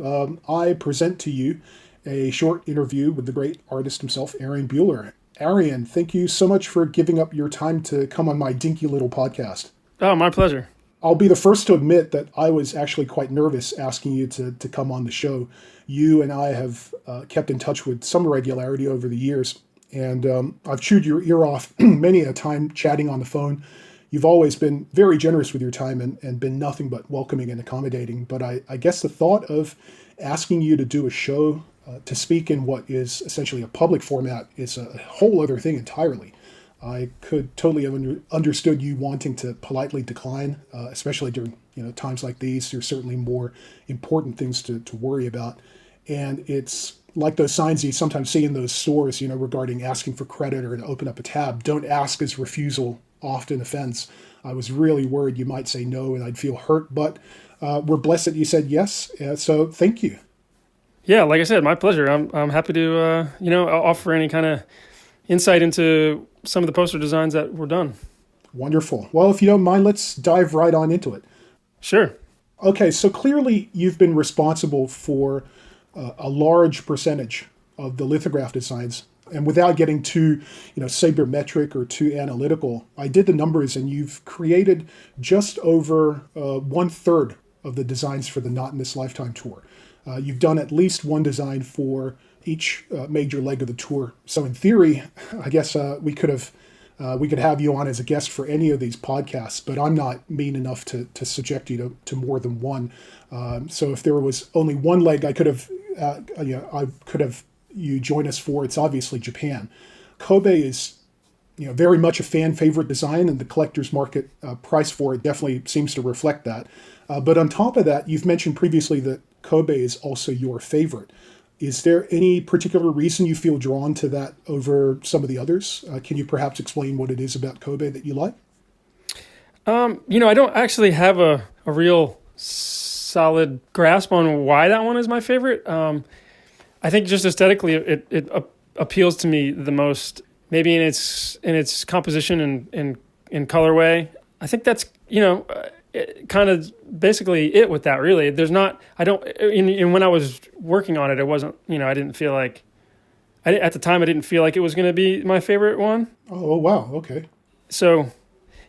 I present to you a short interview with the great artist himself, Arian Buhler. Arian, thank you so much for giving up your time to come on my dinky little podcast. Oh, my pleasure. I'll be the first to admit that I was actually quite nervous asking you to come on the show. You and I have kept in touch with some regularity over the years, and I've chewed your ear off many a time chatting on the phone. You've always been very generous with your time and been nothing but welcoming and accommodating. But I guess the thought of asking you to do a show, to speak in what is essentially a public format, is a whole other thing entirely. I could totally have understood you wanting to politely decline, especially during times like these. There's certainly more important things to worry about. And it's like those signs you sometimes see in those stores, regarding asking for credit or to open up a tab. Don't ask as refusal often offends. I was really worried you might say no and I'd feel hurt, but we're blessed that you said yes. So thank you. Yeah, like I said, my pleasure. I'm happy to offer any kind of insight into some of the poster designs that were done. Wonderful. Well, if you don't mind, let's dive right on into it. Sure. Okay, so clearly you've been responsible for a large percentage of the lithograph designs. And without getting too, sabermetric or too analytical, I did the numbers, and you've created just over 1/3 of the designs for the Not in This Lifetime tour. You've done at least one design for each major leg of the tour. So in theory, I guess we could have you on as a guest for any of these podcasts, but I'm not mean enough to subject you to more than one. So if there was only one leg I could have you join us for, it's obviously Japan. Kobe is very much a fan favorite design, and the collector's market price for it definitely seems to reflect that. But on top of that, you've mentioned previously that Kobe is also your favorite. Is there any particular reason you feel drawn to that over some of the others? Can you perhaps explain what it is about Kobe that you like? I don't actually have a real solid grasp on why that one is my favorite. I think just aesthetically, it appeals to me the most. Maybe in its composition and colorway. I think that's kind of basically it with that. Really, there's not. I don't. And when I was working on it, it wasn't. I didn't feel like. At the time, I didn't feel like it was going to be my favorite one. Oh wow! Okay. So,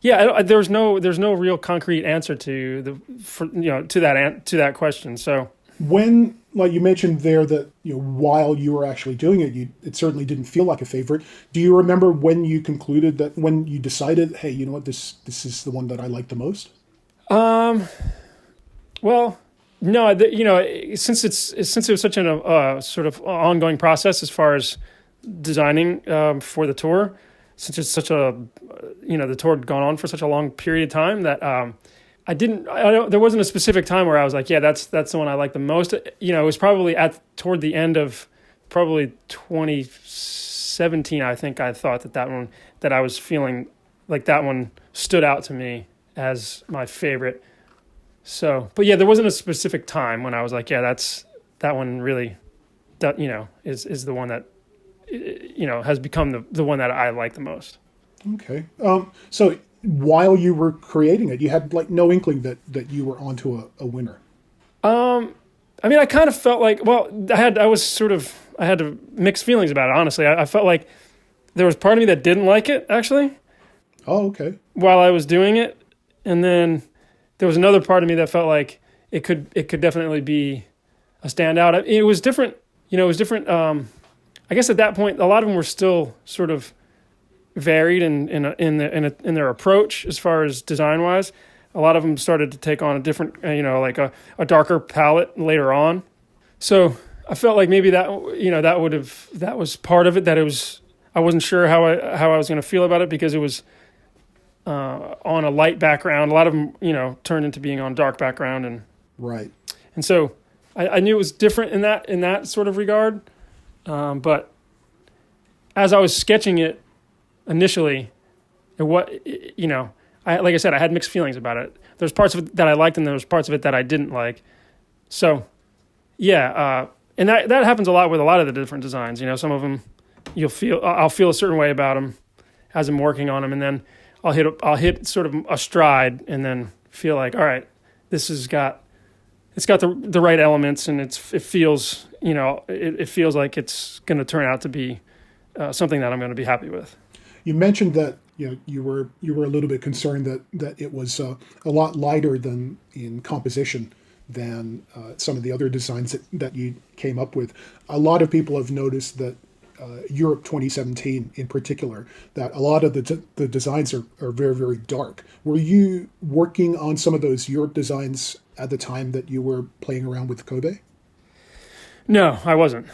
yeah, there's no real concrete answer to that question. So when, like you mentioned there, that while you were actually doing it, it certainly didn't feel like a favorite. Do you remember when you concluded that, when you decided, hey, you know what, this is the one that I like the most? Well, no, since it was such a sort of ongoing process as far as designing for the tour, since it's such a the tour had gone on for such a long period of time that there wasn't a specific time where I was like, yeah, that's the one I like the most. It was probably toward the end of probably 2017. I think I thought that I was feeling like that one stood out to me as my favorite. So, but yeah, there wasn't a specific time when I was like, yeah, that one really, is the one that, has become the one that I like the most. Okay. So while you were creating it, you had like no inkling that you were onto a winner. I kind of felt like, I had mixed feelings about it. Honestly, I felt like there was part of me that didn't like it actually. Oh, okay. While I was doing it. And then there was another part of me that felt like it could definitely be a standout. It was different, I guess at that point, a lot of them were still sort of varied in their approach as far as design wise. A lot of them started to take on a different, like a darker palette later on. So I felt like maybe that that was part of it. That it was, I wasn't sure how I was going to feel about it because it was on a light background. A lot of them, turned into being on dark background, and right. And so I knew it was different in that sort of regard. But as I was sketching it initially, like I said, I had mixed feelings about it. There's parts of it that I liked, and there was parts of it that I didn't like. So, yeah, and that happens a lot with a lot of the different designs. Some of them I'll feel a certain way about them as I'm working on them, and then I'll hit sort of a stride, and then feel like, all right, it's got the right elements, and it feels it feels like it's going to turn out to be something that I'm going to be happy with. You mentioned that you were a little bit concerned that it was a lot lighter than in composition than some of the other designs that you came up with. A lot of people have noticed that Europe 2017 in particular, that a lot of the designs are very, very dark. Were you working on some of those Europe designs at the time that you were playing around with Kobe? No, I wasn't.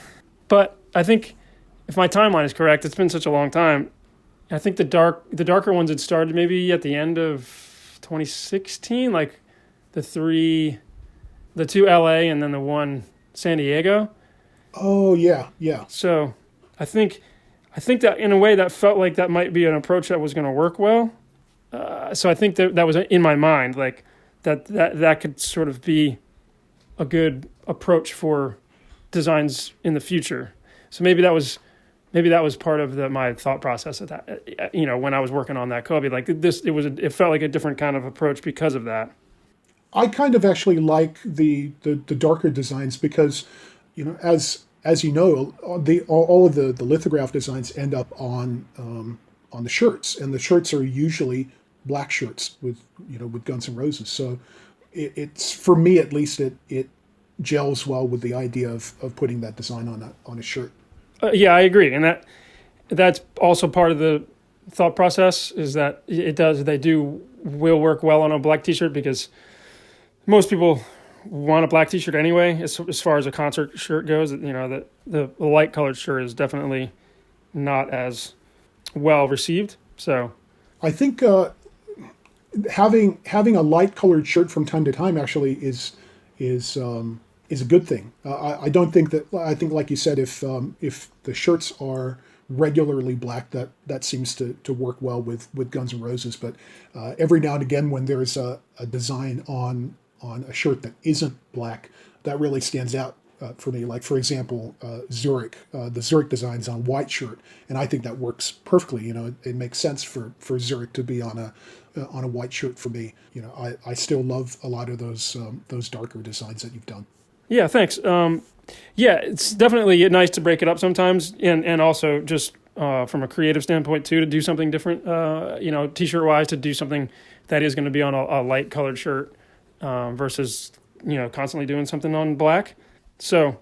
But I think if my timeline is correct, it's been such a long time. I think the darker ones had started maybe at the end of 2016, like the two LA and then the one San Diego. Oh yeah, yeah. So I think that in a way that felt like that might be an approach that was going to work well. So I think that was in my mind, like that could sort of be a good approach for designs in the future. So maybe that was part of my thought process at that, when I was working on that Kobe, like this, it felt like a different kind of approach because of that. I kind of actually like the darker designs because, as you know, all of the lithograph designs end up on the shirts, and the shirts are usually black shirts with Guns N' Roses. So it's, for me at least, it gels well with the idea of putting that design on a shirt. Yeah, I agree, and that's also part of the thought process, is that they will work well on a black T-shirt, because most people want a black T-shirt anyway. As far as a concert shirt goes, the light colored shirt is definitely not as well received. So I think having a light colored shirt from time to time actually is a good thing. I don't think that. I think, like you said, if the shirts are regularly black, that seems to work well with Guns N' Roses. But every now and again, when there's a design on a shirt that isn't black, that really stands out for me. Like, for example, Zurich, the Zurich designs on white shirt, and I think that works perfectly. It makes sense for Zurich to be on a white shirt for me. I still love a lot of those darker designs that you've done. Yeah, thanks. Yeah, it's definitely nice to break it up sometimes, and also just from a creative standpoint too, to do something different. T-shirt wise, to do something that is going to be on a light colored shirt versus constantly doing something on black. So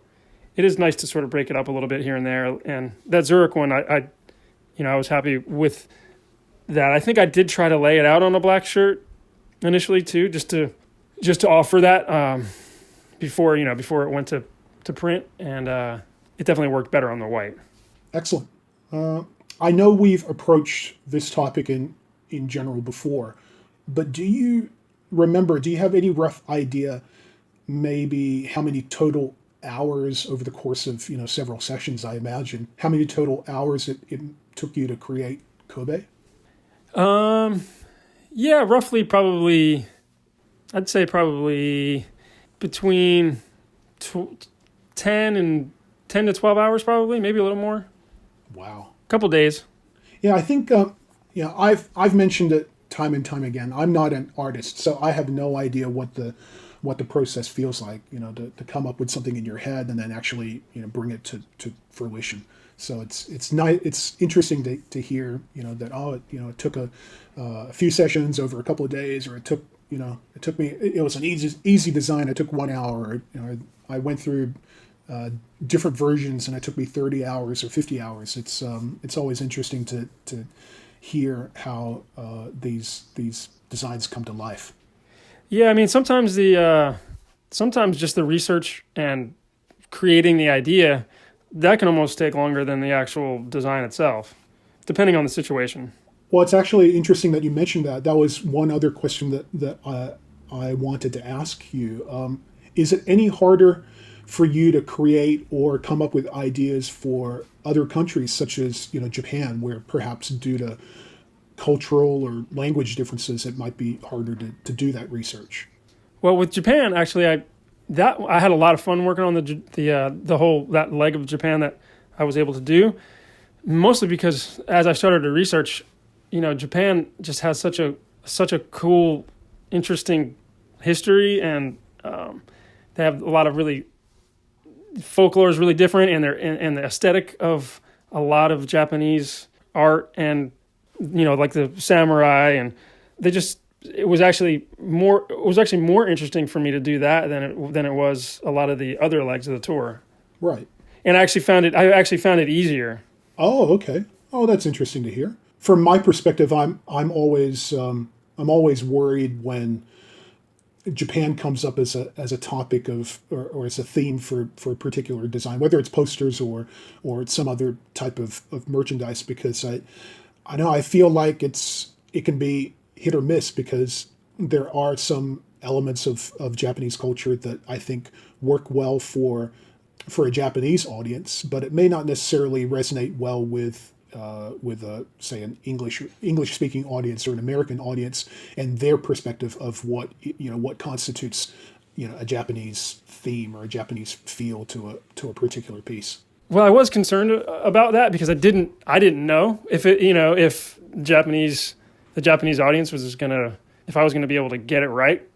it is nice to sort of break it up a little bit here and there. And that Zurich one, I was happy with that. I think I did try to lay it out on a black shirt initially too, just to offer that before it went to print, and it definitely worked better on the white. Excellent. I know we've approached this topic in general before, but do you have any rough idea maybe how many total hours over the course of several sessions, I imagine, how many total hours it took you to create Kobe? Yeah, roughly, probably, I'd say probably between 10 to 12 hours, probably, maybe a little more. Wow. A couple days. Yeah, I think I've mentioned it time and time again. I'm not an artist, so I have no idea what the process feels like, to come up with something in your head and then actually bring it to fruition. So it's nice. It's interesting to hear that it took a few sessions over a couple of days, or it took me, it was an easy design. It took 1 hour. I went through different versions and it took me 30 hours or 50 hours. It's always interesting to hear how these designs come to life. Yeah, I mean, sometimes just the research and creating the idea, that can almost take longer than the actual design itself, depending on the situation. Well, it's actually interesting that you mentioned that. That was one other question that I wanted to ask you. Is it any harder for you to create or come up with ideas for other countries, such as Japan, where perhaps due to cultural or language differences, it might be harder to do that research? Well, with Japan, actually, I had a lot of fun working on the whole that leg of Japan that I was able to do. Mostly because as I started to research, Japan just has such a cool, interesting history, and they have a lot of really folklore is really different, and the aesthetic of a lot of Japanese art, and like the samurai, and it was actually more interesting for me to do that than it was a lot of the other legs of the tour. Right. And I actually found it easier. Oh, okay. Oh, that's interesting to hear. From my perspective, I'm always worried when Japan comes up as a topic of or as a theme for a particular design, whether it's posters or some other type of merchandise, because I feel like it can be hit or miss, because there are some elements of Japanese culture that I think work well for a Japanese audience, but it may not necessarily resonate well with say an English speaking audience or an American audience, and their perspective of what constitutes a Japanese theme or a Japanese feel to a particular piece. Well, I was concerned about that because I didn't know if the Japanese audience was if I was gonna be able to get it right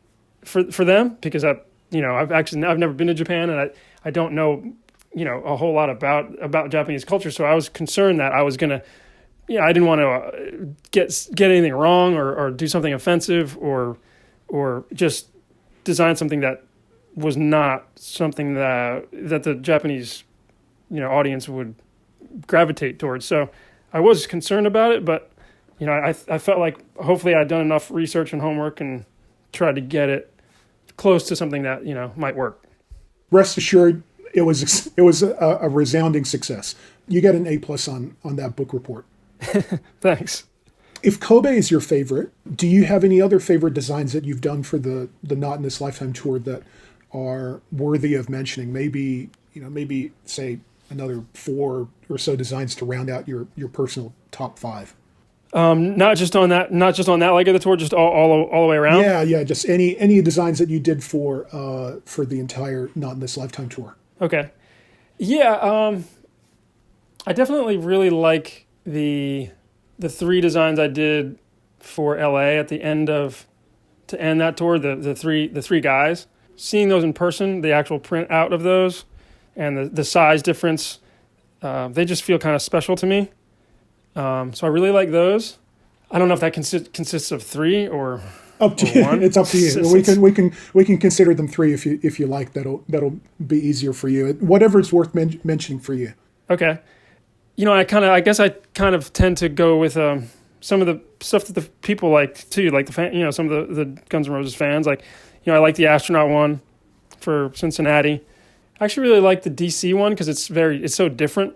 for them, because I've never been to Japan, and I don't know a whole lot about Japanese culture, so I was concerned that I was gonna I didn't want to get anything wrong or do something offensive or just design something that was not something that the Japanese audience would gravitate towards. So I was concerned about it, but I felt like hopefully I'd done enough research and homework and tried to get it close to something that might work. Rest assured, it was a resounding success. You got an A+ on that book report. Thanks. If Kobe is your favorite, do you have any other favorite designs that you've done for the Not in This Lifetime tour that are worthy of mentioning? Maybe say another 4 or so designs to round out your personal top 5. Not just on that leg of the tour, just all the way around. Yeah, just any designs that you did for the entire Not in This Lifetime tour. Okay. Yeah, I definitely really like the 3 designs I did for LA at the end to end that tour, the three guys. Seeing those in person, the actual print out of those, and the size difference, they just feel kind of special to me. So I really like those. I don't know if that consists of 3 or up to you. 1. It's up to you. We can consider them 3 if you like. That'll be easier for you. Whatever's worth mentioning for you. Okay. I guess I kind of tend to go with some of the stuff that the people like too, like some of the Guns N' Roses fans. Like, I like the astronaut one for Cincinnati. I actually really like the DC one because it's so different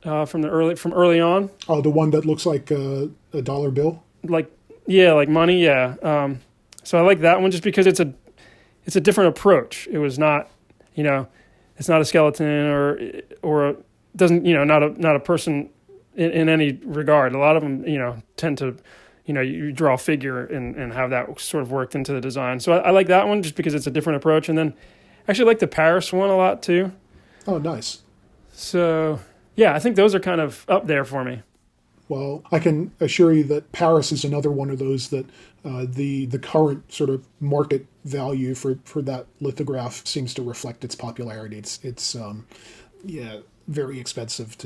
from early on. Oh, the one that looks like a dollar bill. Like money. Yeah. So I like that one just because it's a different approach. It was not, it's not a skeleton or doesn't, not a person in any regard. A lot of them, tend to, you draw a figure and have that sort of worked into the design. So I like that one just because it's a different approach. And then I actually like the Paris one a lot too. Oh, nice. So yeah, I think those are kind of up there for me. Well, I can assure you that Paris is another one of those that the current sort of market value for that lithograph seems to reflect its popularity. It's very expensive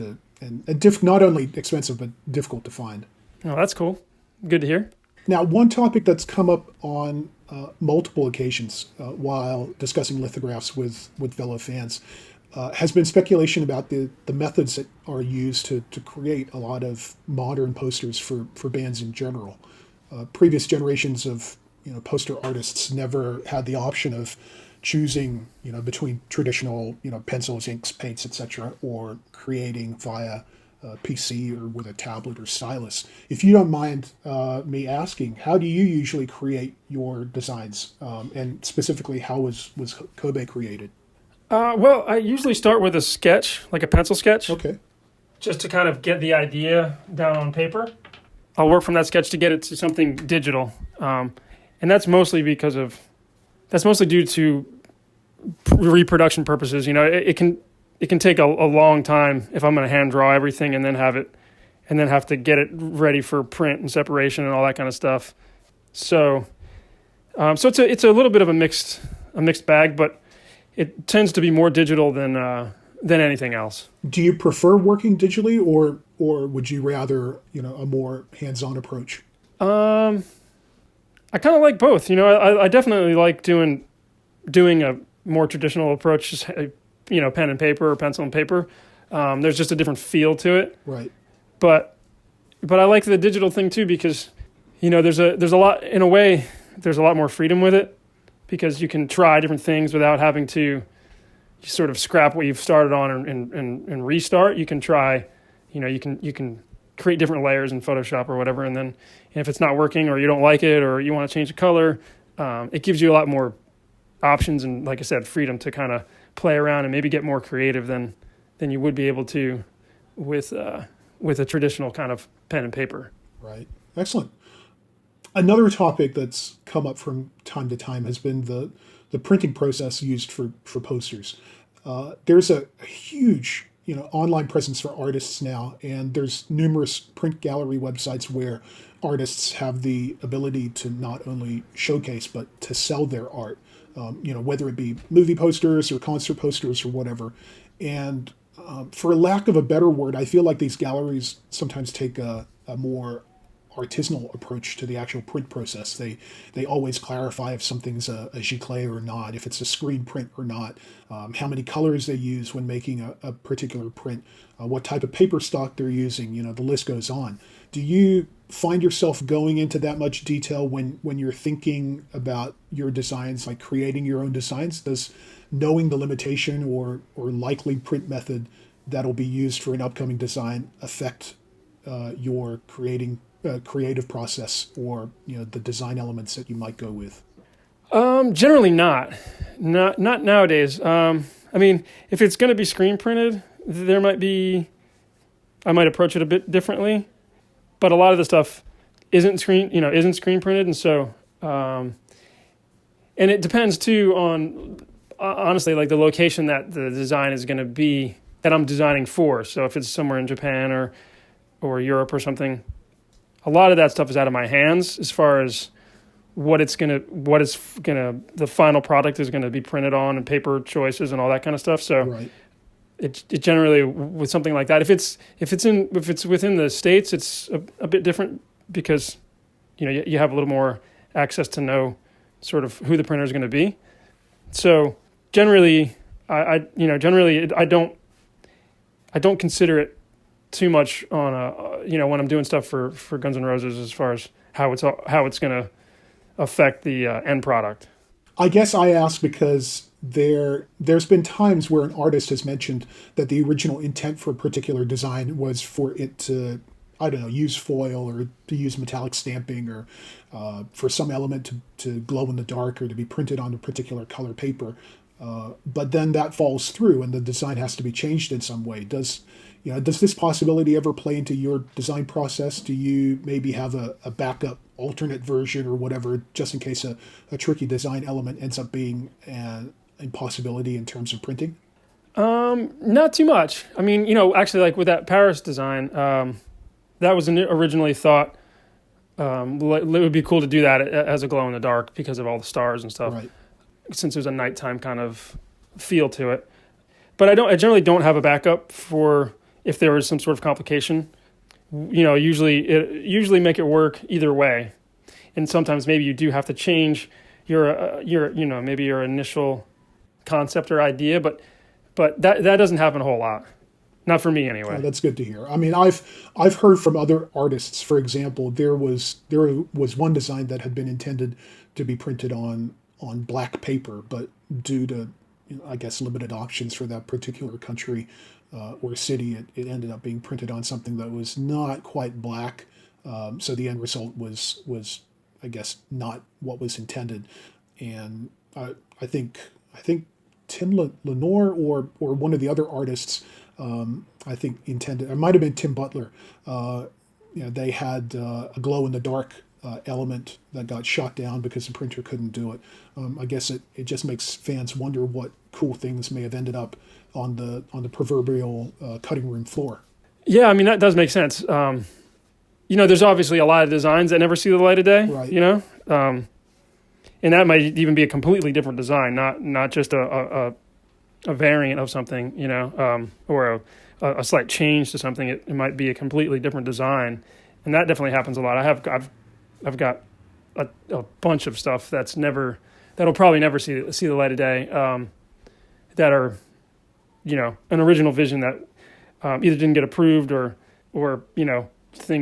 and not only expensive but difficult to find. Oh, that's cool. Good to hear. Now, one topic that's come up on multiple occasions while discussing lithographs with fellow fans has been speculation about the methods that are used to create a lot of modern posters for bands in general. Previous generations of poster artists never had the option of choosing, between traditional, pencils, inks, paints, etc., or creating via PC or with a tablet or stylus. If you don't mind me asking, how do you usually create your designs? And specifically, how was Kobe created? Well, I usually start with a sketch, like a pencil sketch. Okay. Just to kind of get the idea down on paper. I'll work from that sketch to get it to something digital. And that's mostly due to reproduction purposes. It can take a long time if I'm going to hand draw everything and then have to get it ready for print and separation and all that kind of stuff. So it's a little bit of a mixed bag, but it tends to be more digital than anything else. Do you prefer working digitally, or would you rather a more hands-on approach? I kind of like both. I definitely like doing a more traditional approach, just pen and paper or pencil and paper. There's just a different feel to it. Right. But I like the digital thing too, because there's a lot, in a way, there's a lot more freedom with it, because you can try different things without having to sort of scrap what you've started on and restart. You can try, you can create different layers in Photoshop or whatever, and then if it's not working or you don't like it or you want to change the color, it gives you a lot more options and, like I said, freedom to kind of play around and maybe get more creative than you would be able to with a traditional kind of pen and paper. Right. Excellent. Another topic that's come up from time to time has been the printing process used for posters. There's a huge online presence for artists now, and there's numerous print gallery websites where artists have the ability to not only showcase but to sell their art, whether it be movie posters or concert posters or whatever. And for lack of a better word, I feel like these galleries sometimes take a more artisanal approach to the actual print process. They always clarify if something's a giclée or not, if it's a screen print or not, how many colors they use when making a particular print, what type of paper stock they're using, the list goes on. Do you find yourself going into that much detail when you're thinking about your designs, like creating your own designs? Does knowing the limitation or likely print method that'll be used for an upcoming design affect your creative process or the design elements that you might go with? Generally not nowadays. I mean, if it's going to be screen printed, I might approach it a bit differently, but a lot of the stuff isn't screen printed. And so, and it depends too on, honestly, like the location that the design is going to be, that I'm designing for. So if it's somewhere in Japan or Europe or something, a lot of that stuff is out of my hands as far as the final product is gonna be printed on and paper choices and all that kind of stuff. So right. It generally, with something like that, if it's within the States, it's a bit different, because you have a little more access to know sort of who the printer is going to be. So generally, I don't consider it too much on when I'm doing stuff for Guns N' Roses, as far as how it's going to affect the end product. I guess I ask because there's been times where an artist has mentioned that the original intent for a particular design was for it to, I don't know, use foil or to use metallic stamping or for some element to glow in the dark or to be printed on a particular color paper. But then that falls through and the design has to be changed in some way. Does this possibility ever play into your design process? Do you maybe have a backup alternate version or whatever, just in case a tricky design element ends up being an impossibility in terms of printing? Not too much. I mean, actually, like with that Paris design, that was originally thought it would be cool to do that as a glow in the dark because of all the stars and stuff. Right. Since there's a nighttime kind of feel to it. But I generally don't have a backup for if there is some sort of complication. Usually make it work either way. And sometimes maybe you do have to change your maybe your initial concept or idea, but that doesn't happen a whole lot. Not for me anyway. Oh, that's good to hear. I mean, I've heard from other artists, for example, there was one design that had been intended to be printed on on black paper, but due to, I guess, limited options for that particular country or city, it ended up being printed on something that was not quite black. So the end result was I guess not what was intended. And I think Tim Lenore or one of the other artists, I think intended, it might have been Tim Butler. They had a glow in the dark element that got shot down because the printer couldn't do it. I guess it just makes fans wonder what cool things may have ended up on the proverbial cutting room floor. Yeah, I mean, that does make sense. There's obviously a lot of designs that never see the light of day, right. And that might even be a completely different design, not just a variant of something, or a slight change to something. It might be a completely different design, and that definitely happens a lot. I've got a bunch of stuff that'll probably never see the light of day, that are, an original vision that either didn't get approved or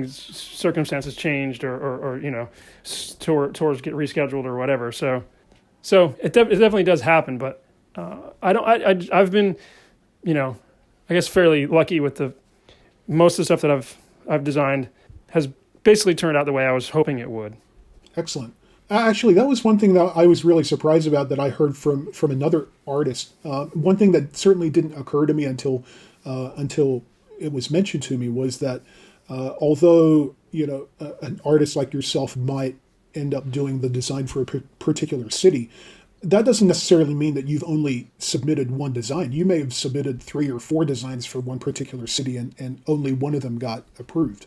circumstances changed or tours get rescheduled or whatever. So it definitely does happen, but I've been, I guess fairly lucky with most of the stuff that I've designed has basically turned out the way I was hoping it would. Excellent. Actually, that was one thing that I was really surprised about that I heard from another artist. One thing that certainly didn't occur to me until it was mentioned to me was that although an artist like yourself might end up doing the design for a particular city, that doesn't necessarily mean that you've only submitted one design. You may have submitted 3 or 4 designs for one particular city, and only one of them got approved.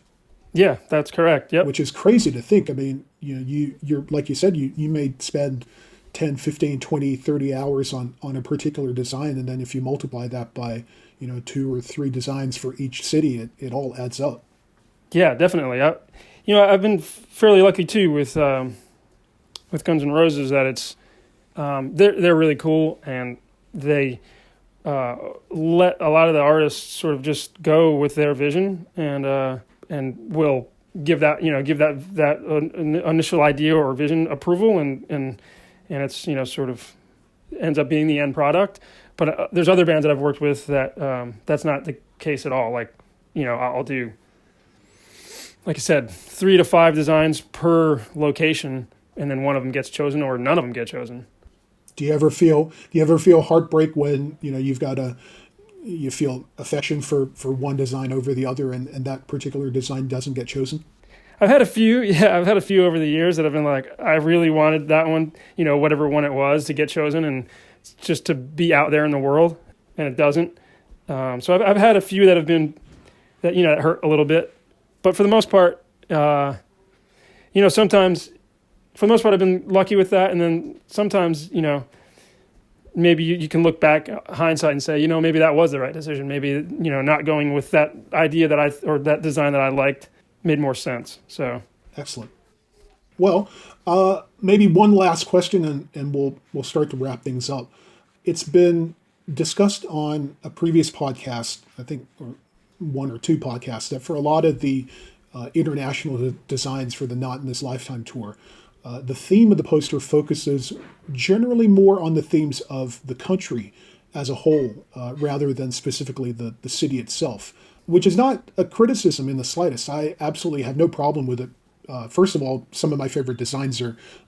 Yeah, that's correct. Yep. Which is crazy to think. I mean, you're like you said, you may spend 10, 15, 20, 30 hours on a particular design, and then if you multiply that by 2 or 3 designs for each city, it all adds up. Yeah, definitely. I've been fairly lucky too with Guns N' Roses that it's they're really cool, and they let a lot of the artists sort of just go with their vision and will give that initial idea or vision approval, and it's sort of ends up being the end product. But there's other bands that I've worked with that that's not the case at all. Like I'll do, like I said, 3 to 5 designs per location, and then one of them gets chosen or none of them get chosen. Do you ever feel heartbreak when you feel affection for one design over the other, and that particular design doesn't get chosen? I've had a few over the years that have been like, I really wanted that one, whatever one it was, to get chosen and just to be out there in the world, and it doesn't. So I've had a few that have been that hurt a little bit, but for the most part, sometimes. For the most part, I've been lucky with that, and then sometimes, maybe you can look back, hindsight, and say, maybe that was the right decision. Maybe, not going with that idea or that design that I liked made more sense. So excellent. Well, maybe one last question, and we'll start to wrap things up. It's been discussed on a previous podcast, I think, or 1 or 2 podcasts, that for a lot of the international designs for the Not in This Lifetime tour, the theme of the poster focuses generally more on the themes of the country as a whole, rather than specifically the city itself, which is not a criticism in the slightest. I absolutely have no problem with it. First of all, some of my favorite designs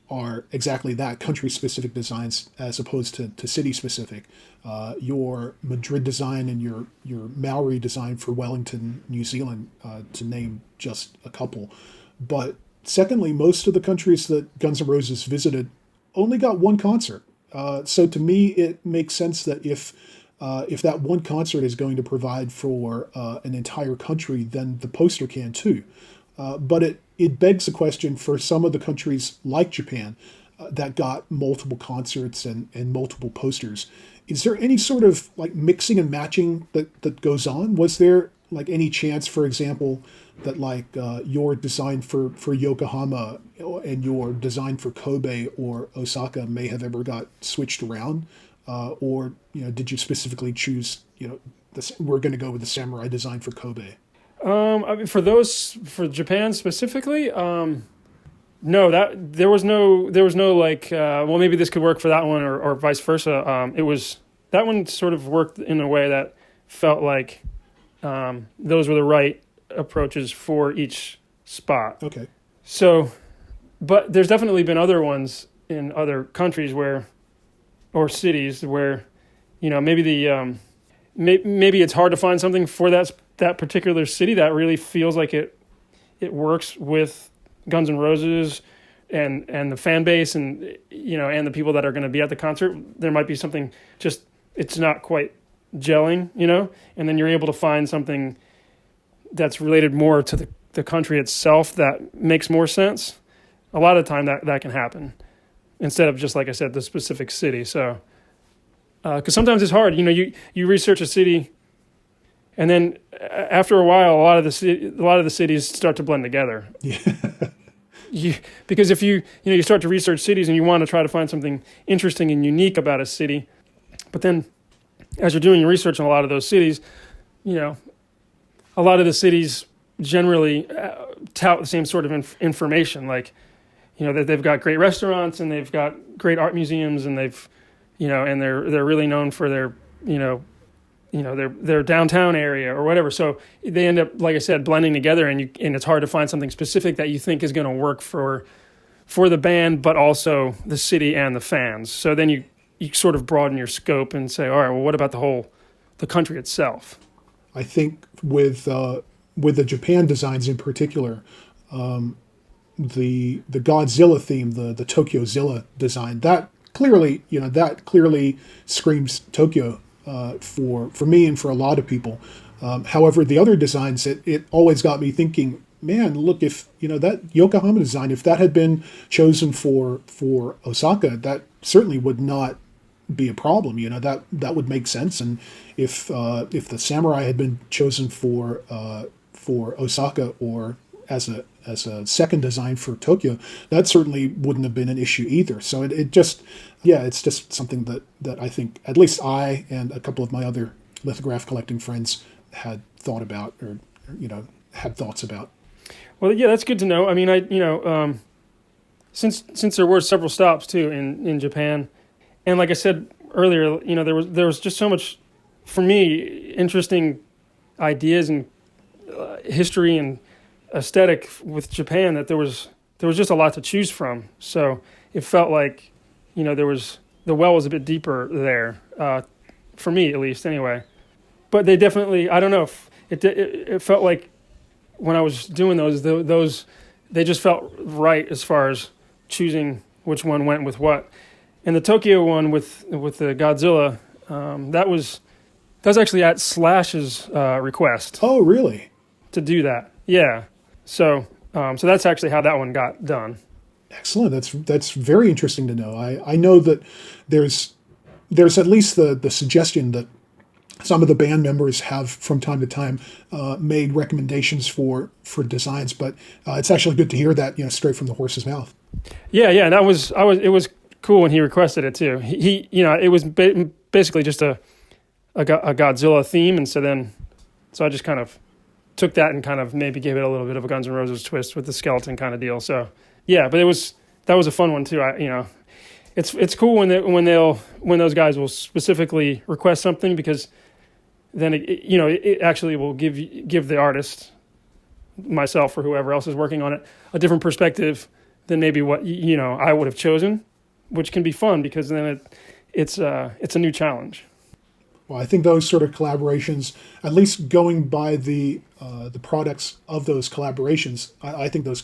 are exactly that, country-specific designs as opposed to city-specific. Your Madrid design and your Maori design for Wellington, New Zealand, to name just a couple. But secondly, most of the countries that Guns N' Roses visited only got one concert. So to me, it makes sense that if that one concert is going to provide for an entire country, then the poster can too. But it begs the question for some of the countries like Japan that got multiple concerts and multiple posters. Is there any sort of like mixing and matching that goes on? Was there like any chance, for example, that like your design for Yokohama and your design for Kobe or Osaka may have ever got switched around? Or did you specifically choose, we're going to go with the samurai design for Kobe? I mean, for Japan specifically, No, that there was no like well, maybe this could work for that one, or vice versa. It was that one sort of worked in a way that felt like those were the right approaches for each spot. Okay. So, but there's definitely been other ones in other countries or cities where, maybe maybe it's hard to find something for that particular city that really feels like it works with Guns N' Roses and the fan base and and the people that are going to be at the concert. There might be something just it's not quite gelling, and then you're able to find something that's related more to the country itself that makes more sense. A lot of the time that can happen instead of just, like I said, the specific city. So, because sometimes it's hard, you research a city, and then after a while, a lot of the cities start to blend together. Yeah. Because if you start to research cities and you want to try to find something interesting and unique about a city, but then as you're doing your research on a lot of those cities, a lot of the cities generally tout the same sort of information, like that they've got great restaurants and they've got great art museums and they've and they're really known for their their downtown area or whatever. So they end up, like I said, blending together, and it's hard to find something specific that you think is going to work for the band, but also the city and the fans. So then you sort of broaden your scope and say, all right, well, what about the country itself? I think with the Japan designs in particular, the Godzilla theme, the Tokyo Zilla design, that clearly screams Tokyo for me and for a lot of people. However, the other designs, it always got me thinking, man, look, if that Yokohama design, if that had been chosen for Osaka, that certainly would not be a problem. That would make sense. And if the samurai had been chosen for Osaka or as a second design for Tokyo, that certainly wouldn't have been an issue either. So it's just something that I think at least I and a couple of my other lithograph collecting friends had thought about or had thoughts about. Well, yeah, that's good to know. I mean, since there were several stops too in Japan, and like I said earlier, there was just so much for me interesting ideas and history and aesthetic with Japan that there was just a lot to choose from. So it felt like the well was a bit deeper there, for me at least anyway. But they definitely, I don't know, it felt like when I was doing those they just felt right as far as choosing which one went with what. And the Tokyo one with the Godzilla, that was actually at Slash's request. Oh, really? To do that, yeah. So that's actually how that one got done. Excellent. That's very interesting to know. I know that there's at least the suggestion that some of the band members have from time to time made recommendations for designs, but it's actually good to hear that straight from the horse's mouth. Yeah, and it was cool when he requested it too. He it was basically just a Godzilla theme, and so I just kind of took that and kind of maybe gave it a little bit of a Guns N' Roses twist with the skeleton kind of deal. So yeah, but that was a fun one too. It's cool when those guys will specifically request something, because then it actually will give the artist, myself or whoever else is working on it, a different perspective than maybe what I would have chosen, which can be fun because then it's a new challenge. Well, I think those sort of collaborations, at least going by the products of those collaborations, I think those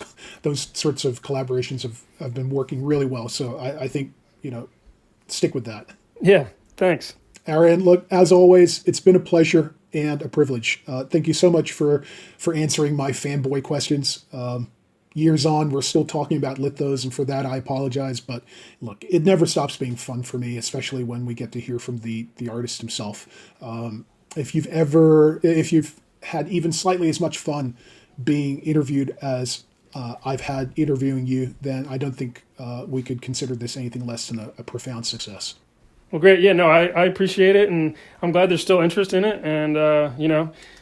sorts of collaborations have been working really well. So I think stick with that. Yeah, thanks. Arian, look, as always, it's been a pleasure and a privilege. Thank you so much for answering my fanboy questions. Years on, we're still talking about lithos, and for that I apologize. But look, it never stops being fun for me, especially when we get to hear from the artist himself. If you've had even slightly as much fun being interviewed as I've had interviewing you, then I don't think we could consider this anything less than a profound success. Well, great. Yeah, no, I appreciate it, and I'm glad there's still interest in it. And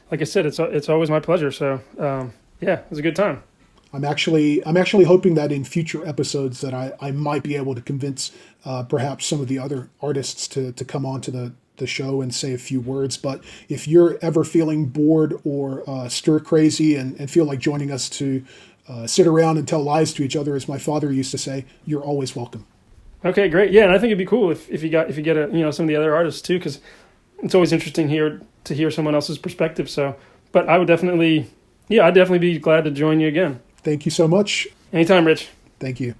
like I said, it's always my pleasure. So yeah, it was a good time. I'm actually hoping that in future episodes that I might be able to convince perhaps some of the other artists to come on to the show and say a few words. But if you're ever feeling bored or stir crazy and feel like joining us to sit around and tell lies to each other, as my father used to say, you're always welcome. Okay, great. Yeah, and I think it'd be cool if you get some of the other artists too, because it's always interesting to hear someone else's perspective. So, but I would definitely, I'd definitely be glad to join you again. Thank you so much. Anytime, Rich. Thank you.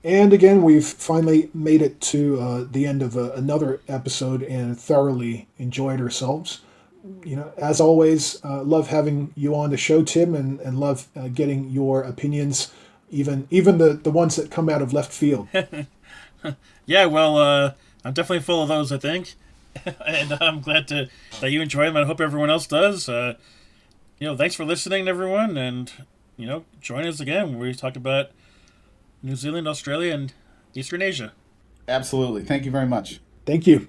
And again, we've finally made it to the end of another episode and thoroughly enjoyed ourselves. As always, love having you on the show, Tim, and love getting your opinions, even the ones that come out of left field. Yeah, well, I'm definitely full of those, I think. And I'm glad that you enjoy them, and I hope everyone else does. Thanks for listening, everyone, and, join us again where we talk about New Zealand, Australia, and Eastern Asia. Absolutely. Thank you very much. Thank you.